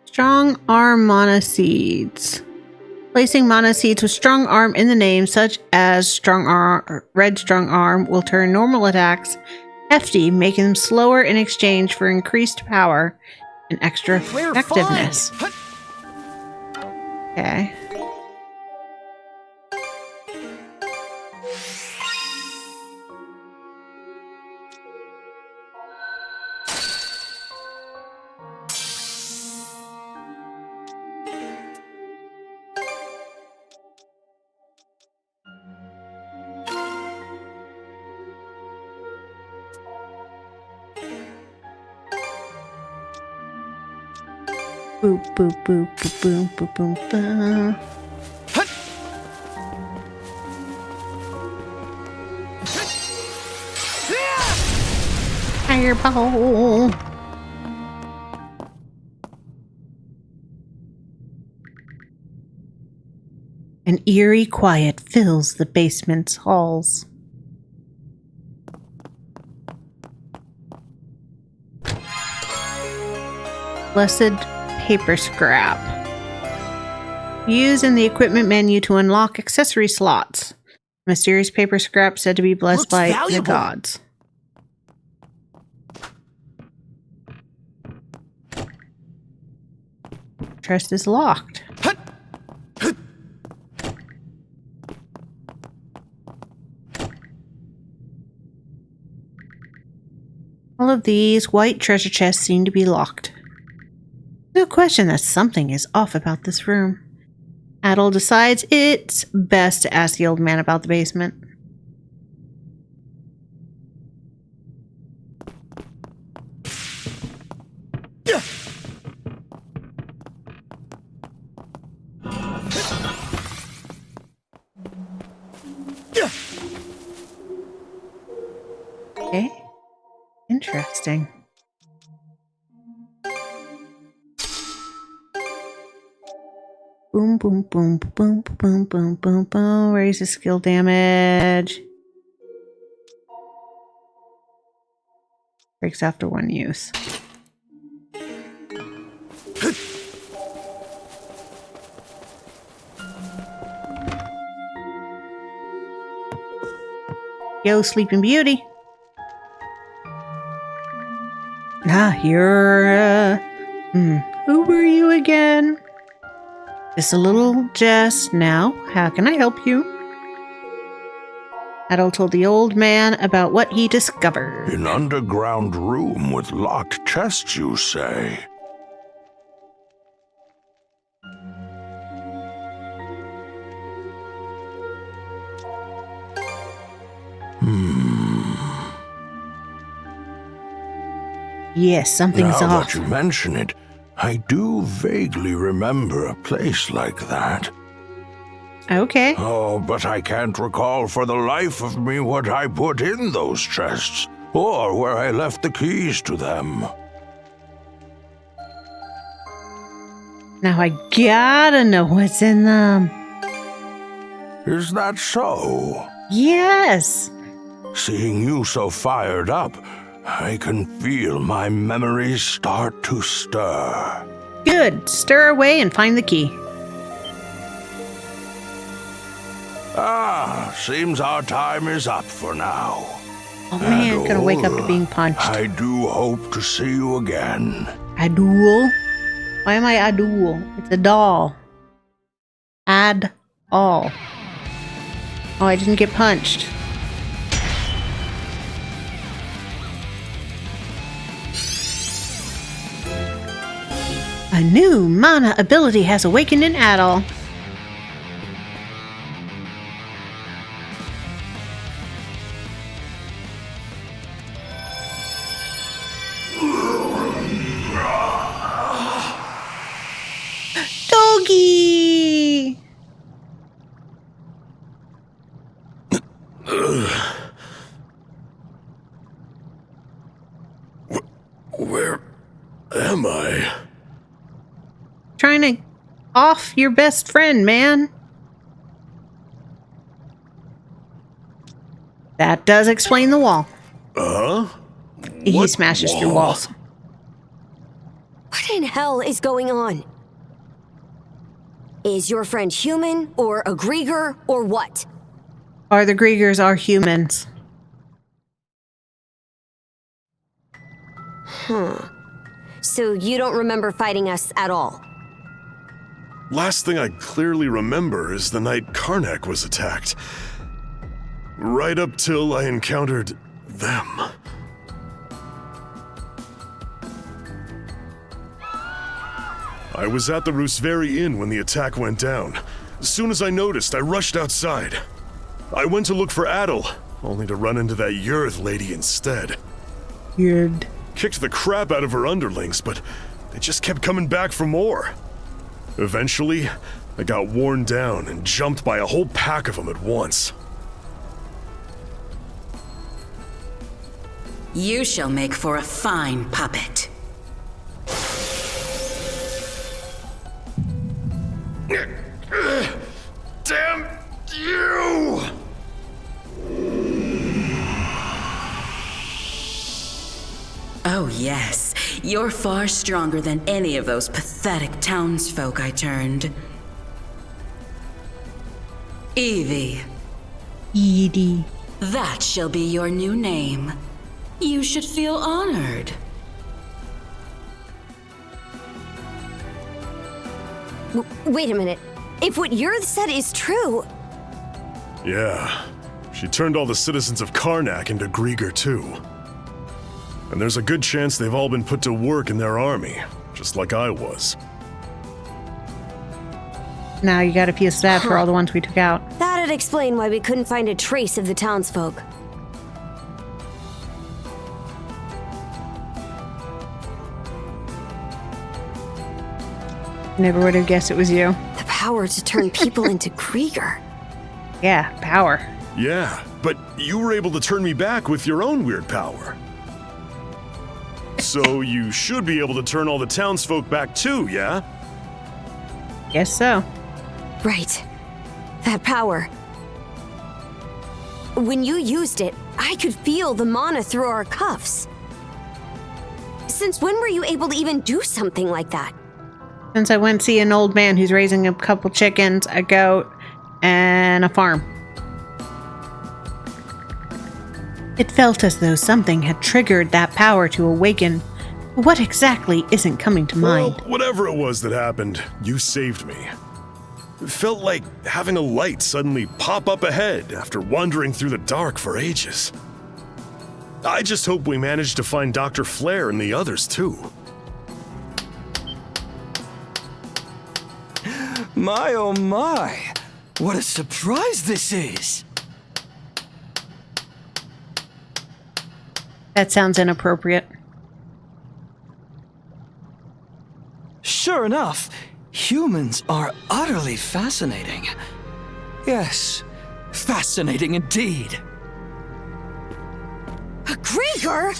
Strong arm mana seeds. Placing mana seeds with strong arm in the name, such as strong arm, red strong arm, will turn normal attacks hefty, making them slower in exchange for increased power and extra effectiveness. Okay. Boop, boop, boop, boop, boop, boop, boop, boop. Fireball. An eerie quiet fills the basement's halls. Blessed paper scrap. Use in the equipment menu to unlock accessory slots. Mysterious paper scrap said to be blessed Looks by valuable. the gods. Chest is locked. All of these white treasure chests seem to be locked. No question that something is off about this room. Adol decides it's best to ask the old man about the basement. Okay. Interesting. Boom, boom, boom, boom, boom, boom, boom, boom. Raises skill damage. Breaks after one use. Yo, Sleeping Beauty. You're, who were you again? Just a little Jess now. How can I help you? Adol told the old man about what he discovered. An underground room with locked chests, you say? Yes, something's now off. That you mention it, I do vaguely remember a place like that. Okay. Oh, but I can't recall for the life of me what I put in those chests, or where I left the keys to them. Now I gotta know what's in them. Is that so? Yes. Seeing you so fired up, I can feel my memories start to stir. Good. Stir away and find the key. Seems our time is up for now. Oh man, gonna wake up to being punched. I do hope to see you again. Adol? Why am I Adol? It's a doll. Adol. Oh, I didn't get punched. A new mana ability has awakened in Adol. Doggy! Where am I? Trying to off your best friend, man. That does explain the wall. He What smashes wall? through walls. What in hell is going on? Is your friend human, or a Grieger, or what? Or the Griegers are humans. So you don't remember fighting us at all? Last thing I clearly remember is the night Karnak was attacked. Right up till I encountered them. I was at the Rooseveri Inn when the attack went down. As soon as I noticed, I rushed outside. I went to look for Adol, only to run into that Yurth lady instead. Weird. Kicked the crap out of her underlings, but they just kept coming back for more. Eventually, I got worn down and jumped by a whole pack of them at once. You shall make for a fine puppet. Damn you! Oh yes, you're far stronger than any of those pathetic townsfolk I turned. Ylvie. Edie. That shall be your new name. You should feel honored. Wait a minute. If what Yurth said is true... Yeah, she turned all the citizens of Karnak into Grieger too. And there's a good chance they've all been put to work in their army, just like I was. Now you gotta feel sad for all the ones we took out. That'd explain why we couldn't find a trace of the townsfolk. Never would have guessed it was you. The power to turn people into Grieger. Yeah, power. Yeah, but you were able to turn me back with your own weird power. So you should be able to turn all the townsfolk back too, yeah? Guess so. Right. That power. When you used it, I could feel the mana through our cuffs. Since when were you able to even do something like that? Since I went to see an old man who's raising a couple chickens, a goat, and a farm. It felt as though something had triggered that power to awaken. What exactly isn't coming to mind? Well, whatever it was that happened, you saved me. It felt like having a light suddenly pop up ahead after wandering through the dark for ages. I just hope we managed to find Dr. Flare and the others too. My oh my! What a surprise this is! That sounds inappropriate. Sure enough, humans are utterly fascinating. Yes, fascinating indeed. A Grieger?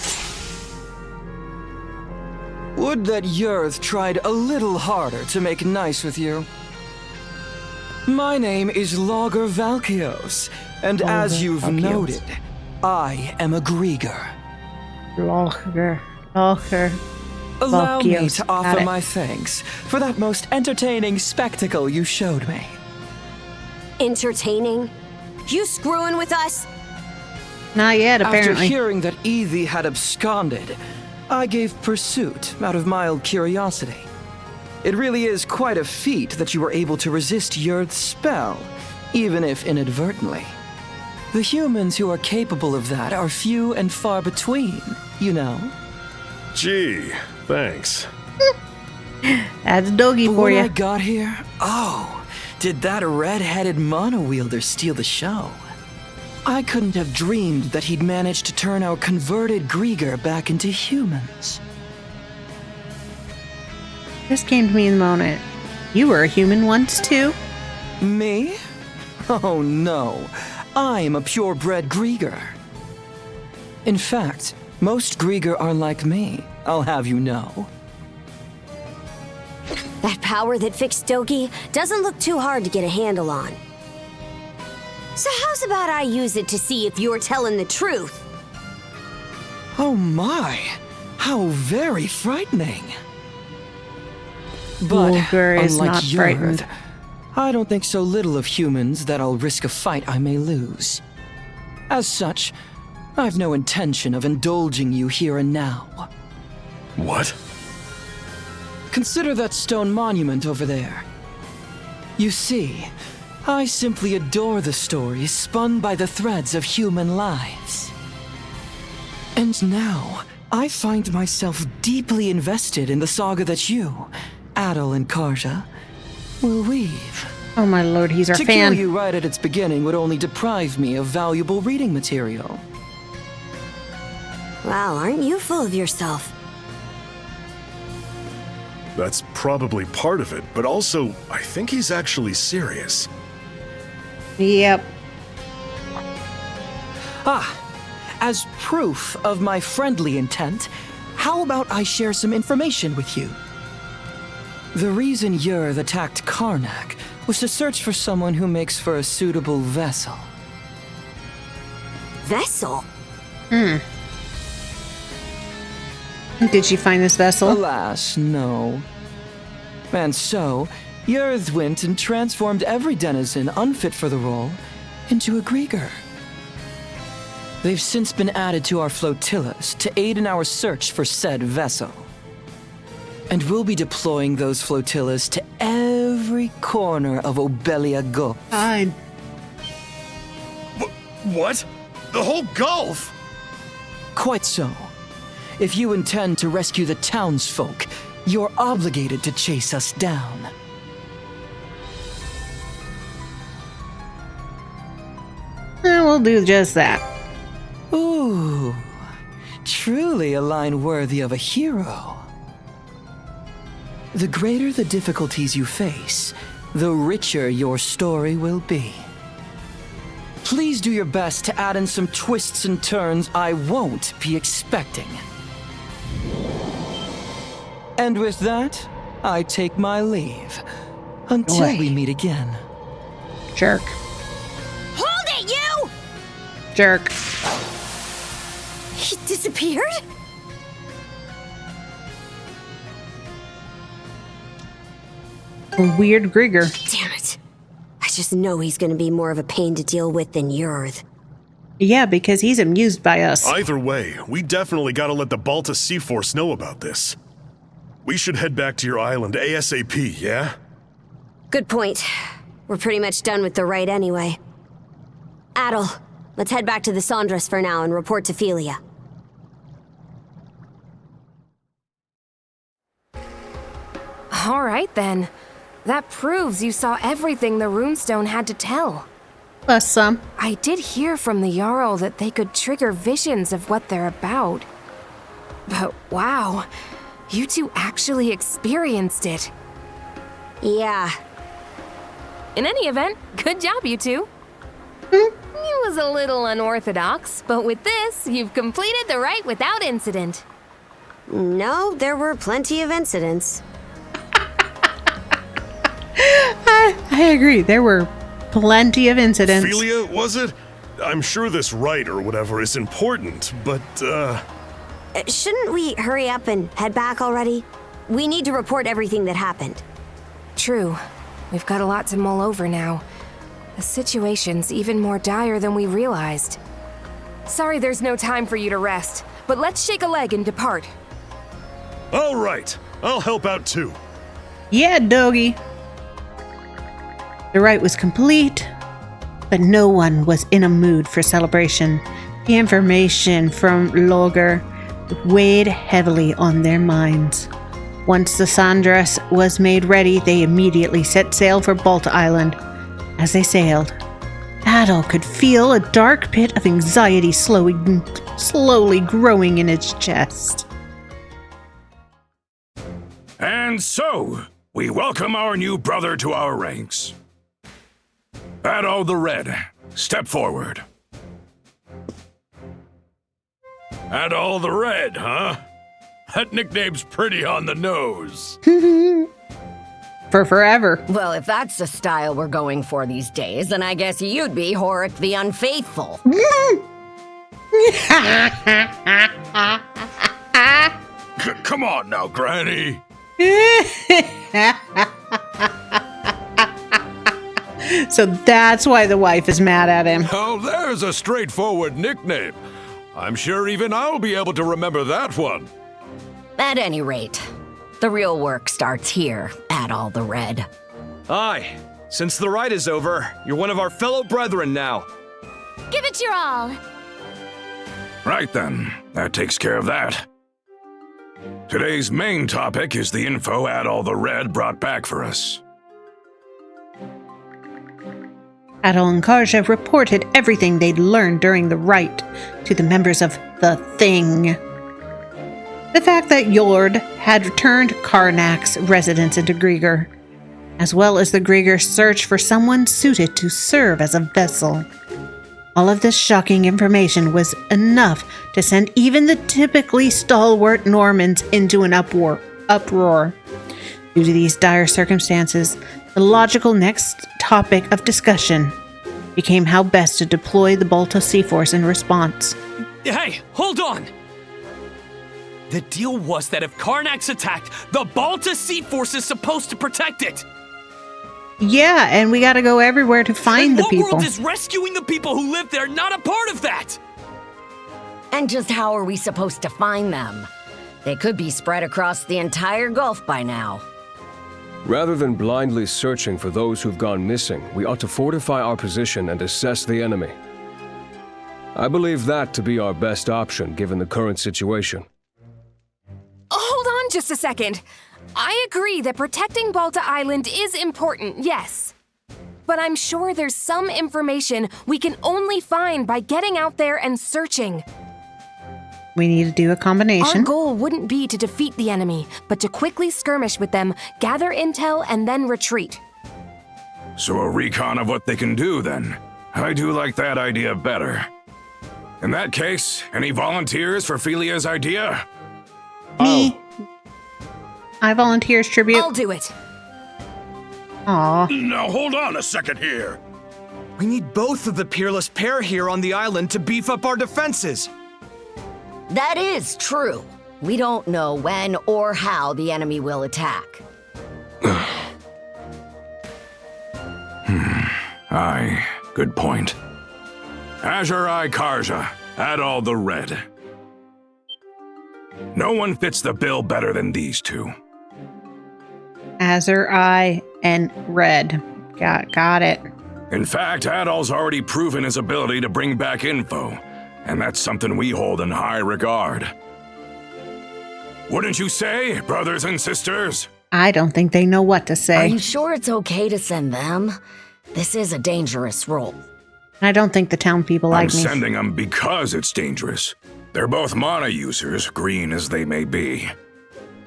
Would that Yurth tried a little harder to make nice with you. My name is Logger Valkios, and as you've noted, I am a Grieger. Logger. Allow me Valkios. to offer my thanks for that most entertaining spectacle you showed me. Entertaining? You screwing with us? Not yet, apparently. After hearing that Ylvie had absconded, I gave pursuit out of mild curiosity. It really is quite a feat that you were able to resist Yurth's spell, even if inadvertently. The humans who are capable of that are few and far between, you know. Gee, thanks. That's doggy for you. When I got here, did that red-headed mono-wielder steal the show? I couldn't have dreamed that he'd managed to turn our converted Grieger back into humans. This came to me in the moment. You were a human once, too? Me? Oh no, I'm a purebred Grieger. In fact, most Grieger are like me, I'll have you know. That power that fixed Dogi doesn't look too hard to get a handle on. So how's about I use it to see if you're telling the truth? Oh my, how very frightening. But Logger is unlike not Yurth, frightened. I don't think so little of humans that I'll risk a fight I may lose. As such, I've no intention of indulging you here and now. What? Consider that stone monument over there. You see, I simply adore the stories spun by the threads of human lives. And now, I find myself deeply invested in the saga that you, Adol and Karja, will weave. Oh my lord, he's our To fan. kill you right at its beginning would only deprive me of valuable reading material. Wow, aren't you full of yourself? That's probably part of it, but also, I think he's actually serious. Yep. As proof of my friendly intent, how about I share some information with you? The reason Yurth attacked Karnak was to search for someone who makes for a suitable vessel. Vessel? Did she find this vessel? Alas, no. And so, Yurth went and transformed every denizen unfit for the role into a Grieger. They've since been added to our flotillas to aid in our search for said vessel. And we'll be deploying those flotillas to every corner of Obelia Gulf. Fine. What? The whole Gulf? Quite so. If you intend to rescue the townsfolk, you're obligated to chase us down. We'll do just that. Ooh, truly a line worthy of a hero. The greater the difficulties you face, the richer your story will be. Please do your best to add in some twists and turns I won't be expecting. And with that, I take my leave. Until we meet again. Jerk. Hold it, you! Jerk. He disappeared? A weird Grieger. Damn it. I just know he's gonna be more of a pain to deal with than Yurth. Yeah, because he's amused by us. Either way, we definitely gotta let the Balta Sea Force know about this. We should head back to your island ASAP, yeah? Good point. We're pretty much done with the rite anyway. Adol, let's head back to the Sandras for now and report to Philia. All right, then. That proves you saw everything the runestone had to tell. Plus some. I did hear from the Jarl that they could trigger visions of what they're about. But wow, you two actually experienced it. Yeah. In any event, good job, you two. It was a little unorthodox, but with this, you've completed the rite without incident. No, there were plenty of incidents. I agree. There were plenty of incidents. Philia, was it? I'm sure this rite or whatever is important, but, Shouldn't we hurry up and head back already? We need to report everything that happened. True. We've got a lot to mull over now. The situation's even more dire than we realized. Sorry there's no time for you to rest, but let's shake a leg and depart. All right. I'll help out too. Yeah, doggy. The rite was complete, but no one was in a mood for celebration. The information from Logger weighed heavily on their minds. Once the Sandras was made ready, they immediately set sail for Balta Island. As they sailed, Adol could feel a dark pit of anxiety slowly growing in his chest. And so, we welcome our new brother to our ranks. Adol the Red, step forward. Adol the Red, huh? That nickname's pretty on the nose. For forever. Well, if that's the style we're going for these days, then I guess you'd be Horik the Unfaithful. Come on now, Granny. So that's why the wife is mad at him. Oh, there's a straightforward nickname. I'm sure even I'll be able to remember that one. At any rate, the real work starts here, Adol the Red. Aye. Since the rite is over, you're one of our fellow brethren now. Give it your all. Right then, that takes care of that. Today's main topic is the info Adol the Red brought back for us. Adol and Karja reported everything they'd learned during the rite to the members of the Thing. The fact that Jord had returned Karnak's residence into Grieger, as well as the Grieger search for someone suited to serve as a vessel. All of this shocking information was enough to send even the typically stalwart Normans into an uproar. Due to these dire circumstances, the logical next topic of discussion became how best to deploy the Balta Sea Force in response. Hey, hold on! The deal was that if Karnak's attacked, the Balta Sea Force is supposed to protect it! Yeah, and we gotta go everywhere to find the people. What world is rescuing the people who live there not a part of that? And just how are we supposed to find them? They could be spread across the entire Gulf by now. Rather than blindly searching for those who've gone missing, we ought to fortify our position and assess the enemy. I believe that to be our best option given the current situation. Hold on just a second. I agree that protecting Balta Island is important, yes. But I'm sure there's some information we can only find by getting out there and searching. We need to do a combination. Our goal wouldn't be to defeat the enemy, but to quickly skirmish with them, gather intel, and then retreat. So a recon of what they can do, then. I do like that idea better. In that case, any volunteers for Philia's idea? Me. I volunteer as tribute. I'll do it. Aw. Now hold on a second here. We need both of the peerless pair here on the island to beef up our defenses. That is true. We don't know when or how the enemy will attack. Aye, good point. Azure-Eye Karja, Adol the Red. No one fits the bill better than these two. Azure-Eye and Red. Got it. In fact, Adol's already proven his ability to bring back info, and that's something we hold in high regard. Wouldn't you say, brothers and sisters? I don't think they know what to say. Are you sure it's okay to send them? This is a dangerous role. I don't think the town people like me. I'm sending them because it's dangerous. They're both mana users, green as they may be.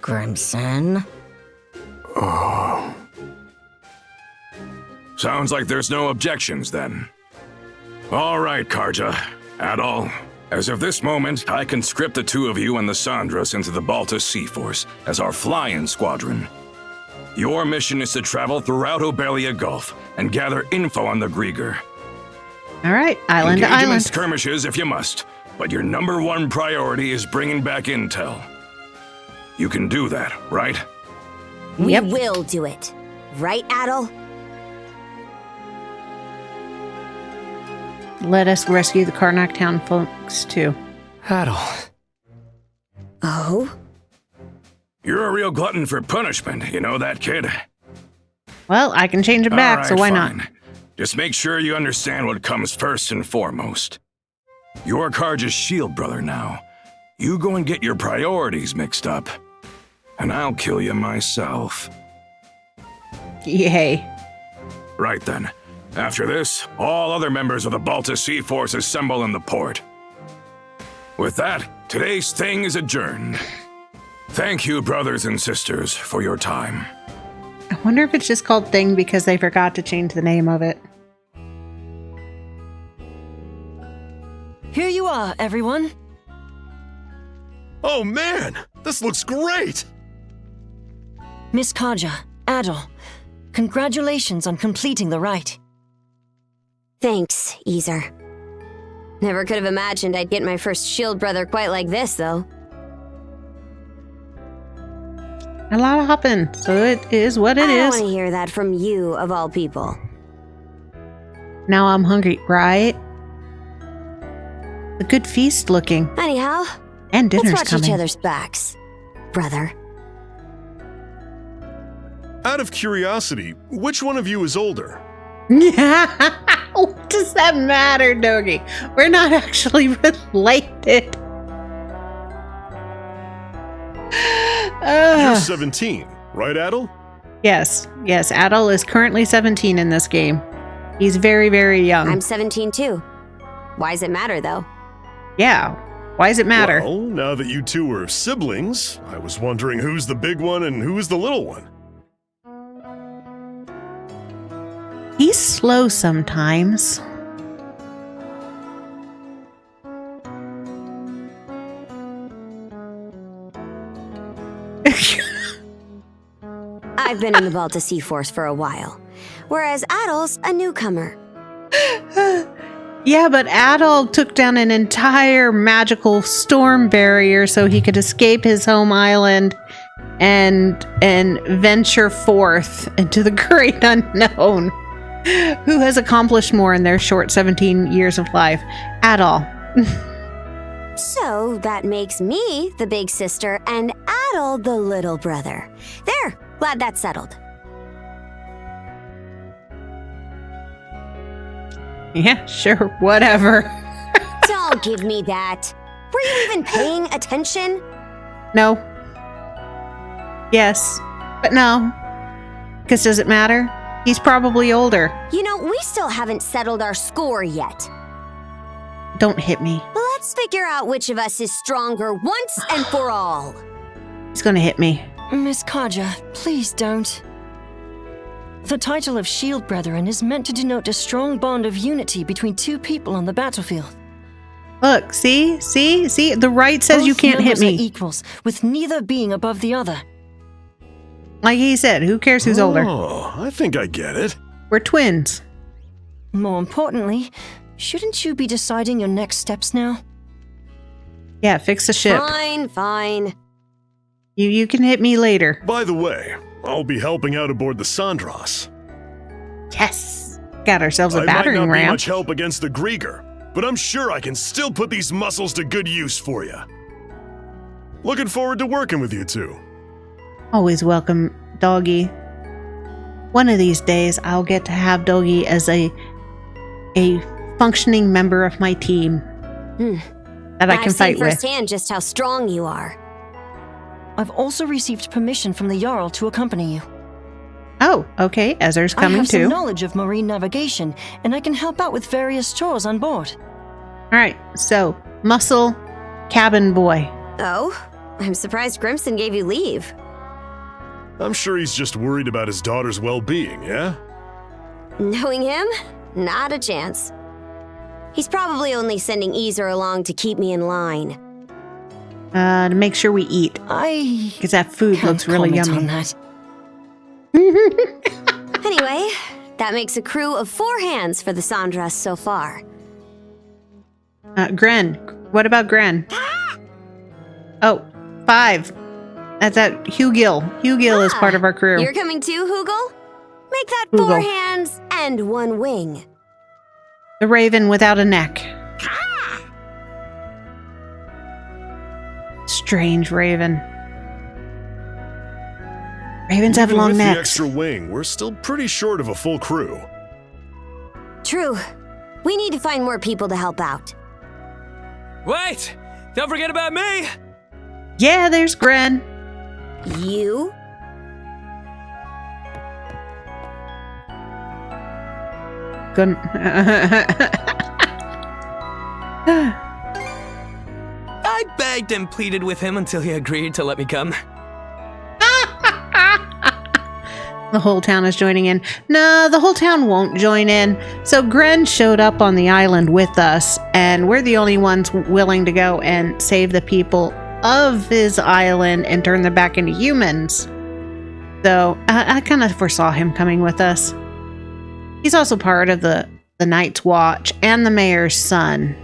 Crimson? Oh. Sounds like there's no objections then. All right, Karja, Adol. As of this moment, I conscript the two of you and the Sandras into the Balta Sea Force as our fly-in squadron. Your mission is to travel throughout Obelia Gulf and gather info on the Grieger. All right, island to Engage them in island. skirmishes if you must, but your number one priority is bringing back intel. You can do that, right? We will do it. Right, Adol? Let us rescue the Karnak town folks, too. Adol. Oh? You're a real glutton for punishment, you know that, kid? Well, I can change it back, so why not? Just make sure you understand what comes first and foremost. You're Karja's shield brother now. You go and get your priorities mixed up, and I'll kill you myself. Yay. Right then. After this, all other members of the Balta Sea Force assemble in the port. With that, today's thing is adjourned. Thank you, brothers and sisters, for your time. I wonder if it's just called Thing because they forgot to change the name of it. Here you are, everyone. Oh man, this looks great! Miss Karja, Adol, congratulations on completing the rite. Thanks, Easer. Never could have imagined I'd get my first shield brother quite like this, though. A lot of hopping, so it is what it I is. want to hear that from you, of all people. Now I'm hungry, right? A good feast looking. Anyhow, and dinner's let's watch coming. each other's backs, brother. Out of curiosity, which one of you is older? What does that matter, Dogi? We're not actually related. You're 17, right, Adol? Yes. Adol is currently 17 in this game. He's very, very young. I'm 17 too. Why does it matter, though? Yeah. Why does it matter? Well, now that you two are siblings, I was wondering who's the big one and who's the little one. He's slow sometimes. I've been in the Balta Sea Force for a while, whereas Adol's a newcomer. Yeah, but Adol took down an entire magical storm barrier so he could escape his home island and venture forth into the great unknown. Who has accomplished more in their short 17 years of life? Adol. So that makes me the big sister and Adol the little brother. There, glad that's settled. Yeah, sure, whatever. Don't give me that. Were you even paying attention? No. Yes, but no. Because does it matter? He's probably older. You know, we still haven't settled our score yet. Don't hit me. Let's figure out which of us is stronger once and for all. He's gonna hit me. Miss Karja, please don't. The title of Shield Brethren is meant to denote a strong bond of unity between two people on the battlefield. Look, see? The right says Both you can't hit numbers are me. equals, with neither being above the other. Like he said, who cares who's older? Oh, I think I get it. We're twins. More importantly, shouldn't you be deciding your next steps now? Yeah, fix the ship. Fine. You can hit me later. By the way, I'll be helping out aboard the Sandras. Yes. Got ourselves a I battering might not be ram. much help against the Grieger, but I'm sure I can still put these muscles to good use for you. Looking forward to working with you two. Always welcome, Doggy. One of these days, I'll get to have Doggy as a functioning member of my team that I can fight with. I've seen firsthand just how strong you are. I've also received permission from the Jarl to accompany you. Oh, okay. Ezra's coming I have too. some knowledge of marine navigation, and I can help out with various chores on board. All right, so muscle cabin boy. Oh, I'm surprised Grimson gave you leave. I'm sure he's just worried about his daughter's well-being, yeah? Knowing him, not a chance. He's probably only sending Easer along to keep me in line. To make sure we eat. Because that food looks really yummy. On that. Anyway, that makes a crew of 4 hands for the Sandras so far. Gren. What about Gren? Oh, 5. That's at Hugil. Hugil is part of our crew. You're coming too, Hugel? Make that Hugel. 4 hands and 1 wing. The raven without a neck. Strange raven. Ravens have long Even with necks. the extra wing, we're still pretty short of a full crew. True. We need to find more people to help out. Wait! Don't forget about me! Yeah, there's Gren. You? Good. I begged and pleaded with him until he agreed to let me come. The whole town is joining in. No, the whole town won't join in. So Gren showed up on the island with us, and we're the only ones willing to go and save the people of his island and turn them back into humans. So I kind of foresaw him coming with us. He's also part of the Night's Watch and the mayor's son.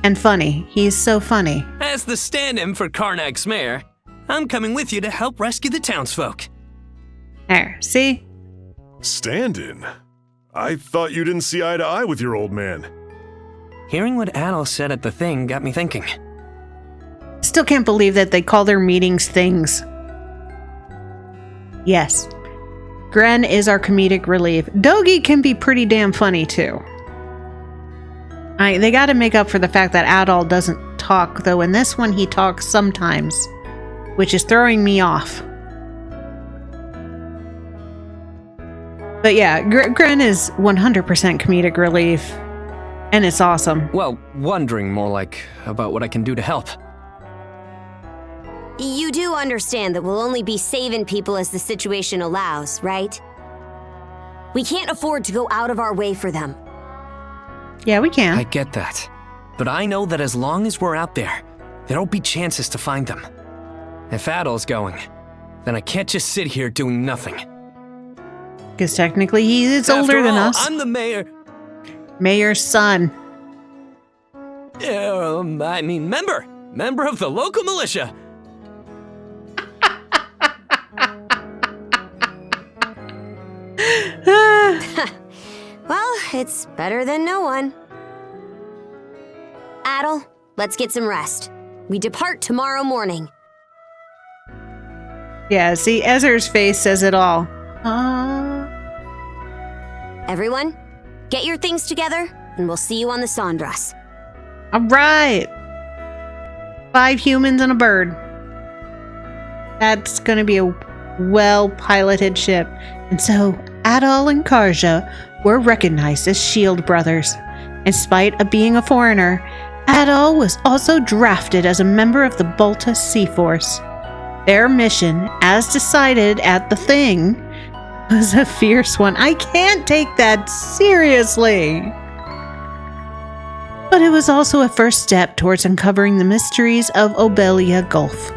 And funny. He's so funny. As the stand-in for Karnak's mayor, I'm coming with you to help rescue the townsfolk. There, see? Stand-in? I thought you didn't see eye to eye with your old man. Hearing what Adol said at the thing got me thinking. Still can't believe that they call their meetings things. Yes. Gren is our comedic relief. Dogi can be pretty damn funny too. They gotta make up for the fact that Adol doesn't talk, though in this one he talks sometimes, which is throwing me off. But yeah, Gren is 100% comedic relief, and it's awesome. Well, wondering more like about what I can do to help. You do understand that we'll only be saving people as the situation allows, right? We can't afford to go out of our way for them. Yeah, we can. I get that. But I know that as long as we're out there, there'll be chances to find them. If Adol's going, then I can't just sit here doing nothing. Because technically he is older than us. I'm the mayor. Mayor's son. I mean, member of the local militia. Well, it's better than no one. Adol, let's get some rest. We depart tomorrow morning. Yeah, see, Ezra's face says it all. Everyone, get your things together, and we'll see you on the Sandras. All right. 5 humans and a bird. That's going to be a well-piloted ship. And so, Adol and Karja were recognized as Shield Brothers. In spite of being a foreigner, Adol was also drafted as a member of the Balta Sea Force. Their mission, as decided at the thing, was a fierce one. I can't take that seriously. But it was also a first step towards uncovering the mysteries of Obelia Gulf.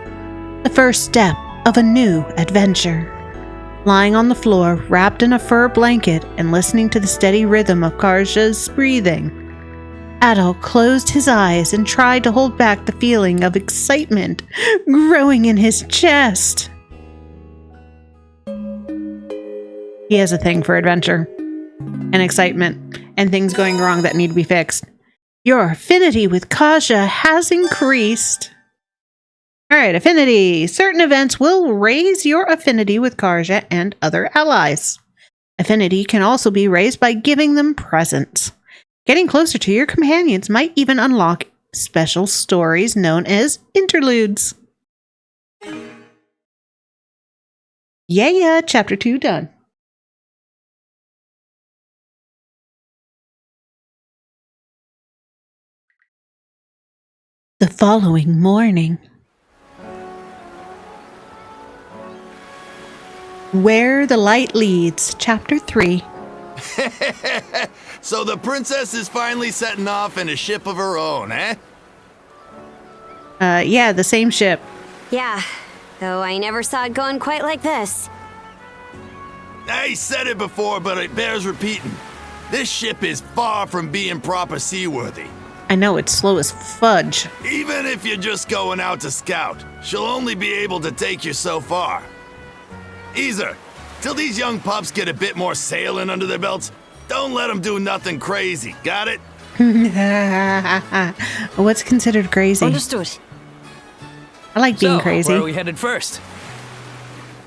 The first step of a new adventure. Lying on the floor, wrapped in a fur blanket and listening to the steady rhythm of Karja's breathing, Adol closed his eyes and tried to hold back the feeling of excitement growing in his chest. He has a thing for adventure and excitement, and things going wrong that need to be fixed. Your affinity with Kaja has increased. Alright, affinity. Certain events will raise your affinity with Kaja and other allies. Affinity can also be raised by giving them presents. Getting closer to your companions might even unlock special stories known as interludes. Yeah, chapter 2 done. The following morning. Where the Light Leads, chapter 3. So the princess is finally setting off in a ship of her own, eh? Yeah, the same ship. Yeah, though I never saw it going quite like this. I said it before, but it bears repeating. This ship is far from being proper seaworthy. I know, it's slow as fudge. Even if you're just going out to scout, she'll only be able to take you so far. Easer, till these young pups get a bit more sailing under their belts, don't let them do nothing crazy, got it? What's considered crazy? Understood. I like being crazy. Where are we headed first?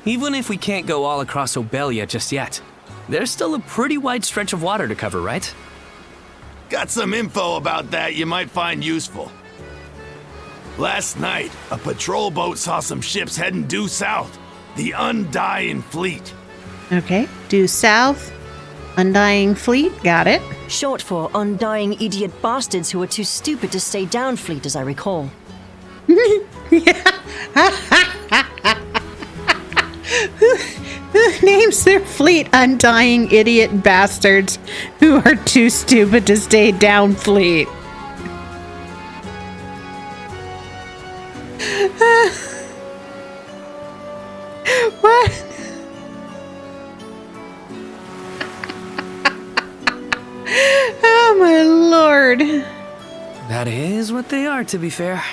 Even if we can't go all across Obelia just yet, there's still a pretty wide stretch of water to cover, right? Got some info about that you might find useful. Last night, a patrol boat saw some ships heading due south. The Undying Fleet. Okay, due south. Undying Fleet, got it. Short for Undying Idiot Bastards who are too stupid to stay down fleet, as I recall. Who names their fleet Undying Idiot Bastards who are too stupid to stay down fleet? What? Oh my lord. That is what they are, to be fair.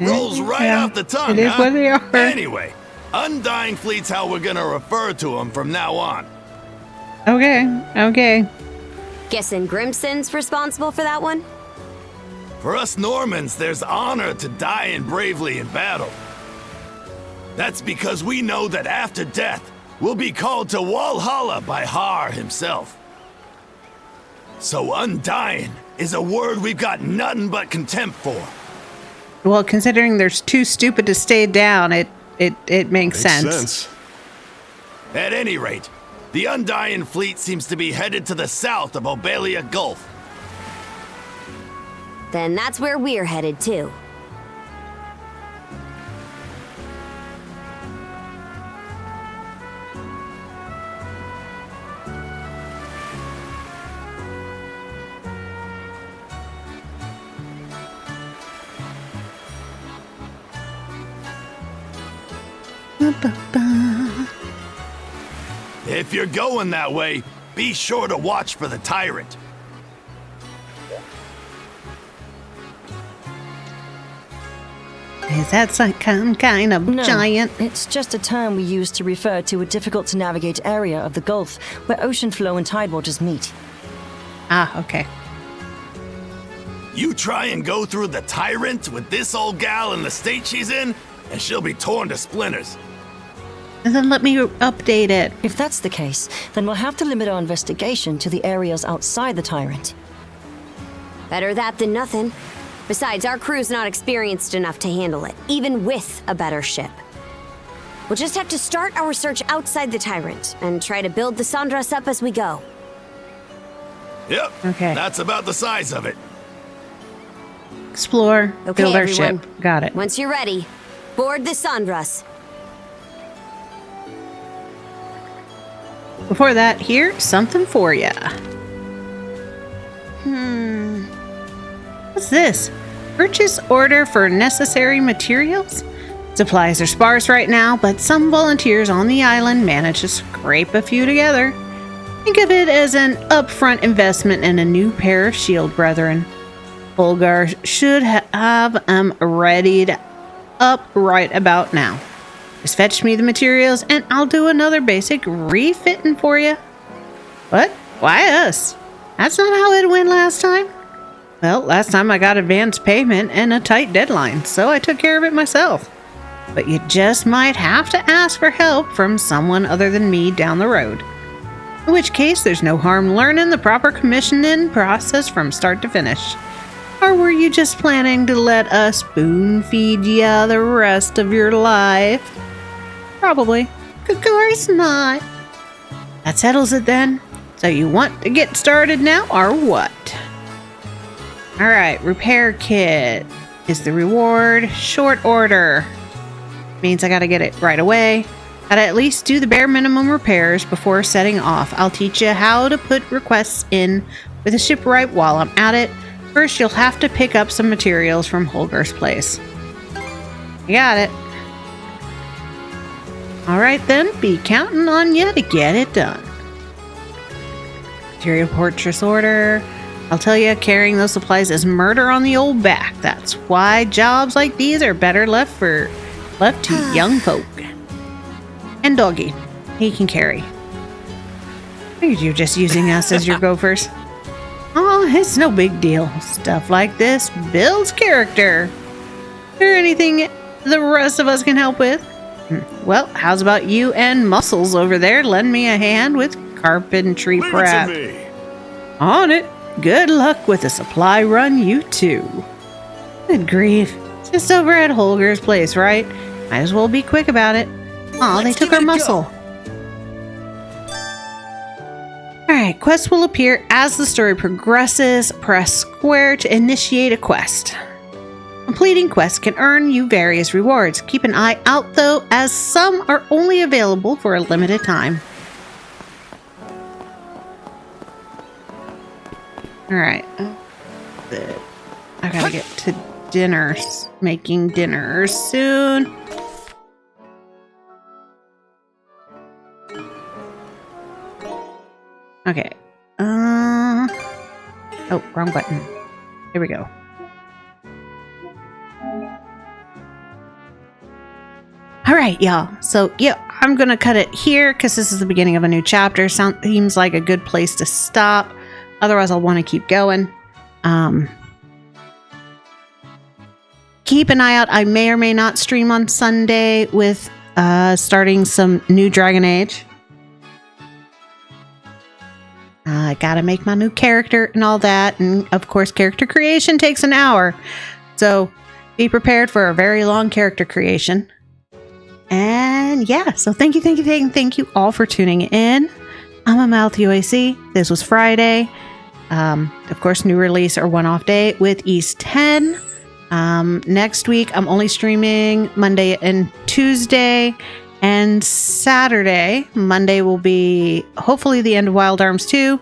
Rolls right off the tongue, It is what they are. Anyway, Undying Fleet's how we're gonna refer to them from now on. Okay. Guessing Grimson's responsible for that one? For us Normans, there's honor to dying bravely in battle. That's because we know that after death, we'll be called to Walhalla by Har himself. So undying is a word we've got nothing but contempt for. Well, considering there's too stupid to stay down, it makes sense. At any rate, the Undying Fleet seems to be headed to the south of Obelia Gulf. Then that's where we're headed too. If you're going that way, be sure to watch for the tyrant. Is that some kind of giant? It's just a term we use to refer to a difficult-to-navigate area of the Gulf where ocean flow and tidewaters meet. Ah, okay. You try and go through the tyrant with this old gal in the state she's in, and she'll be torn to splinters. And then let me update it. If that's the case, then we'll have to limit our investigation to the areas outside the tyrant. Better that than nothing. Besides, our crew's not experienced enough to handle it, even with a better ship. We'll just have to start our search outside the tyrant and try to build the Sandras up as we go. Yep. Okay. That's about the size of it. Explore, Okay, build our everyone. ship. Got it. Once you're ready, board the Sandras. Before that, here's something for ya. What's this? Purchase order for necessary materials? Supplies are sparse right now, but some volunteers on the island manage to scrape a few together. Think of it as an upfront investment in a new pair of shield brethren. Bulgar should have them readied up right about now. Just fetch me the materials and I'll do another basic refitting for you. What? Why us? That's not how it went last time. Well, last time I got advance payment and a tight deadline, so I took care of it myself. But you just might have to ask for help from someone other than me down the road. In which case, there's no harm learning the proper commissioning process from start to finish. Or were you just planning to let us spoon feed ya the rest of your life? Probably. Of course not. That settles it then. So you want to get started now, or what? Alright, repair kit is the reward. Short order. Means I gotta get it right away. Gotta at least do the bare minimum repairs before setting off. I'll teach you how to put requests in with the shipwright while I'm at it. First, you'll have to pick up some materials from Holger's place. You got it. Alright then, be counting on you to get it done. Material purchase order. I'll tell you, carrying those supplies is murder on the old back. That's why jobs like these are better left to young folk. And Doggy, he can carry. Figured you're just using us as your gophers. Oh, it's no big deal. Stuff like this builds character. Is there anything the rest of us can help with? Well, how's about you and Muscles over there lend me a hand with carpentry prep? Leave it to me. On it. Good luck with the supply run, you too. Good grief. Just over at Holger's place, right? Might as well be quick about it. Aw, they took our muscle. Alright, quests will appear as the story progresses. Press square to initiate a quest. Completing quests can earn you various rewards. Keep an eye out though, as some are only available for a limited time. Alright. I gotta get to dinner. Making dinner soon. Okay. Oh, wrong button. Here we go. Alright, y'all. So, yeah, I'm gonna cut it here because this is the beginning of a new chapter. Seems like a good place to stop. Otherwise, I'll want to keep going. Keep an eye out. I may or may not stream on Sunday with starting some new Dragon Age. I gotta make my new character and all that. And of course, character creation takes an hour. So be prepared for a very long character creation. And yeah, so thank you all for tuning in. I'm AmaltheaAoiSi. This was Friday. Of course, new release or one-off day with East 10. Next week, I'm only streaming Monday and Tuesday and Saturday. Monday will be hopefully the end of Wild Arms 2.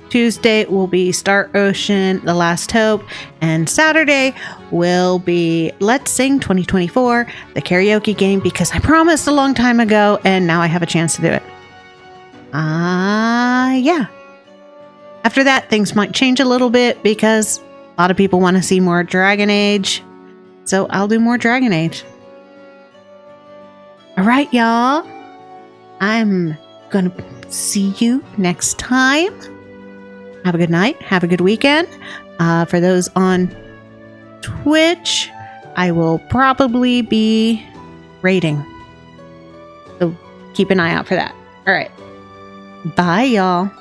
Tuesday will be Star Ocean, The Last Hope. And Saturday will be Let's Sing 2024, the karaoke game, because I promised a long time ago and now I have a chance to do it. Yeah. After that, things might change a little bit because a lot of people want to see more Dragon Age. So I'll do more Dragon Age. Alright, y'all. I'm gonna see you next time. Have a good night. Have a good weekend. For those on Twitch, I will probably be raiding. So keep an eye out for that. Alright. Bye, y'all.